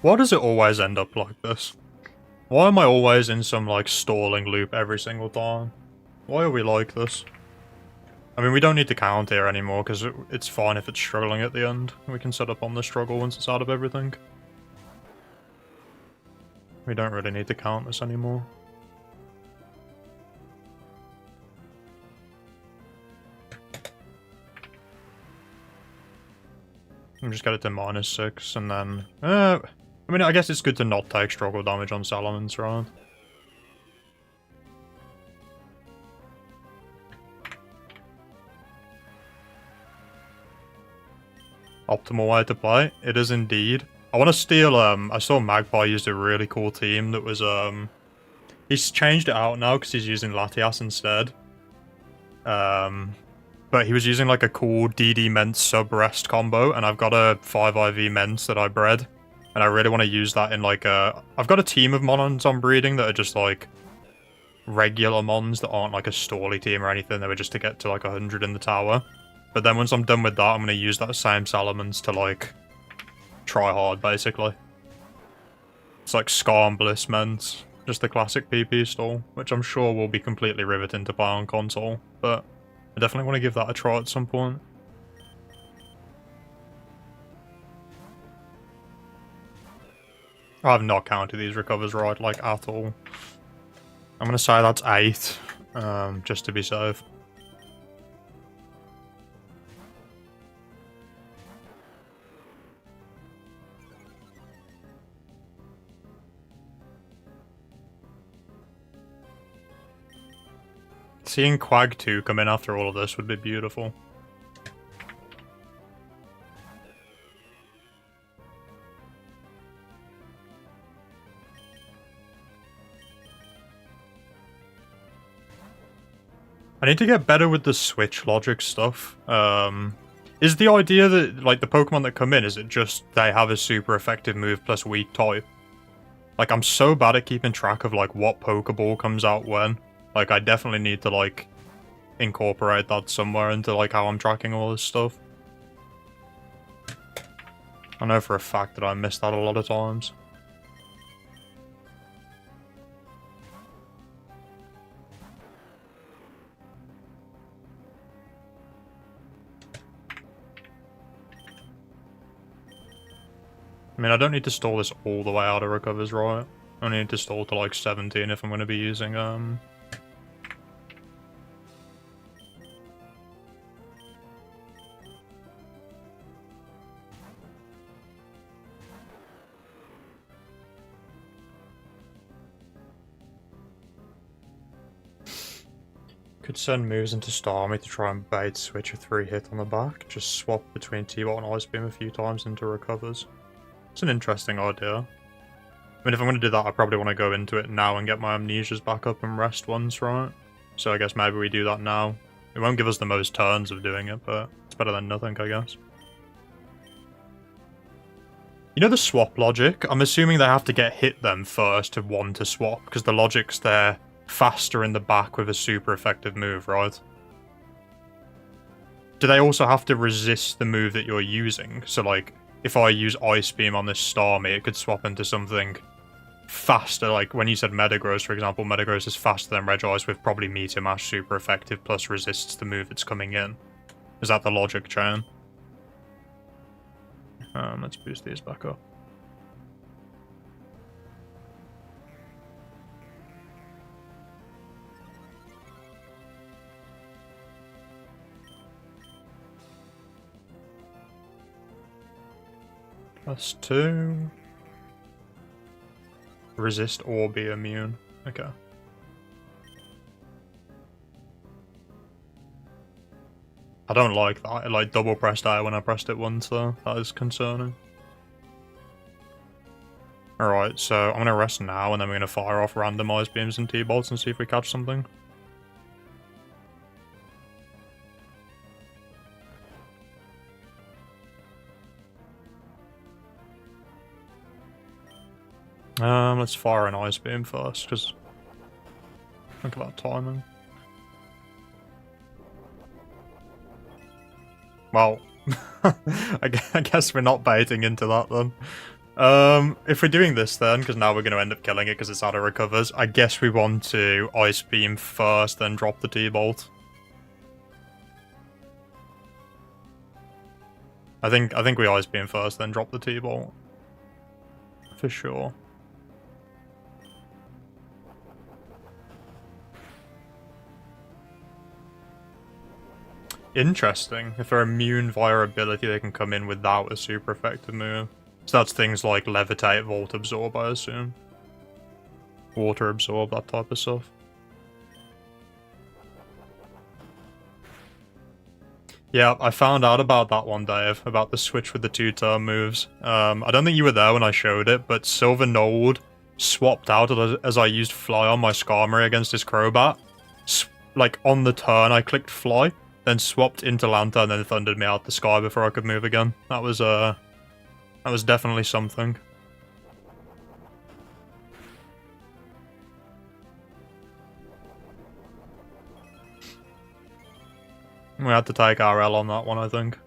Why does it always end up like this? Why am I always in some, like, stalling loop every single time? Why are we like this? I mean, we don't need to count here anymore, because it's fine if it's struggling at the end. We can set up on the struggle once it's out of everything. We don't really need to count this anymore. I'm just get it to -6, and then... I mean, I guess it's good to not take struggle damage on Salamence, right? Optimal way to play. It is indeed. I want to steal, I saw Magpie used a really cool team that was, he's changed it out now because he's using Latias instead. But he was using like a cool DD Mence sub-rest combo, and I've got a 5 IV Mence that I bred. And I really want to use that in like a... I've got a team of Monons I'm breeding that are just like regular Mons that aren't like a stally team or anything. They were just to get to like 100 in the tower. But then once I'm done with that, I'm going to use that same Salamence to, like, try hard, basically. It's like Scar and Bliss Mence. Just the classic PP stall, which I'm sure will be completely riveting to play on console. But I definitely want to give that a try at some point. I have not counted these recovers right, like, at all. I'm going to say that's 8, just to be safe. Seeing Quag 2 come in after all of this would be beautiful. I need to get better with the switch logic stuff. Is the idea that, like, the Pokemon that come in, is it just they have a super effective move plus weak type? Like, I'm so bad at keeping track of, like, what Pokeball comes out when. Like, I definitely need to, like, incorporate that somewhere into, like, how I'm tracking all this stuff. I know for a fact that I missed that a lot of times. I mean, I don't need to stall this all the way out of recovers, right? I only need to stall to, like, 17 if I'm going to be using, Could send moves into Starmie to try and bait switch a 3-hit on the back. Just swap between T-Bot and Ice Beam a few times into recovers. It's an interesting idea. I mean, if I'm going to do that, I probably want to go into it now and get my amnesias back up and rest once, right? So I guess maybe we do that now. It won't give us the most turns of doing it, but it's better than nothing, I guess. You know the swap logic? I'm assuming they have to get hit them first to want to swap, because the logic's there faster in the back with a super effective move, right? Do they also have to resist the move that you're using? So, like, if I use Ice Beam on this Starmie, it could swap into something faster. Like, when you said Metagross, for example, Metagross is faster than Regice with probably Meteor Mash super effective, plus resists the move that's coming in. Is that the logic chain? Let's boost these back up. +2. Resist or be immune. Okay. I don't like that. It like double pressed A when I pressed it once though. That is concerning. Alright, so I'm gonna rest now and then we're gonna fire off randomized beams and T-bolts and see if we catch something. Let's fire an Ice Beam first, because think about timing. Well, I guess we're not baiting into that then. If we're doing this then, because now we're going to end up killing it because it's auto recovers, I guess we want to Ice Beam first, then drop the T-Bolt. I think we Ice Beam first, then drop the T-Bolt. For sure. Interesting. If they're immune via ability, they can come in without a super effective move. So that's things like Levitate, Volt Absorb, I assume. Water Absorb, that type of stuff. Yeah, I found out about that one, Dave, about the switch with the 2-turn moves. I don't think you were there when I showed it, but Silver Nold swapped out as I used Fly on my Skarmory against his Crobat. Like, on the turn, I clicked Fly, then swapped into Lantern, and then thundered me out the sky before I could move again. That was definitely something. We had to take RL on that one, I think.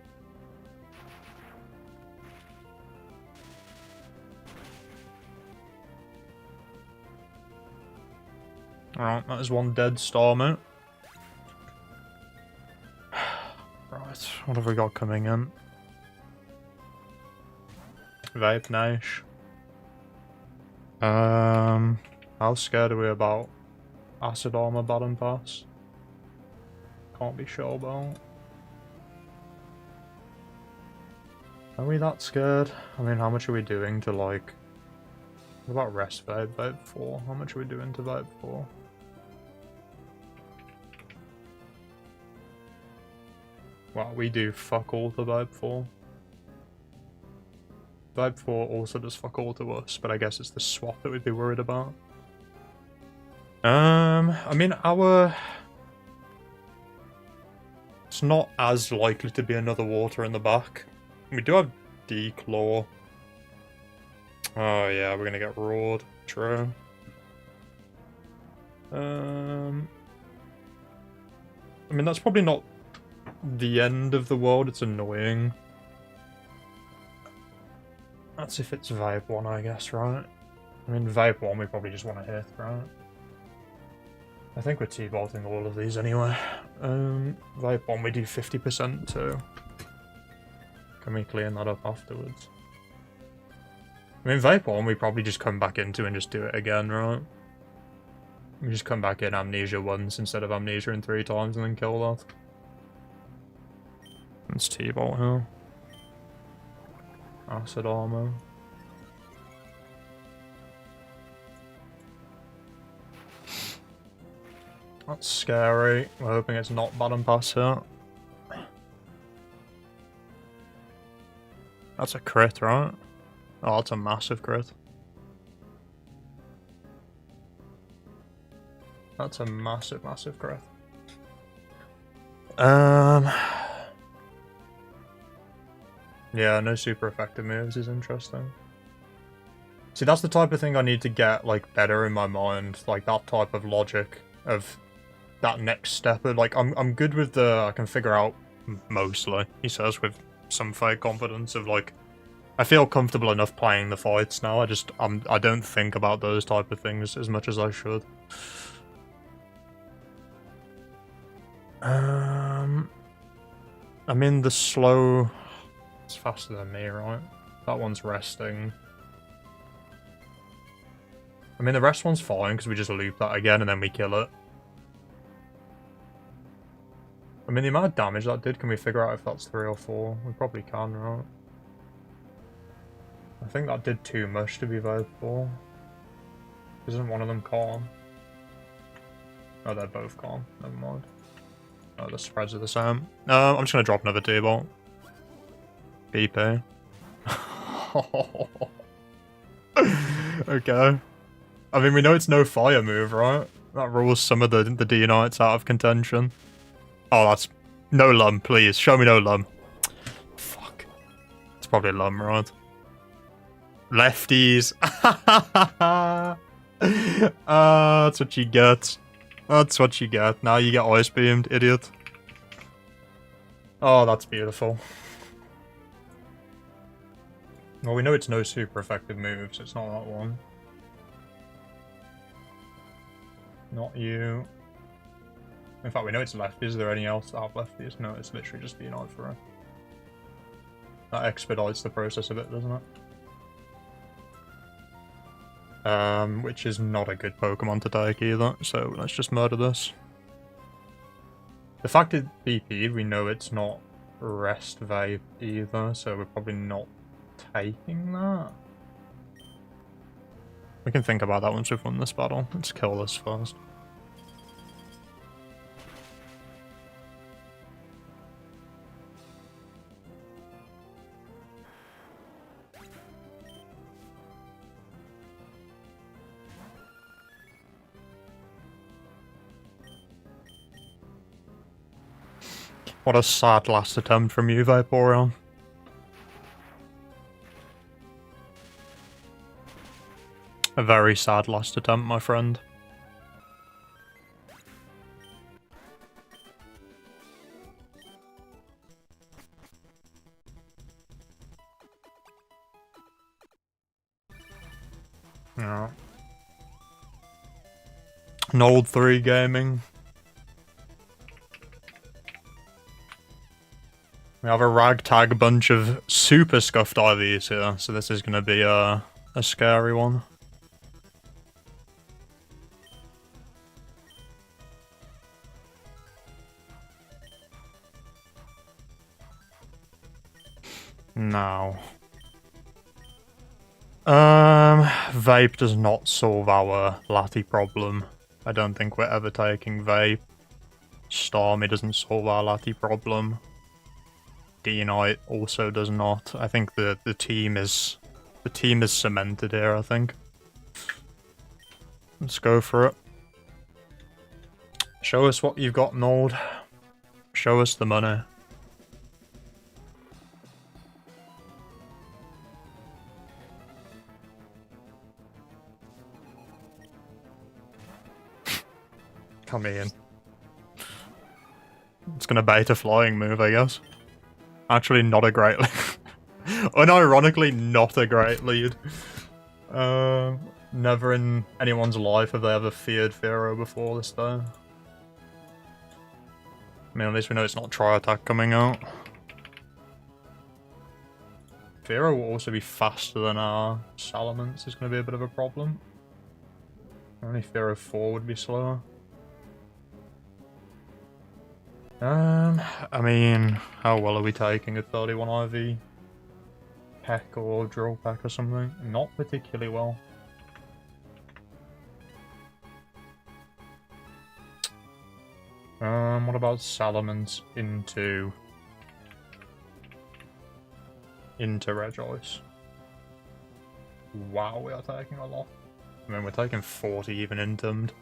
Alright, that is one dead Starmie. Right, what have we got coming in? Vape Nash. How scared are we about Acid Armor Baton Pass? Can't be sure about. Are we that scared? I mean, how much are we doing to, like... What about Rest Vape? Vape 4? How much are we doing to Vape 4? Well, we do fuck all to Vape 4. Vibe 4 also does fuck all to us, but I guess it's the swap that we'd be worried about. I mean, it's not as likely to be another water in the back. We do have Declaw. Oh yeah, we're gonna get roared. True. I mean, that's probably not the end of the world. It's annoying. That's if it's Vibe 1, I guess, right? I mean, Vibe 1 we probably just want to hit, right? I think we're T-bolting all of these anyway. Vibe 1 we do 50% too. Can we clean that up afterwards? I mean, Vibe 1 we probably just come back into and just do it again, right? We just come back in Amnesia once instead of Amnesia in 3 times and then kill that. It's T-bolt here. Acid Armor. That's scary. We're hoping it's not Baton Pass here. That's a crit, right? Oh, that's a massive crit. That's a massive, massive crit. Yeah, no super effective moves is interesting. See, that's the type of thing I need to get, like, better in my mind. Like, that type of logic of that next step. Like, I'm good with the... I can figure out, mostly, he says, with some fake confidence of, like... I feel comfortable enough playing the fights now. I don't think about those type of things as much as I should. I mean, the slow... It's faster than me, right? That one's resting. I mean, the rest one's fine, because we just loop that again, and then we kill it. I mean, the amount of damage that did, can we figure out if that's 3 or 4? We probably can, right? I think that did too much to be Vibe 4. Isn't one of them calm? Oh, they're both calm. Never mind. Oh, the spreads are the same. I'm just going to drop another T-bolt. BP. Okay. I mean, we know it's no fire move, right? That rules some of the D-Knights out of contention. Oh, that's... No Lum, please. Show me no Lum. Fuck. It's probably Lum, right? Lefties. That's what you get. That's what you get. Now you get Ice Beamed, idiot. Oh, that's beautiful. Well, we know it's no super effective move, so it's not that one. Not you. In fact, we know it's lefty. Is there anything else that have lefties? No, it's literally just being out for it. That expedites the process a bit, doesn't it? Which is not a good Pokemon to take either, so let's just murder this. The fact it BP'd, we know it's not Rest Vape either, so we're probably not taking that. We can think about that once we've won this battle. Let's kill this first. What a sad last attempt from you, Vaporeon. A very sad last attempt, my friend. Yeah. Nold 3 Gaming. We have a ragtag bunch of super scuffed IVs here, so this is going to be a scary one. Now. Vape does not solve our Lati problem. I don't think we're ever taking Vape. Starmie doesn't solve our Lati problem. D-Knight also does not. I think the team is cemented here, I think. Let's go for it. Show us what you've got, Nold. Show us the money. Come in. It's gonna bait a flying move, I guess. Actually, not a great lead. Unironically, not a great lead. Never in anyone's life have they ever feared Fearow before this, though. I mean, at least we know it's not Tri-Attack coming out. Fearow will also be faster than our Salamence, is going to be a bit of a problem. Only Fearow 4 would be slower. I mean, how well are we taking a 31 IV? Peck or Drill Peck or something? Not particularly well. What about Salamence into Regice? Wow, we are taking a lot. I mean, we're taking 40 even intomed.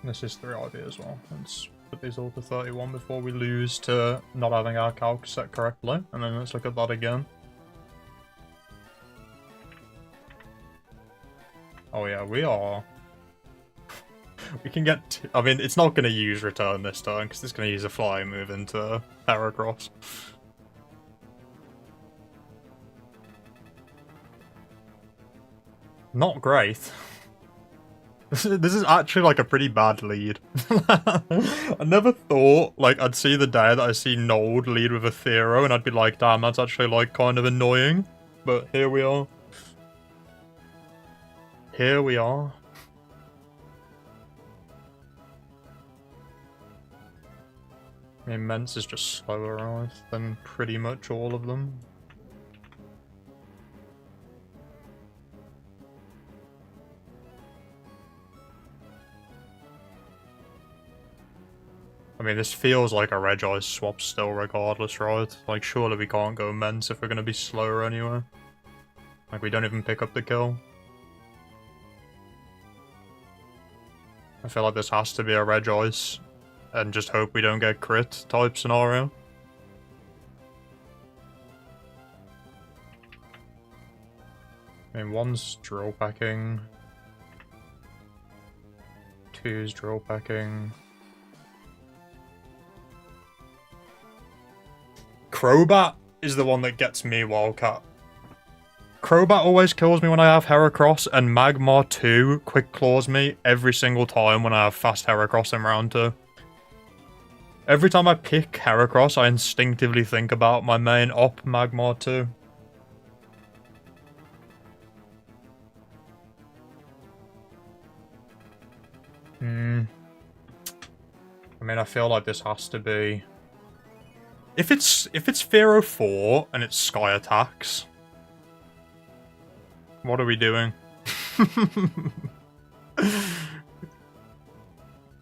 This is 3 IV as well. Let's put these all to 31 before we lose to not having our calc set correctly. And then let's look at that again. Oh yeah, we are. We can get... I mean, it's not going to use Return this turn, because it's going to use a flying move into Heracross. Not great. This is actually like a pretty bad lead. I never thought like I'd see the day that I see Nold lead with a Fearow and I'd be like, damn, that's actually like kind of annoying. But here we are. Here we are. Immense is just slower, right, than pretty much all of them. I mean, this feels like a Regice swap still regardless, right? Like, surely we can't go Immense if we're going to be slower anyway. Like, we don't even pick up the kill. I feel like this has to be a Regice, and just hope we don't get crit type scenario. I mean, 1's drill packing. 2's drill packing. Crobat is the one that gets me, Wildcat. Crobat always kills me when I have Heracross, and Magmar 2 quick claws me every single time when I have fast Heracross in round 2. Every time I pick Heracross, I instinctively think about my main op, Magmar 2. I mean, I feel like this has to be... If it's Fearow 4 and it's Sky Attacks... What are we doing?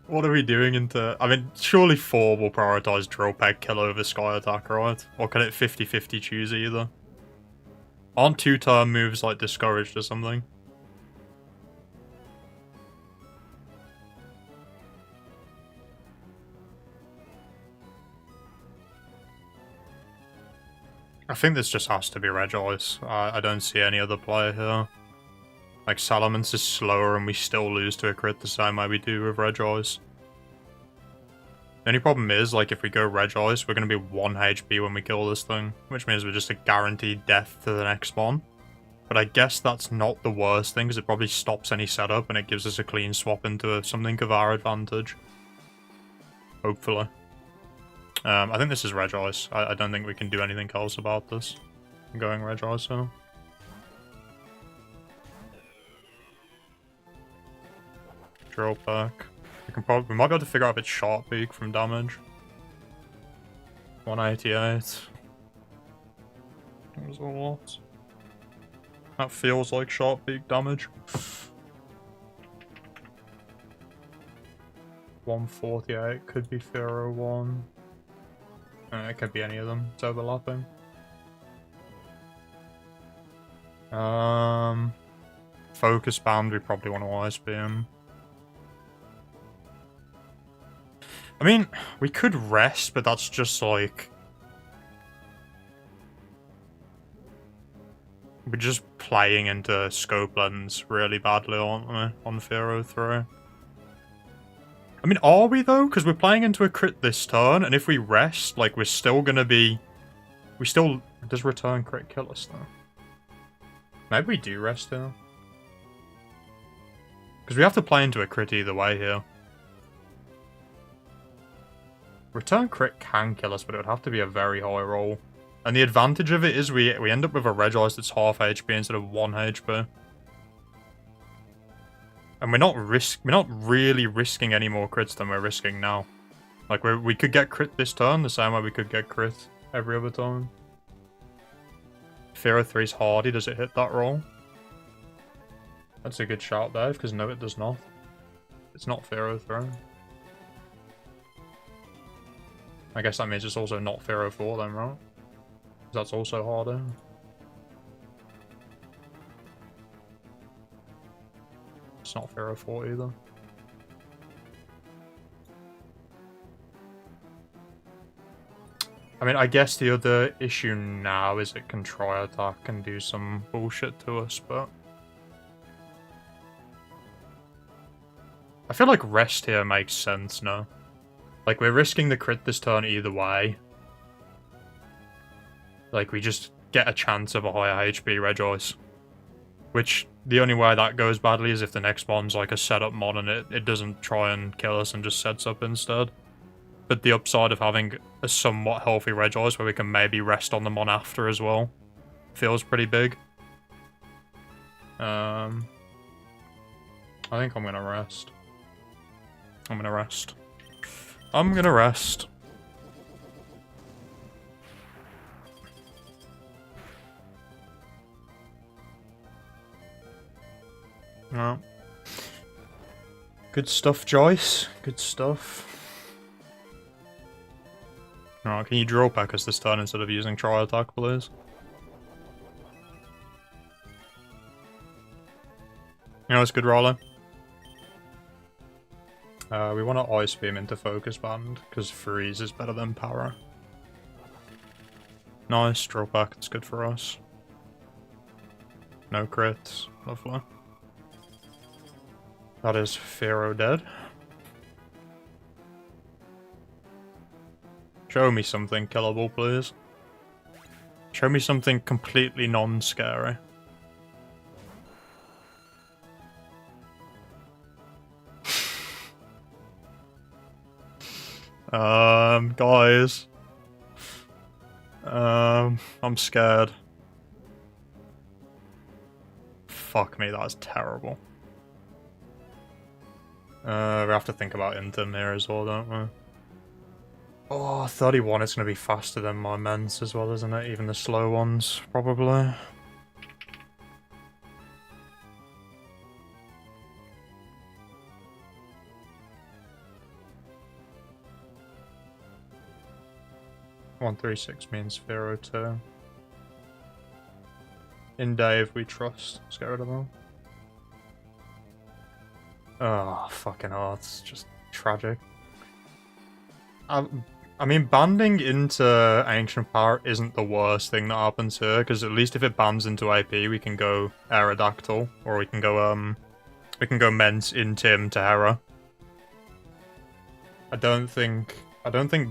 What are we doing into... I mean, surely 4 will prioritize Drill Peck kill over Sky Attack, right? Or can it 50-50 choose either? Aren't 2-turn moves, like, discouraged or something? I think this just has to be Regice. I don't see any other player here. Like, Salamence is slower and we still lose to a crit the same way we do with Regice. The only problem is, like, if we go Regice, we're going to be 1 HP when we kill this thing. Which means we're just a guaranteed death to the next one. But I guess that's not the worst thing, because it probably stops any setup and it gives us a clean swap into something of our advantage. Hopefully. I think this is Regice. I don't think we can do anything else about this. I'm going Regice now. Drill Peck. We might be able to figure out if it's Sharp Beak from damage. 188. That was a lot. That feels like Sharp Beak damage. 148 could be Fearow 1. It could be any of them. It's overlapping. Focus Band, we probably want to Ice Beam. I mean, we could rest, but that's just like... We're just playing into Scope Lens really badly, aren't we? On Fearow 3. I mean, are we though? Because we're playing into a crit this turn, and if we rest, like, we're still gonna be... We still... Does return crit kill us though? Maybe we do rest here. Because we have to play into a crit either way here. Return crit can kill us, but it would have to be a very high roll. And the advantage of it is we end up with a Regice that's half HP instead of 1 HP. And we're not really risking any more crits than we're risking now. Like, we could get crit this turn the same way we could get crit every other time. Fearow 3's hardy, does it hit that roll? That's a good shout there, because no, it does not. It's not Fearow 3. I guess that means it's also not Fearow 4 then, right? Because that's also harder. It's not Fearow 4 either. I mean, I guess the other issue now is it can try attack and do some bullshit to us, but... I feel like rest here makes sense now. Like, we're risking the crit this turn either way. Like, we just get a chance of a higher HP Regice. Which, the only way that goes badly is if the next one's like a setup mod and it doesn't try and kill us and just sets up instead. But the upside of having a somewhat healthy Regice where we can maybe rest on them on after as well feels pretty big. I think I'm gonna rest. I'm gonna rest. Oh. Good stuff, Joyce. Good stuff. Oh, can you Drill Peck us this turn instead of using Try Attack, please? You know, it's good rolling. We want to Ice Beam into Focus Band, because Freeze is better than Power. Nice, Drill Peck, it's good for us. No crits, lovely. That is Fearow dead. Show me something killable, please. Show me something completely non-scary. Guys. I'm scared. Fuck me, that's terrible. We have to think about Intim here as well, don't we? Oh, 31 is going to be faster than my Ments as well, isn't it? Even the slow ones, probably. One 3-6 means 0-2. In Dave, we trust. Let's get rid of them. Oh, fucking hell, it's just tragic. I mean, banding into Ancient Power isn't the worst thing that happens here, because at least if it bands into AP, we can go Aerodactyl, or we can go Ment in Tim to Hera. I don't think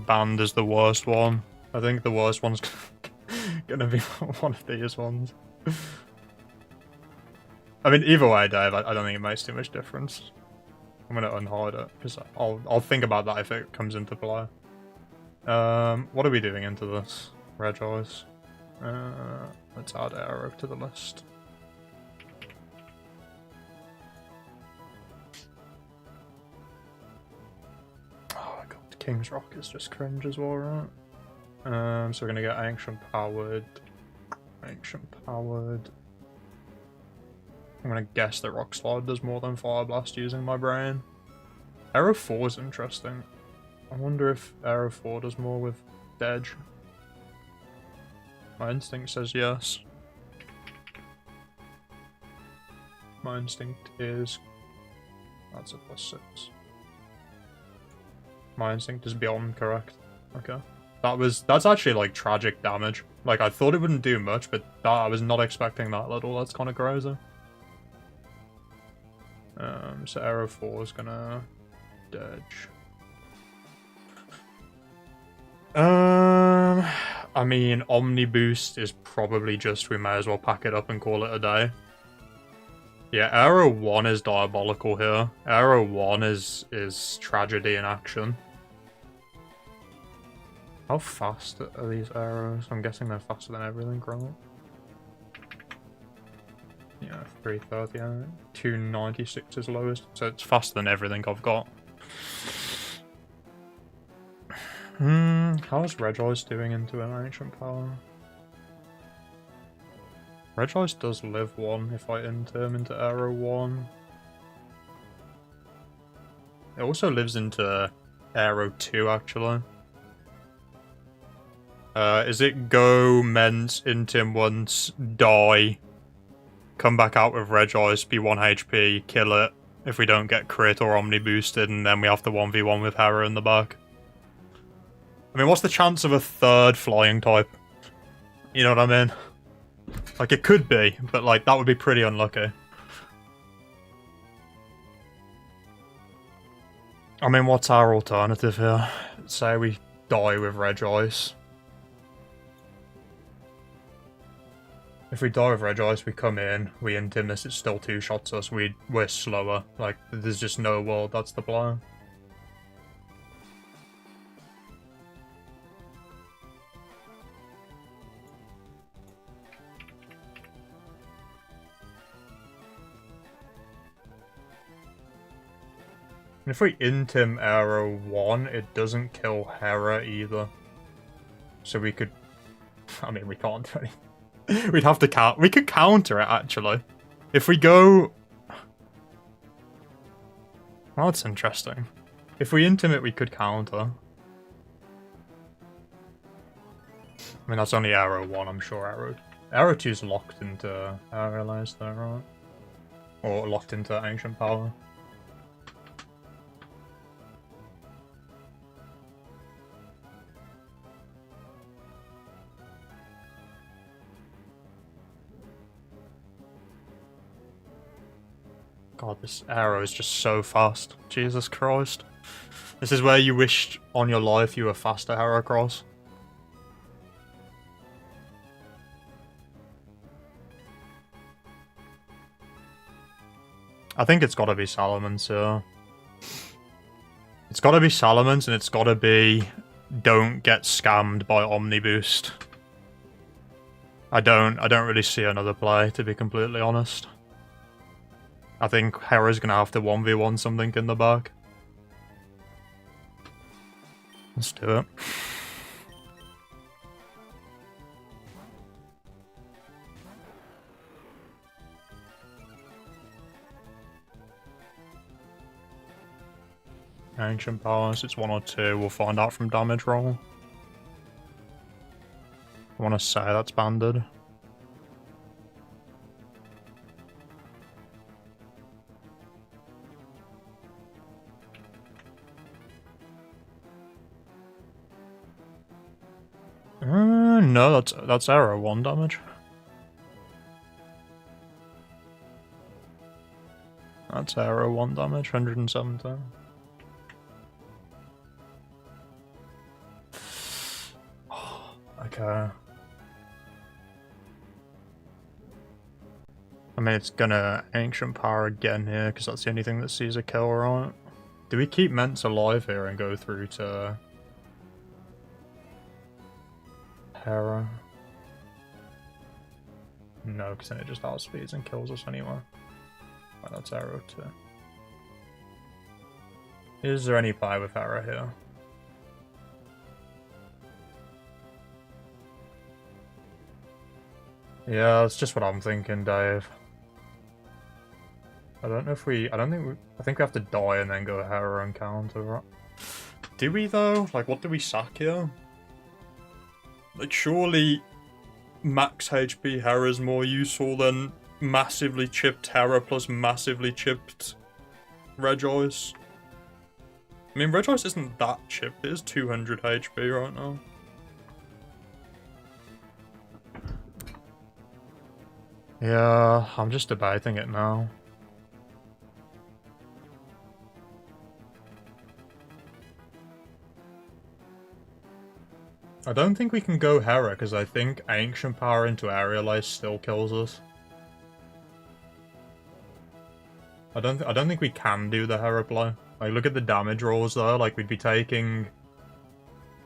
band is the worst one. I think the worst one's gonna be one of these ones. I mean, either way, Dave, I don't think it makes too much difference. I'm gonna unhide it, because I'll think about that if it comes into play. What are we doing into this? Regice. Let's add Arrow to the list. Oh my god, King's Rock is just cringe as well, right? So we're gonna get Ancient Powered. Ancient Powered. I'm gonna guess that Rock Slide does more than Fire Blast using my brain. Arrow 4 is interesting. I wonder if Arrow 4 does more with Edge. My instinct says yes. My instinct is... That's a +6. My instinct is beyond correct. Okay. That's actually like tragic damage. Like, I thought it wouldn't do much, but I was not expecting that little. That's kind of crazy. So Arrow 4 is gonna Edge. I mean, Omni Boost is probably just, we may as well pack it up and call it a day. Yeah, Arrow 1 is diabolical here. Arrow 1 is tragedy in action. How fast are these arrows? I'm guessing they're faster than everything, right? Yeah, 330, 296 is lowest, so it's faster than everything I've got. How's Regice doing into an Ancient Power? Regice does live 1 if I enter him into Arrow 1. It also lives into Arrow 2, actually. Is it go, Ment, int him once, die, come back out with Regice, be 1 HP, kill it if we don't get crit or Omni boosted, and then we have to 1v1 with Hera in the back? I mean, what's the chance of a third flying type? You know what I mean? Like, it could be, but like, that would be pretty unlucky. I mean, what's our alternative here? Say we die with Regice. If we die with Regice, we come in, we int him, this, it still 2-shots us, we're slower. Like, there's just no world, that's the plan. And if we int him Arrow 1, it doesn't kill Hera either. So we could... I mean, we can't do anything. We'd have to count. We could counter it, actually. If we go... Well, that's interesting. If we int him it, we could counter. I mean, that's only Arrow 1, I'm sure. Arrow 2 is locked into Paralyze though, right? Or locked into Ancient Power. God, this arrow is just so fast. Jesus Christ. This is where you wished on your life you were faster, Heracross. I think it's gotta be Salamence, yeah. It's gotta be Salamence, and it's gotta be don't get scammed by Omniboost. I don't really see another play, to be completely honest. I think Hera's gonna have to 1v1 something in the back. Let's do it. Ancient powers, it's 1 or 2, we'll find out from damage roll. I want to say that's banded. No, that's arrow 1 damage. That's arrow 1 damage, 117. Okay. I mean, it's gonna Ancient Power again here, because that's the only thing that sees a kill, right? Do we keep Ments alive here and go through to Hera? No, because then it just outspeeds and kills us anyway. Right, that's arrow 2. Is there any play with Hera here? Yeah, that's just what I'm thinking, Dave. I don't know if we... I think we have to die and then go Hera and counter, right? Do we, though? Like, what do we sack here? Like, surely max HP Hera is more useful than massively chipped Hera plus massively chipped Rejoice. I mean, Rejoice isn't that chipped. It is 200 HP right now. Yeah, I'm just debating it now. I don't think we can go Hera, because I think Ancient Power into Aerialize still kills us. I don't think we can do the Hera play. Like, look at the damage rolls though, like we'd be taking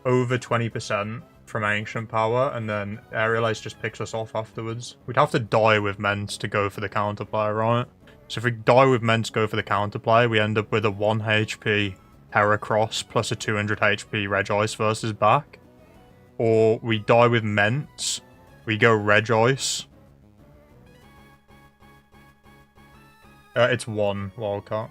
over 20% from Ancient Power, and then Aerialize just picks us off afterwards. We'd have to die with Ments to go for the counterplay, right? So if we die with Ments, go for the counterplay, we end up with a 1 HP Hera Cross plus a 200 HP Rejoice versus back. Or we die with Ments, we go Rejoice. It's 1 wildcard.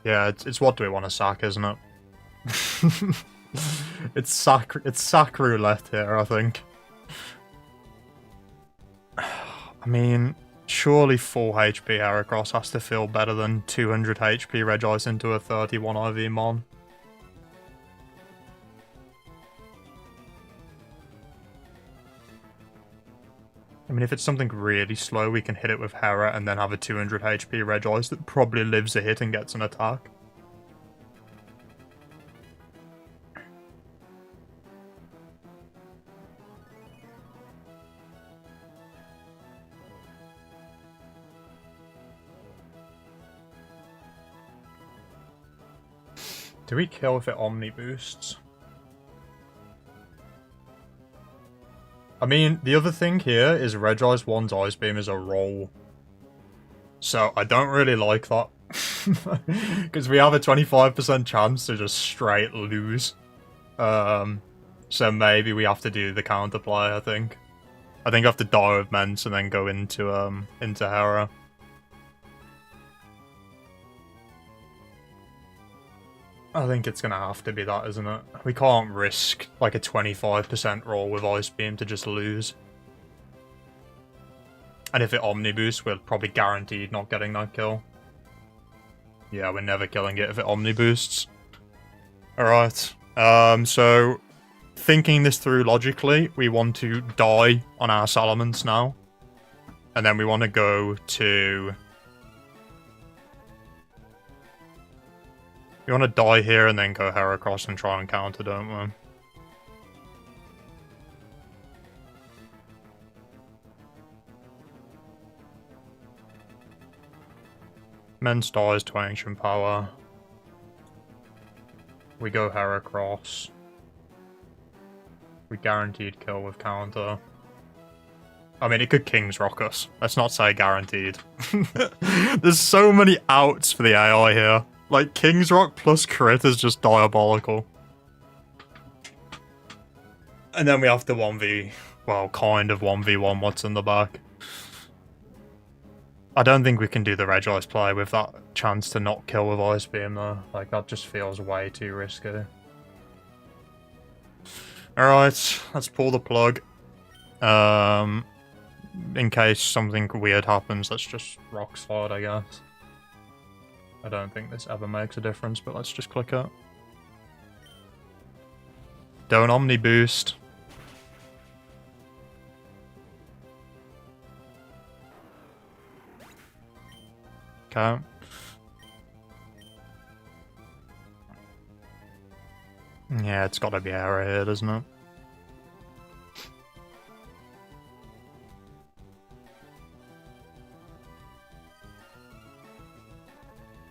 Yeah, it's what do we want to sack, isn't it? It's sack roulette here, I think. I mean, surely 4 HP Heracross has to feel better than 200 HP Rejoice into a 31 IV Mon. I mean, if it's something really slow, we can hit it with Hera and then have a 200 HP Rejoice that probably lives a hit and gets an attack. Do we kill if it Omni boosts? I mean, the other thing here is Rejoice 1's Ice Beam is a roll. So I don't really like that. Because we have a 25% chance to just straight lose. So maybe we have to do the counterplay, I think. I think I have to die with Ments and then go into Hera. I think it's gonna have to be that, isn't it? We can't risk like a 25% roll with Ice Beam to just lose. And if it Omni boosts, we're probably guaranteed not getting that kill. Yeah, we're never killing it if it Omni boosts. Alright. So thinking this through logically, we want to die on our Salamence now. And then we want to go to You want to die here and then go Heracross and try and counter, don't we? Mence dies to Ancient Power. We go Heracross. We guaranteed kill with counter. I mean, it could King's Rock us. Let's not say guaranteed. There's so many outs for the AI here. Like, King's Rock plus crit is just diabolical. And then we have to 1v... well, kind of 1v1 what's in the back. I don't think we can do the Regice play with that chance to not kill with Ice Beam, though. Like, that just feels way too risky. Alright, let's pull the plug. In case something weird happens, let's just Rock Slide, I guess. I don't think this ever makes a difference, but let's just click it. Don't Omni Boost. Okay. Yeah, it's gotta be Arrowhead, isn't it?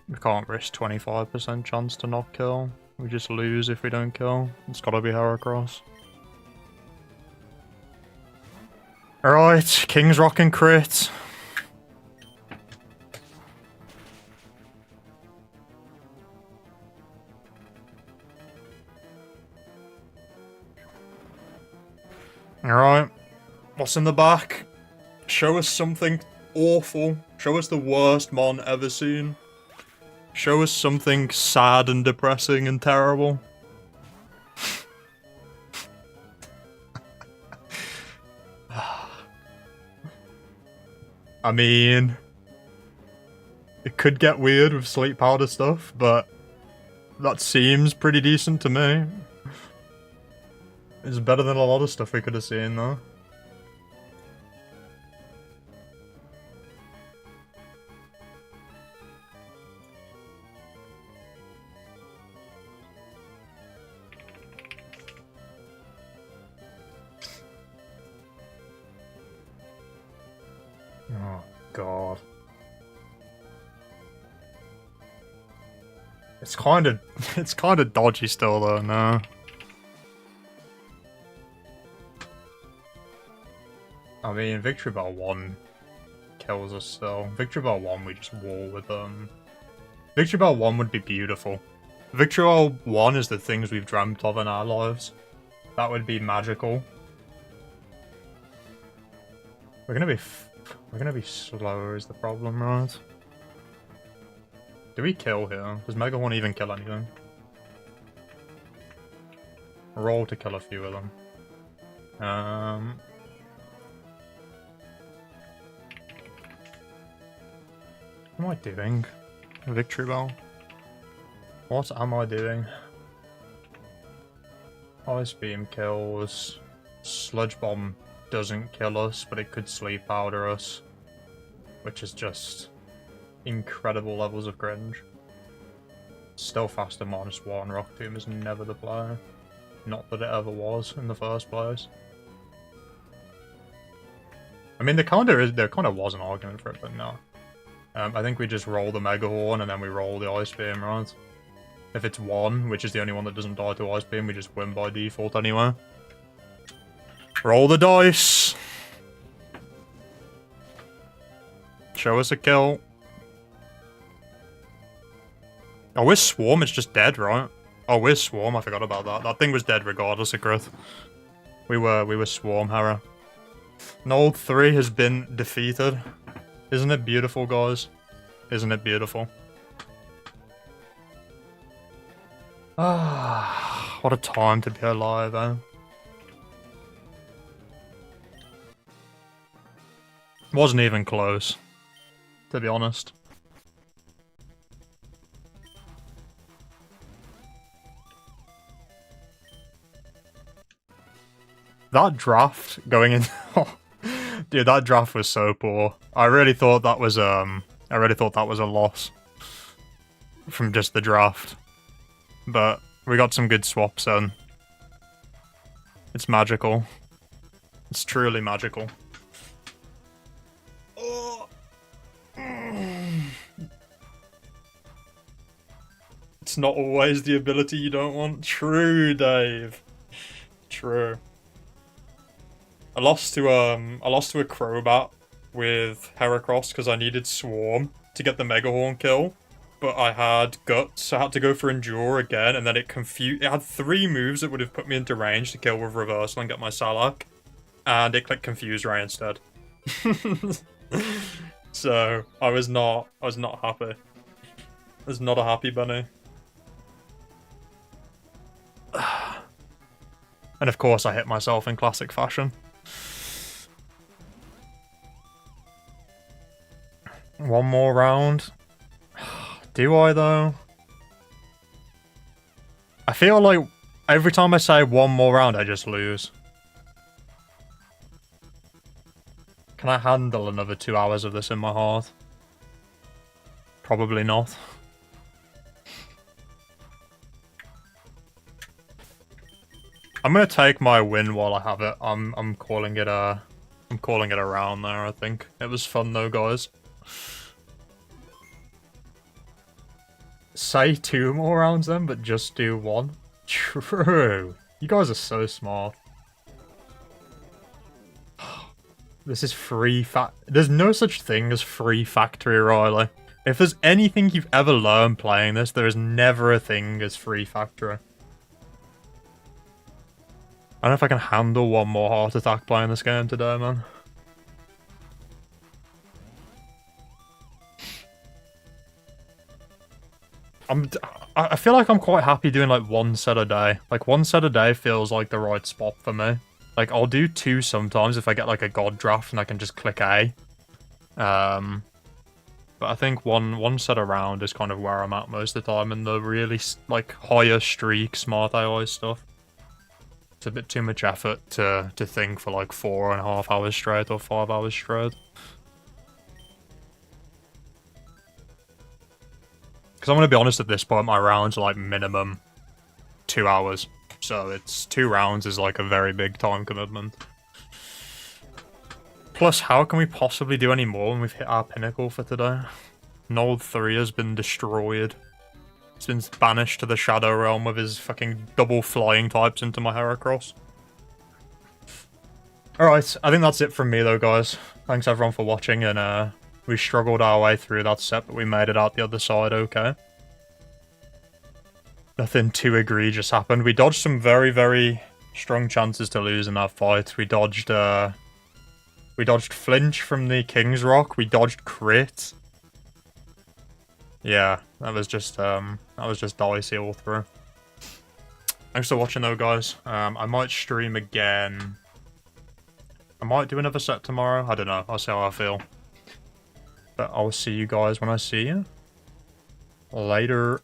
We can't risk 25% chance to not kill. We just lose if we don't kill. It's gotta be Heracross. Alright, King's Rock and crit. Alright, what's in the back? Show us something awful. Show us the worst mon ever seen. Show us something sad and depressing and terrible. I mean, it could get weird with sleep powder stuff, but that seems pretty decent to me. It's better than a lot of stuff we could have seen, though. Oh, God. It's kind of dodgy still, though, no. I mean, Victory Bell 1 kills us still. Victory Bell 1 we just wall with them. Victory Bell 1 would be beautiful. Victory Bell 1 is the things we've dreamt of in our lives. That would be magical. We're gonna be slower is the problem, right? Do we kill here? Does Mega Horn even kill anything? Roll to kill a few of them. What am I doing? Victory Bell? What am I doing? Ice Beam kills. Sludge Bomb doesn't kill us, but it could Sleep Powder us. Which is just incredible levels of cringe. Still faster -1. Rock Tomb is never the play. Not that it ever was in the first place. I mean, there kind of was an argument for it, but no. I think we just roll the Mega Horn and then we roll the Ice Beam, right? If it's 1, which is the only one that doesn't die to Ice Beam, we just win by default anyway. Roll the dice! Show us a kill. Oh, we're Swarm, it's just dead, right? Oh, we're Swarm, I forgot about that. That thing was dead regardless of crit. We were Swarm, Hera. Node 3 has been defeated. Isn't it beautiful, guys? Isn't it beautiful? Ah, what a time to be alive, eh? Wasn't even close, to be honest. That draft going in... Dude, that draft was so poor. I really thought that was a loss from just the draft. but we got some good swaps in. It's magical. It's truly magical. Oh. It's not always the ability you don't want. True, Dave. True. I lost to a Crobat with Heracross because I needed Swarm to get the Mega Horn kill, but I had Guts, so I had to go for Endure again, and then it had 3 moves that would have put me into range to kill with Reversal and get my Salak, and it clicked Confuse Ray instead. So I was not happy. I was not a happy bunny. And of course I hit myself in classic fashion. One more round. Do I, though? I feel like every time I say one more round, I just lose. Can I handle another 2 hours of this in my heart? Probably not. I'm gonna take my win while I have it. I'm calling it a round there, I think. It was fun though, guys. Say 2 more rounds then, but just do 1. True. You guys are so smart. This is free There's no such thing as free factory, Riley. If there's anything you've ever learned playing this, there is never a thing as free factory. I don't know if I can handle one more heart attack playing this game today, man. I feel like I'm quite happy doing like 1 set a day. Like 1 set a day feels like the right spot for me. Like I'll do 2 sometimes if I get like a god draft and I can just click A. But I think one set around is kind of where I'm at most of the time in the really like higher streak smart AI stuff. It's a bit too much effort to think for like 4.5 hours straight or 5 hours straight. Because I'm going to be honest, at this point, my rounds are like minimum 2 hours. So it's 2 rounds is like a very big time commitment. Plus, how can we possibly do any more when we've hit our pinnacle for today? Nold 3 has been destroyed. He's been banished to the Shadow Realm with his fucking double flying types into my Heracross. Alright, I think that's it from me though, guys. Thanks everyone for watching, and we struggled our way through that set, but we made it out the other side okay. Nothing too egregious happened. We dodged some very, very strong chances to lose in that fight. We dodged flinch from the King's Rock. We dodged crit. Yeah, that was just dicey all through. Thanks for watching though, guys. I might stream again. I might do another set tomorrow. I don't know. I'll see how I feel. But I'll see you guys when I see you. Later.